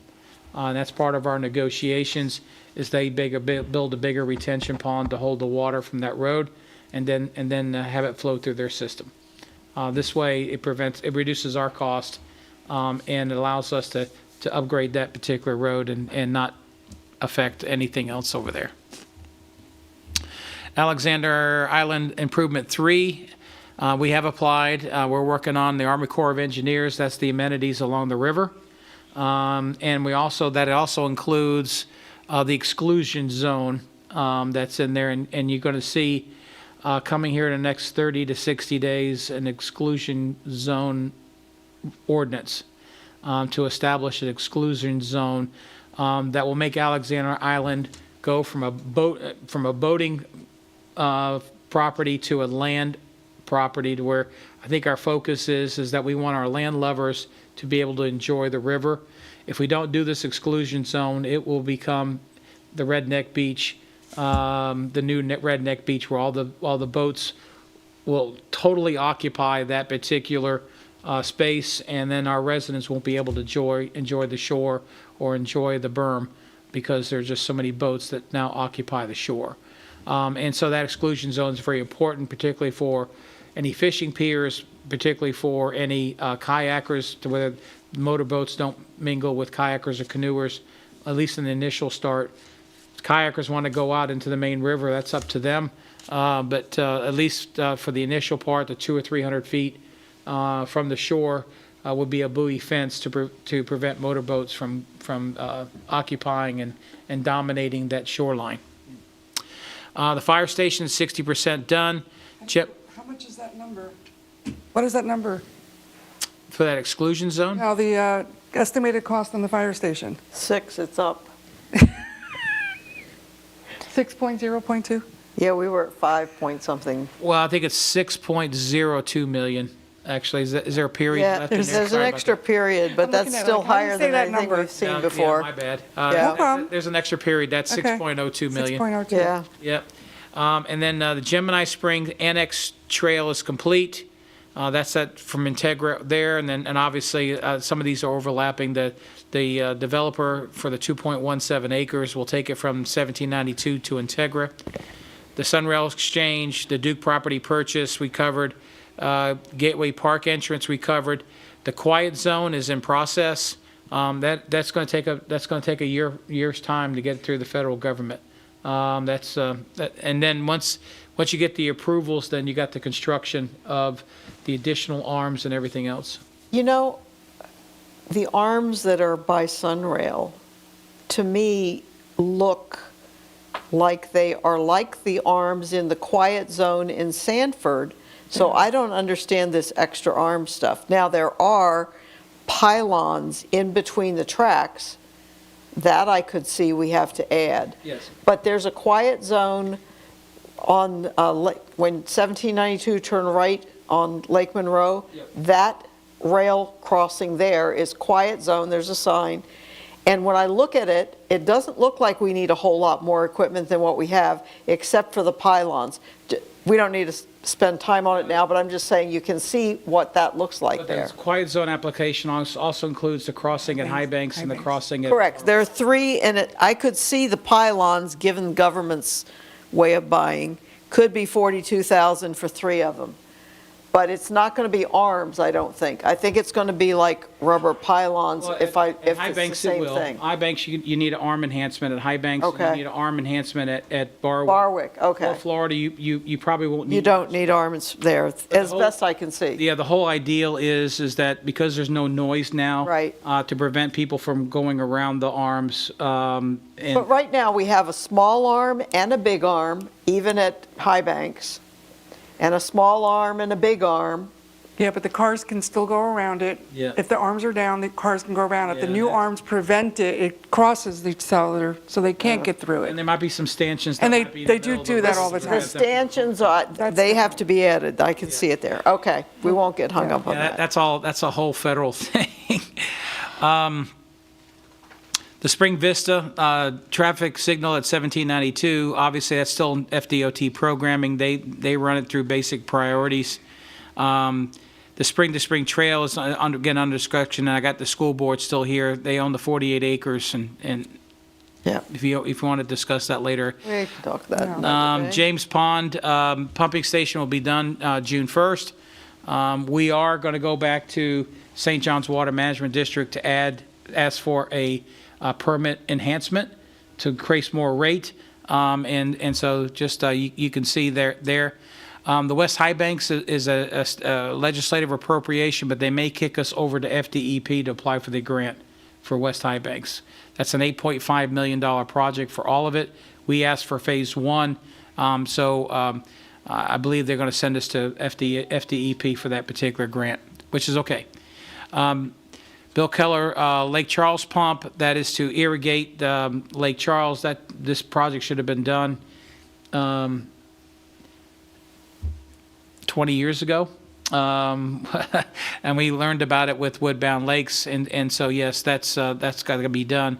And that's part of our negotiations, is they build a bigger retention pond to hold the water from that road and then have it flow through their system. This way it reduces our cost and it allows us to upgrade that particular road and not affect anything else over there. Alexander Island Improvement 3, we have applied. We're working on the Army Corps of Engineers. That's the amenities along the river. And it also includes the exclusion zone that's in there. And you're going to see coming here in the next 30 to 60 days an exclusion zone ordinance to establish an exclusion zone that will make Alexander Island go from a boating property to a land property, to where I think our focus is that we want our land lovers to be able to enjoy the river. If we don't do this exclusion zone, it will become the Redneck Beach, the new Redneck Beach, where all the boats will totally occupy that particular space, and then our residents won't be able to enjoy the shore or enjoy the berm because there's just so many boats that now occupy the shore. And so that exclusion zone is very important, particularly for any fishing piers, particularly for any kayakers, to where motorboats don't mingle with kayakers or canoers, at least in the initial start. If kayakers want to go out into the main river, that's up to them. But at least for the initial part, the 200 or 300 feet from the shore would be a buoy fence to prevent motorboats from occupying and dominating that shoreline. The fire station is 60% done. How much is that number? What is that number? For that exclusion zone? Now, the estimated cost on the fire station. 6, it's up. 6.0.2? Yeah, we were at 5 point something. Well, I think it's 6.02 million, actually. Is there a period Yeah, left in there? there's an extra period, but I'm that's looking at, still like, how do you higher say than that anything number? we've seen Yeah, before. my bad. No problem. There's an extra period. That's Okay. 6.02 million. 6.02. Yeah. Yep. And then the Gemini Spring Annex Trail is complete. That's that from Integra there, and obviously some of these are overlapping. The developer for the 2.17 acres will take it from 1792 to Integra. The Sunrail Exchange, the Duke property purchase, we covered. Gateway Park entrance, we covered. The quiet zone is in process. That's going to take a year's time to get through the federal government. And then once you get the approvals, then you got the construction of the additional arms and everything else. You know, the arms that are by Sunrail, to me, look like they are like the arms in the quiet zone in Sanford. So I don't understand this extra arm stuff. Now, there are pylons in between the tracks that I could see we have to add. Yes. But there's a quiet zone on, when 1792 turn right on Lake Monroe, that rail crossing there is quiet zone, there's a sign. And when I look at it, it doesn't look like we need a whole lot more equipment than what we have, except for the pylons. We don't need to spend time on it now, but I'm just saying you can see what that looks like there. The quiet zone application also includes the crossing at High Banks and the crossing at... Correct. There are three, and I could see the pylons, given government's way of buying, could be $42,000 for three of them. But it's not going to be arms, I don't think. I think it's going to be like rubber pylons if High it's the Banks same it will. thing. High Banks, you need an arm enhancement at High Banks. Okay. You need an arm enhancement at Barwick. Barwick, okay. Or Florida, you probably won't need... You don't need arms there, as best I can see. Yeah, the whole ideal is that because there's no noise now. Right. To prevent people from going around the arms. And But right now, we have a small arm and a big arm, even at High Banks, and a small arm and a big arm. Yeah, but the cars can still go around it. Yeah. If the arms are down, the cars can go around it. Yeah, The new arms prevent it, it crosses each other, so they can't get through it. there might be some stanchions. that And might be in they the do middle of do that all the The time. stanchions, they have to be added. I can see it there. Okay, we won't get hung up on Yeah, that. that's a whole federal thing. The Spring Vista traffic signal at 1792, obviously that's still FDOT programming. They run it through basic priorities. The Spring to Spring Trail is again under discussion, and I got the school board still here. They own the 48 acres, and yeah, if you want to discuss that later. We can talk that another day. James Pond pumping station will be done June 1st. We are going to go back to St. John's Water Management District to ask for a permit enhancement to increase more rate. And so just you can see there. The West High Banks is a legislative appropriation, but they may kick us over to FDEP to apply for the grant for West High Banks. That's an $8.5 million project for all of it. We asked for phase one, so I believe they're going to send us to FDEP for that particular grant, which is okay. Bill Keller, Lake Charles pump, that is to irrigate Lake Charles. This project should have been done 20 years ago. And we learned about it with Woodbound Lakes, and so yes, that's got to be done.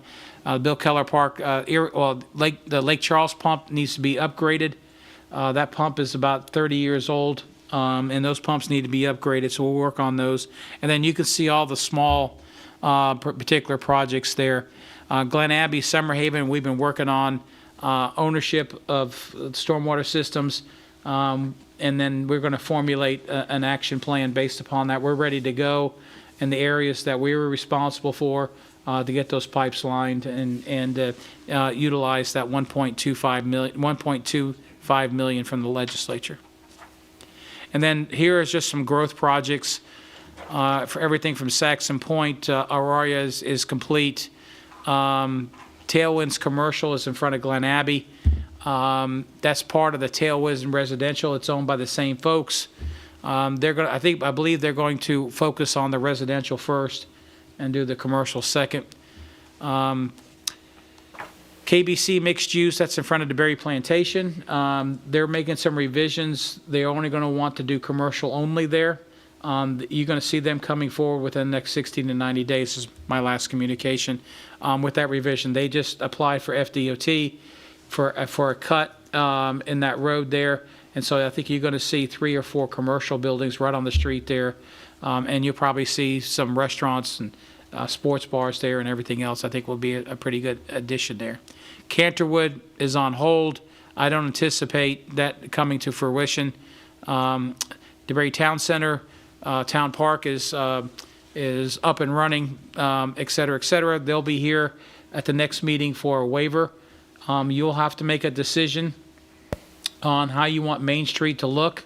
Bill Keller Park, the Lake Charles pump needs to be upgraded. That pump is about 30 years old, and those pumps need to be upgraded, so we'll work on those. And then you can see all the small particular projects there. Glen Abbey, Summer Haven, we've been working on ownership of stormwater systems, and then we're going to formulate an action plan based upon that. We're ready to go in the areas that we were responsible for to get those pipes lined and utilize that $1.25 million from the legislature. And then here is just some growth projects for everything from Saxon Point. Aurora is complete. Tailwinds Commercial is in front of Glen Abbey. That's part of the Tailwinds Residential. It's owned by the same folks. I believe they're going to focus on the residential first and do the commercial second. KBC Mixed Use, that's in front of the Berry Plantation. They're making some revisions. They're only going to want to do commercial only there. You're going to see them coming forward within the next 60 to 90 days, is my last communication with that revision. They just applied for FDOT for a cut in that road there, And so I think you're going to see 3 or 4 commercial buildings right on the street there. And you'll probably see some restaurants and sports bars there and everything else. I think will be a pretty good addition there. Canterwood is on hold. I don't anticipate that coming to fruition. DeBary Town Center, Town Park is up and running, et cetera, et cetera. They'll be here at the next meeting for a waiver. You'll have to make a decision on how you want Main Street to look.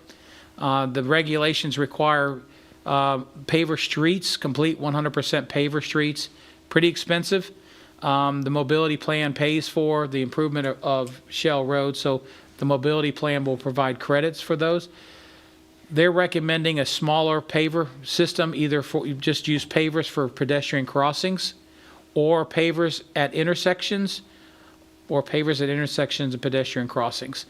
The regulations require paver streets, complete 100% paver streets, pretty expensive. The mobility plan pays for the improvement of Shell Road, so the mobility plan will provide credits for those. They're recommending a smaller paver system, either for you just use pavers for pedestrian crossings, or pavers at intersections, and pedestrian crossings,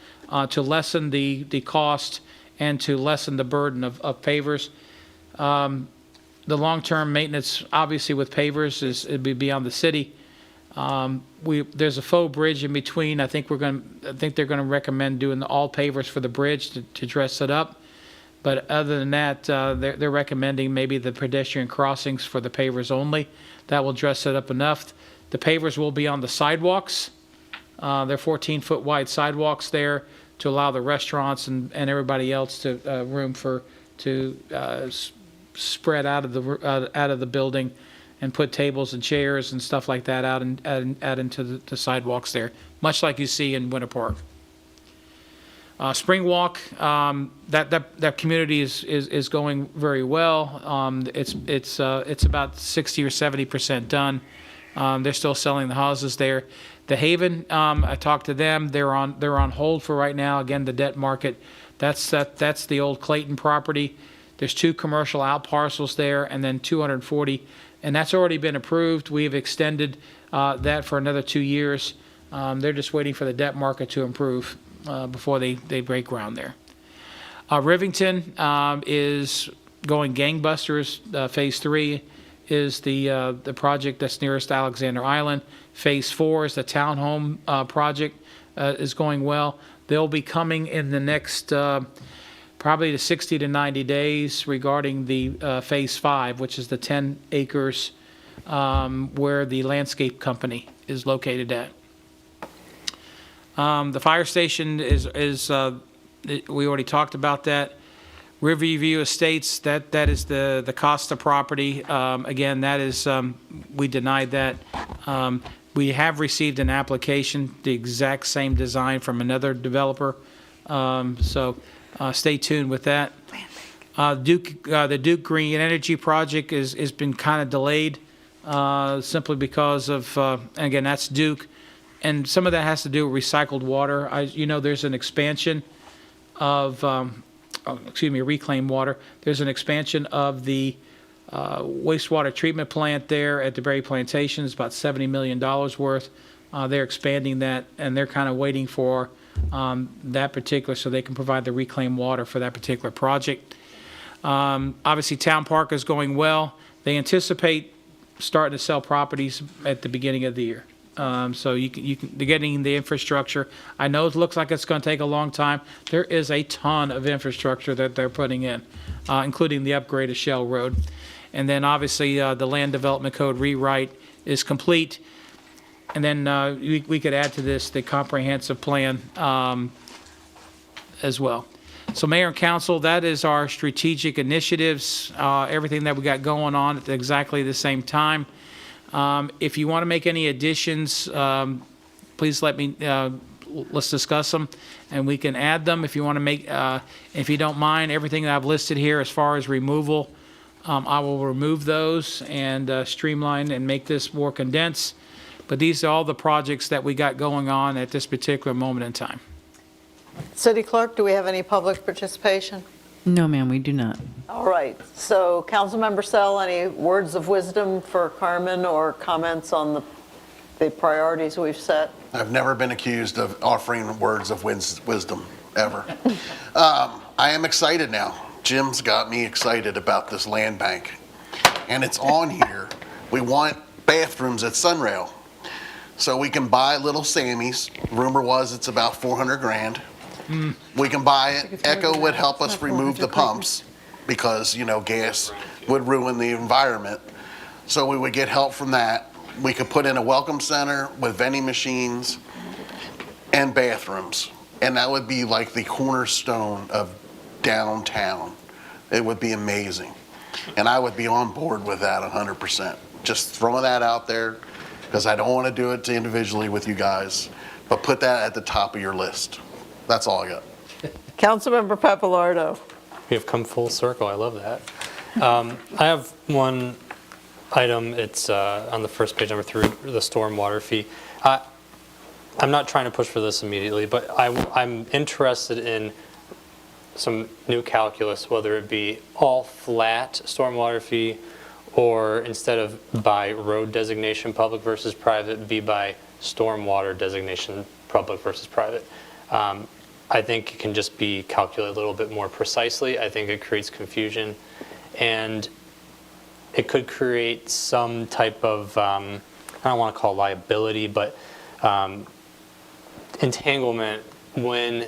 to lessen the cost and to lessen the burden of pavers. The long-term maintenance, obviously, with pavers it'd be beyond the city. There's a faux bridge in between. I think they're going to recommend doing all pavers for the bridge to dress it up. But other than that, they're recommending maybe the pedestrian crossings for the pavers only. That will dress it up enough. The pavers will be on the sidewalks. They're 14-foot wide sidewalks there to allow the restaurants and everybody else to room to spread out of the building and put tables and chairs and stuff like that out into the sidewalks there, much like you see in Winter Park. Spring Walk, that community is going very well. It's about 60 or 70% done. They're still selling the houses there. The Haven, I talked to them. They're on hold for right now. Again, the debt market. That's the old Clayton property. There's 2 commercial out parcels there, and then 240, and that's already been approved. We've extended that for another 2 years. They're just waiting for the debt market to improve before they break ground there. Rivington is going gangbusters. Phase 3 is the project that's nearest Alexander Island. Phase 4 is the townhome project, is going well. They'll be coming in the next probably to 60 to 90 days regarding the Phase 5, which is the 10 acres where the landscape company is located at. The fire station is we already talked about that. Riverview Estates, that is the Costa property. Again, that is, we denied that. We have received an application, the exact same design from another developer. So stay tuned with that. The Duke Green Energy project has been kind of delayed simply because of, again, that's Duke. And some of that has to do with recycled water. There's an expansion of, reclaimed water. There's an expansion of the wastewater treatment plant there at DeBary Plantation. It's about $70 million worth. They're expanding that, and they're kind of waiting for that particular, so they can provide the reclaimed water for that particular project. Obviously, Town Park is going well. They anticipate starting to sell properties at the beginning of the year. So they're getting the infrastructure. I know it looks like it's going to take a long time. There is a ton of infrastructure that they're putting in, including the upgrade of Shell Road. And then obviously the Land Development Code rewrite is complete. And then we could add to this the comprehensive plan as well. So Mayor and Council, that is our strategic initiatives, everything that we got going on at exactly the same time. If you want to make any additions, please let me, let's discuss them, and we can add them. If you want to make, if you don't mind, everything that I've listed here as far as removal, I will remove those and streamline and make this more condensed. But these are all the projects that we got going on at this particular moment in time. City Clerk, do we have any public participation? No, ma'am, we do not. All right, so Councilmember Sell, any words of wisdom for Carmen or comments on the priorities we've set? I've never been accused of offering words of wisdom, ever. I am excited now. Jim's got me excited about this land bank. And it's on here. We want bathrooms at Sunrail. So we can buy Little Sammy's. Rumor was it's about 400 grand. We can buy it. Echo would help us remove the pumps because, you know, gas would ruin the environment. So we would get help from that. We could put in a welcome center with vending machines and bathrooms. And that would be like the cornerstone of downtown. It would be amazing. And I would be on board with that 100%. Just throwing that out there because I don't want to do it individually with you guys, but put that at the top of your list. That's all I got. Councilmember Papalardo. We have come full circle. I love that. I have one item. It's on the first page, number 3, the stormwater fee. I'm not trying to push for this immediately, but I'm interested in some new calculus, whether it be all flat stormwater fee or instead of by road designation, public versus private, be by stormwater designation, public versus private. I think it can just be calculated a little bit more precisely. I think it creates confusion, and it could create some type of, I don't want to call it liability, but entanglement when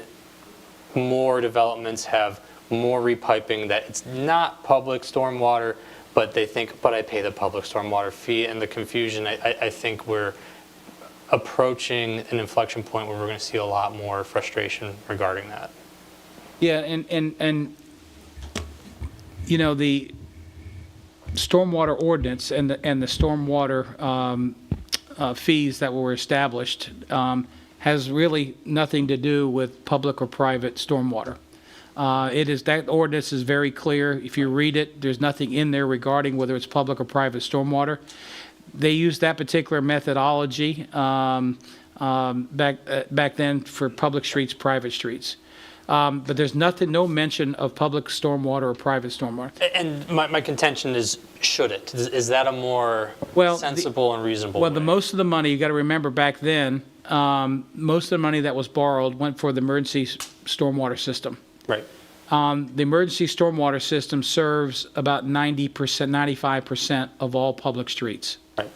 more developments have more repiping that it's not public stormwater, but they think, but I pay the public stormwater fee, and the confusion, I think we're approaching an inflection point where we're going to see a lot more frustration regarding that. Yeah, and you know, the stormwater ordinance and the stormwater fees that were established has really nothing to do with public or private stormwater. That ordinance is very clear. If you read it, there's nothing in there regarding whether it's public or private stormwater. They used that particular methodology back then for public streets, private streets. But there's no mention of public stormwater or private stormwater. And my contention is, should it? Is that a more sensible and reasonable way? Most of the money, you got to remember back then, most of the money that was borrowed went for the emergency stormwater system. Right. The emergency stormwater system serves about 90%, 95% of all public streets. Right.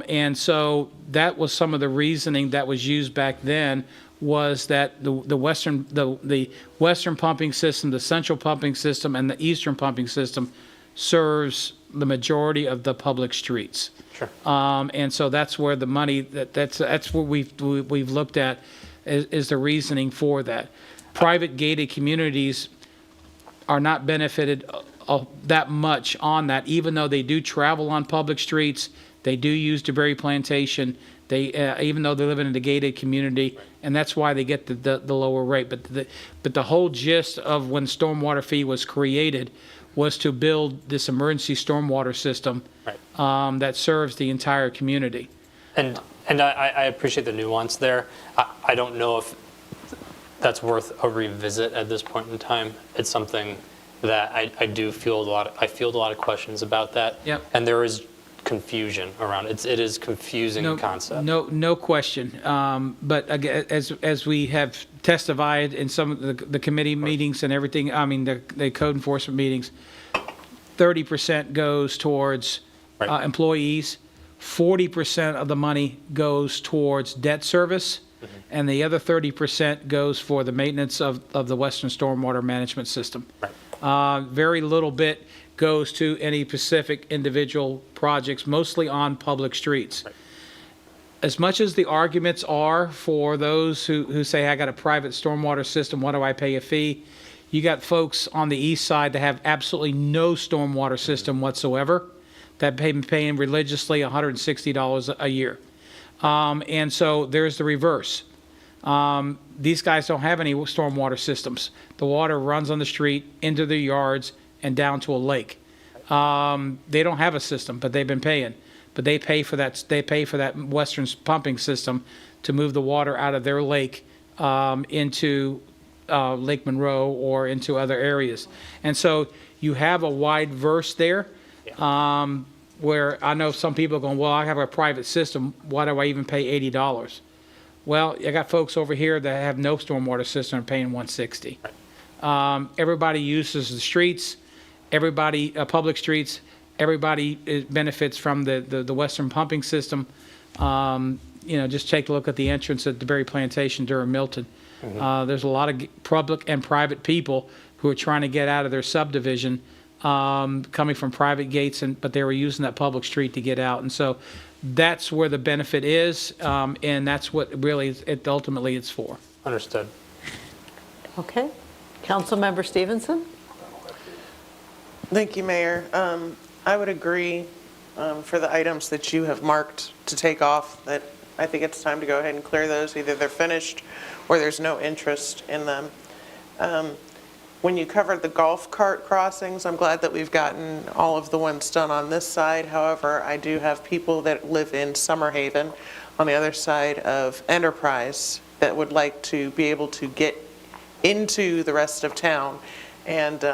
And so that was some of the reasoning that was used back then, was that the western pumping system, the central pumping system, and the eastern pumping system serves the majority of the public streets. Sure. And so that's where the money that's what we've looked at is the reasoning for that. Private gated communities are not benefited that much on that, even though they do travel on public streets. They do use DeBerry Plantation. They even though they live in a gated community, and that's why they get the lower rate. But the whole gist of when stormwater fee was created was to build this emergency stormwater system that serves the entire community. And I appreciate the nuance there. I don't know if that's worth a revisit at this point in time. It's something that I do field a lot of questions about that. Yep. And there is confusion around it. It is confusing concept. No question. But again, as we have testified in some of the committee meetings and everything, I mean the code enforcement meetings, 30% goes towards employees, 40% of the money goes towards debt service, and the other 30% goes for the maintenance of the Western Stormwater Management System. Very little bit goes to any specific individual projects, mostly on public streets. As much as the arguments are for those who say, I got a private stormwater system, why do I pay a fee? You got folks on the east side that have absolutely no stormwater system whatsoever, that paying religiously $160 a year. And so there's the reverse. These guys don't have any stormwater systems. The water runs on the street, into their yards, and down to a lake. They don't have a system, but they've been paying. But they pay for that. They pay for that Western pumping system to move the water out of their lake into Lake Monroe or into other areas. And so you have a wide verse there. Where I know some people are going, well, I have a private system. Why do I even pay $80? Well, I got folks over here that have no stormwater system and paying $160. Everybody uses the streets. Everybody, public streets. Everybody benefits from the Western pumping system. Just take a look at the entrance at DeBerry Plantation during Milton. There's a lot of public and private people who are trying to get out of their subdivision, coming from private gates, but they were using that public street to get out. And so that's where the benefit is, and that's what really ultimately it's for. Understood. Okay. Councilmember Stevenson? Thank you, Mayor. I would agree for the items that you have marked to take off, that I think it's time to go ahead and clear those. Either they're finished or there's no interest in them. When you covered the golf cart crossings, I'm glad that we've gotten all of the ones done on this side. However, I do have people that live in Summerhaven on the other side of Enterprise that would like to be able to get into the rest of town. And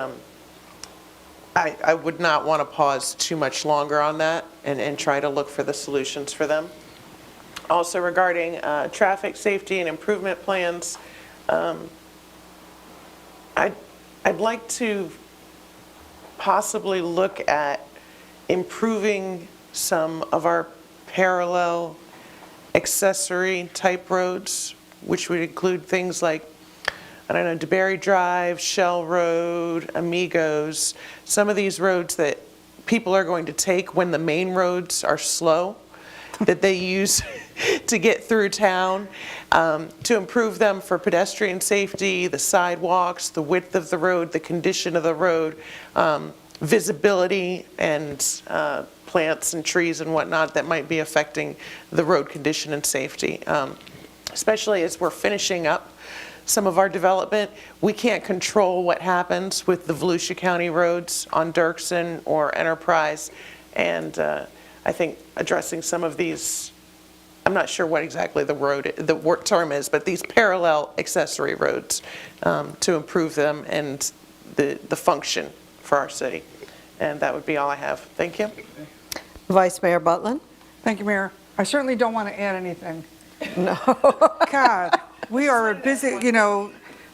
I would not want to pause too much longer on that and try to look for the solutions for them. Also regarding traffic safety and improvement plans, I'd like to possibly look at improving some of our parallel accessory type roads, which would include things like, I don't know, DeBerry Drive, Shell Road, Amigos, some of these roads that people are going to take when the main roads are slow, that they use to get through town, to improve them for pedestrian safety, the sidewalks, the width of the road, the condition of the road, visibility, and plants and trees and whatnot that might be affecting the road condition and safety. Especially as we're finishing up some of our development, we can't control what happens with the Volusia County roads on Dirksen or Enterprise, and I think addressing some of these, I'm not sure what exactly the term is, but these parallel accessory roads to improve them and the function for our city. And that would be all I have. Thank you. Vice Mayor Butlin? Thank you, Mayor. I certainly don't want to add anything. No. God, we are busy,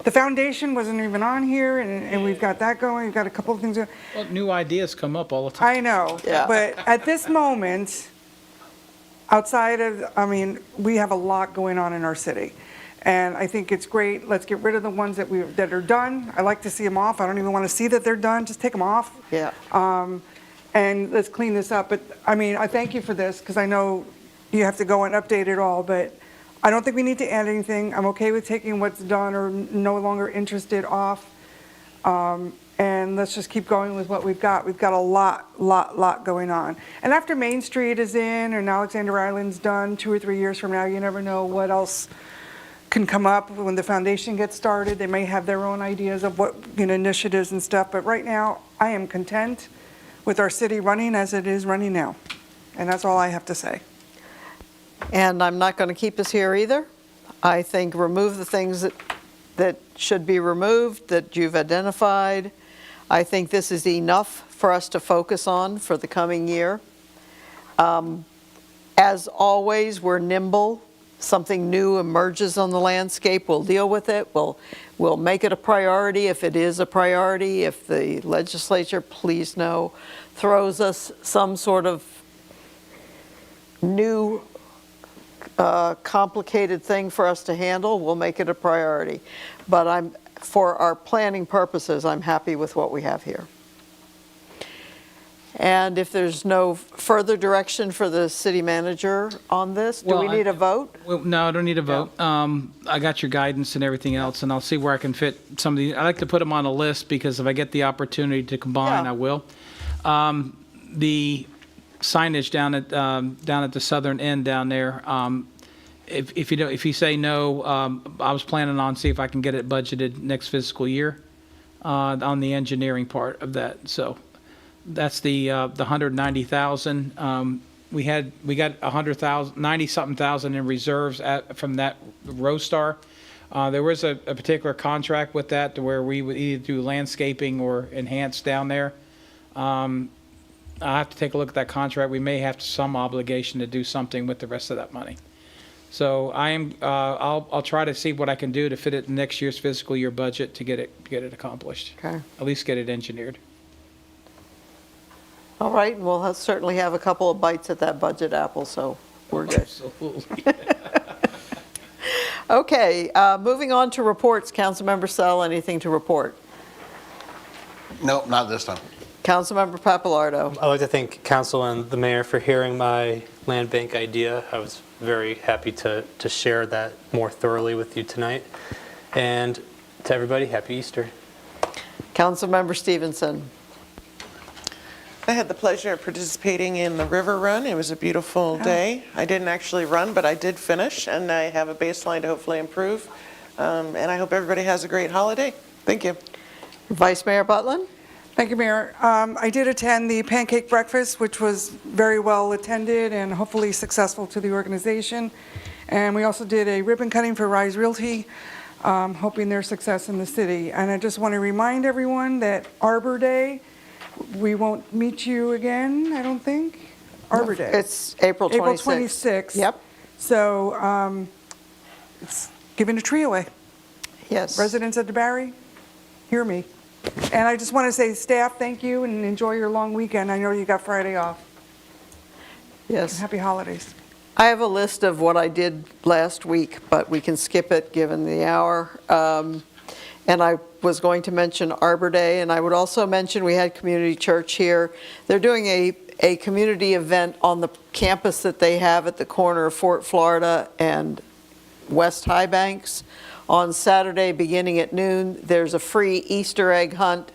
the foundation wasn't even on here, and we've got that going. We've got a couple of things going. Well, new ideas come up all the time. I know, Yeah. but at this moment, we have a lot going on in our city. And I think it's great. Let's get rid of the ones that are done. I like to see them off. I don't even want to see that they're done. Just take them off. Yeah. And let's clean this up. But I thank you for this, because I know you have to go and update it all, but I don't think we need to add anything. I'm okay with taking what's done or no longer interested off. And let's just keep going with what we've got. We've got a lot going on. And after Main Street is in and Alexander Island's done, 2 or 3 years from now, you never know what else can come up when the foundation gets started. They may have their own ideas of what initiatives and stuff. But right now, I am content with our city running as it is running now. And that's all I have to say. And I'm not going to keep us here either. I think remove the things that should be removed, that you've identified. I think this is enough for us to focus on for the coming year. As always, we're nimble. Something new emerges on the landscape, we'll deal with it. We'll make it a priority if it is a priority. If the legislature, please know, throws us some sort of new complicated thing for us to handle, we'll make it a priority. But for our planning purposes, I'm happy with what we have here. And if there's no further direction for the city manager on this, do we need a vote? No, I don't need a vote. I got your guidance and everything else, and I'll see where I can fit some of these. I like to put them on a list, because if I get the opportunity to combine, I will. The signage down at the southern end down there, if you say no, I was planning on see if I can get it budgeted next fiscal year on the engineering part of that. So that's the 190,000. We got 100,000, 90-something thousand in reserves from that Rostar. There was a particular contract with that to where we would either do landscaping or enhance down there. I have to take a look at that contract. We may have some obligation to do something with the rest of that money. So I'll try to see what I can do to fit it in next year's fiscal year budget to get it accomplished. Okay. At least get it engineered. All right, we'll certainly have a couple of bites at that budget apple, so we're good. Absolutely. Okay, moving on to reports. Councilmember Sell, anything to report? Nope, not this time. Councilmember Papalardo. I'd like to thank council and the mayor for hearing my land bank idea. I was very happy to share that more thoroughly with you tonight. And to everybody, happy Easter. Councilmember Stevenson. I had the pleasure of participating in the river run. It was a beautiful day. I didn't actually run, but I did finish, and I have a baseline to hopefully improve. And I hope everybody has a great holiday. Thank you. Vice Mayor Butlin. Thank you, Mayor. I did attend the pancake breakfast, which was very well attended and hopefully successful to the organization. And we also did a ribbon cutting for Rise Realty, hoping their success in the city. And I just want to remind everyone that Arbor Day, we won't meet you again, I don't think. Arbor Day. It's April 26th. April 26th. Yep. So it's giving a tree away. Yes. Residents of DeBarry, hear me. And I just want to say, staff, thank you and enjoy your long weekend. I know you got Friday off. Yes. And happy holidays. I have a list of what I did last week, but we can skip it given the hour. And I was going to mention Arbor Day, and I would also mention we had Community Church here. They're doing a community event on the campus that they have at the corner of Fort Florida and West High Banks. On Saturday, beginning at noon, there's a free Easter egg hunt.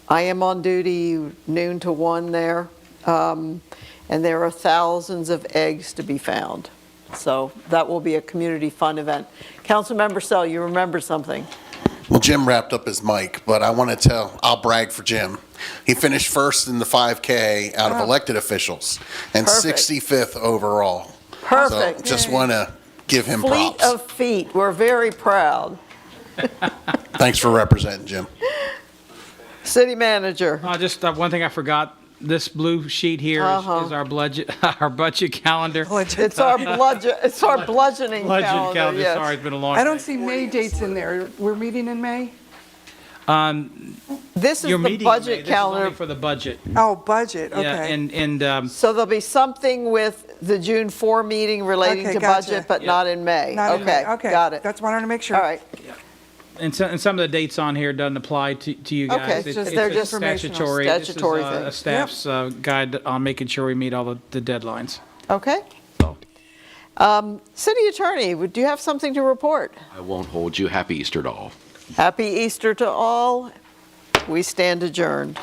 I am on duty noon to 1 there. And there are thousands of eggs to be found. So that will be a community fun event. Councilmember Sell, you remember something? Well, Jim wrapped up his mic, but I want to I'll brag for Jim. He finished first in the 5K out of elected officials and Perfect. 65th overall. Perfect. So just want to give him Fleet props. of feet. We're very proud. Thanks for representing, Jim. City Manager. Just one thing I forgot. This blue sheet here is our budget, our budget calendar. It's our bludgeoning calendar. Yes. Sorry, it's been a long I don't day. see May dates in there. We're meeting in May? This is You're the meeting in May. budget This is calendar. only for the budget. Oh, budget, Yeah, okay. and So there'll be something with the June 4 meeting relating Okay, to gotcha. budget, but not in May. Not in May. Okay, got it. That's wanted to make sure. All right. and some of the dates on here doesn't apply to you Okay, guys. it's just- they're a just statutory. statutory This is thing. a staff's guide on making sure we meet all the deadlines. Okay. City Attorney, do you have something to report? I won't hold you. Happy Easter to all. Happy Easter to all. We stand adjourned.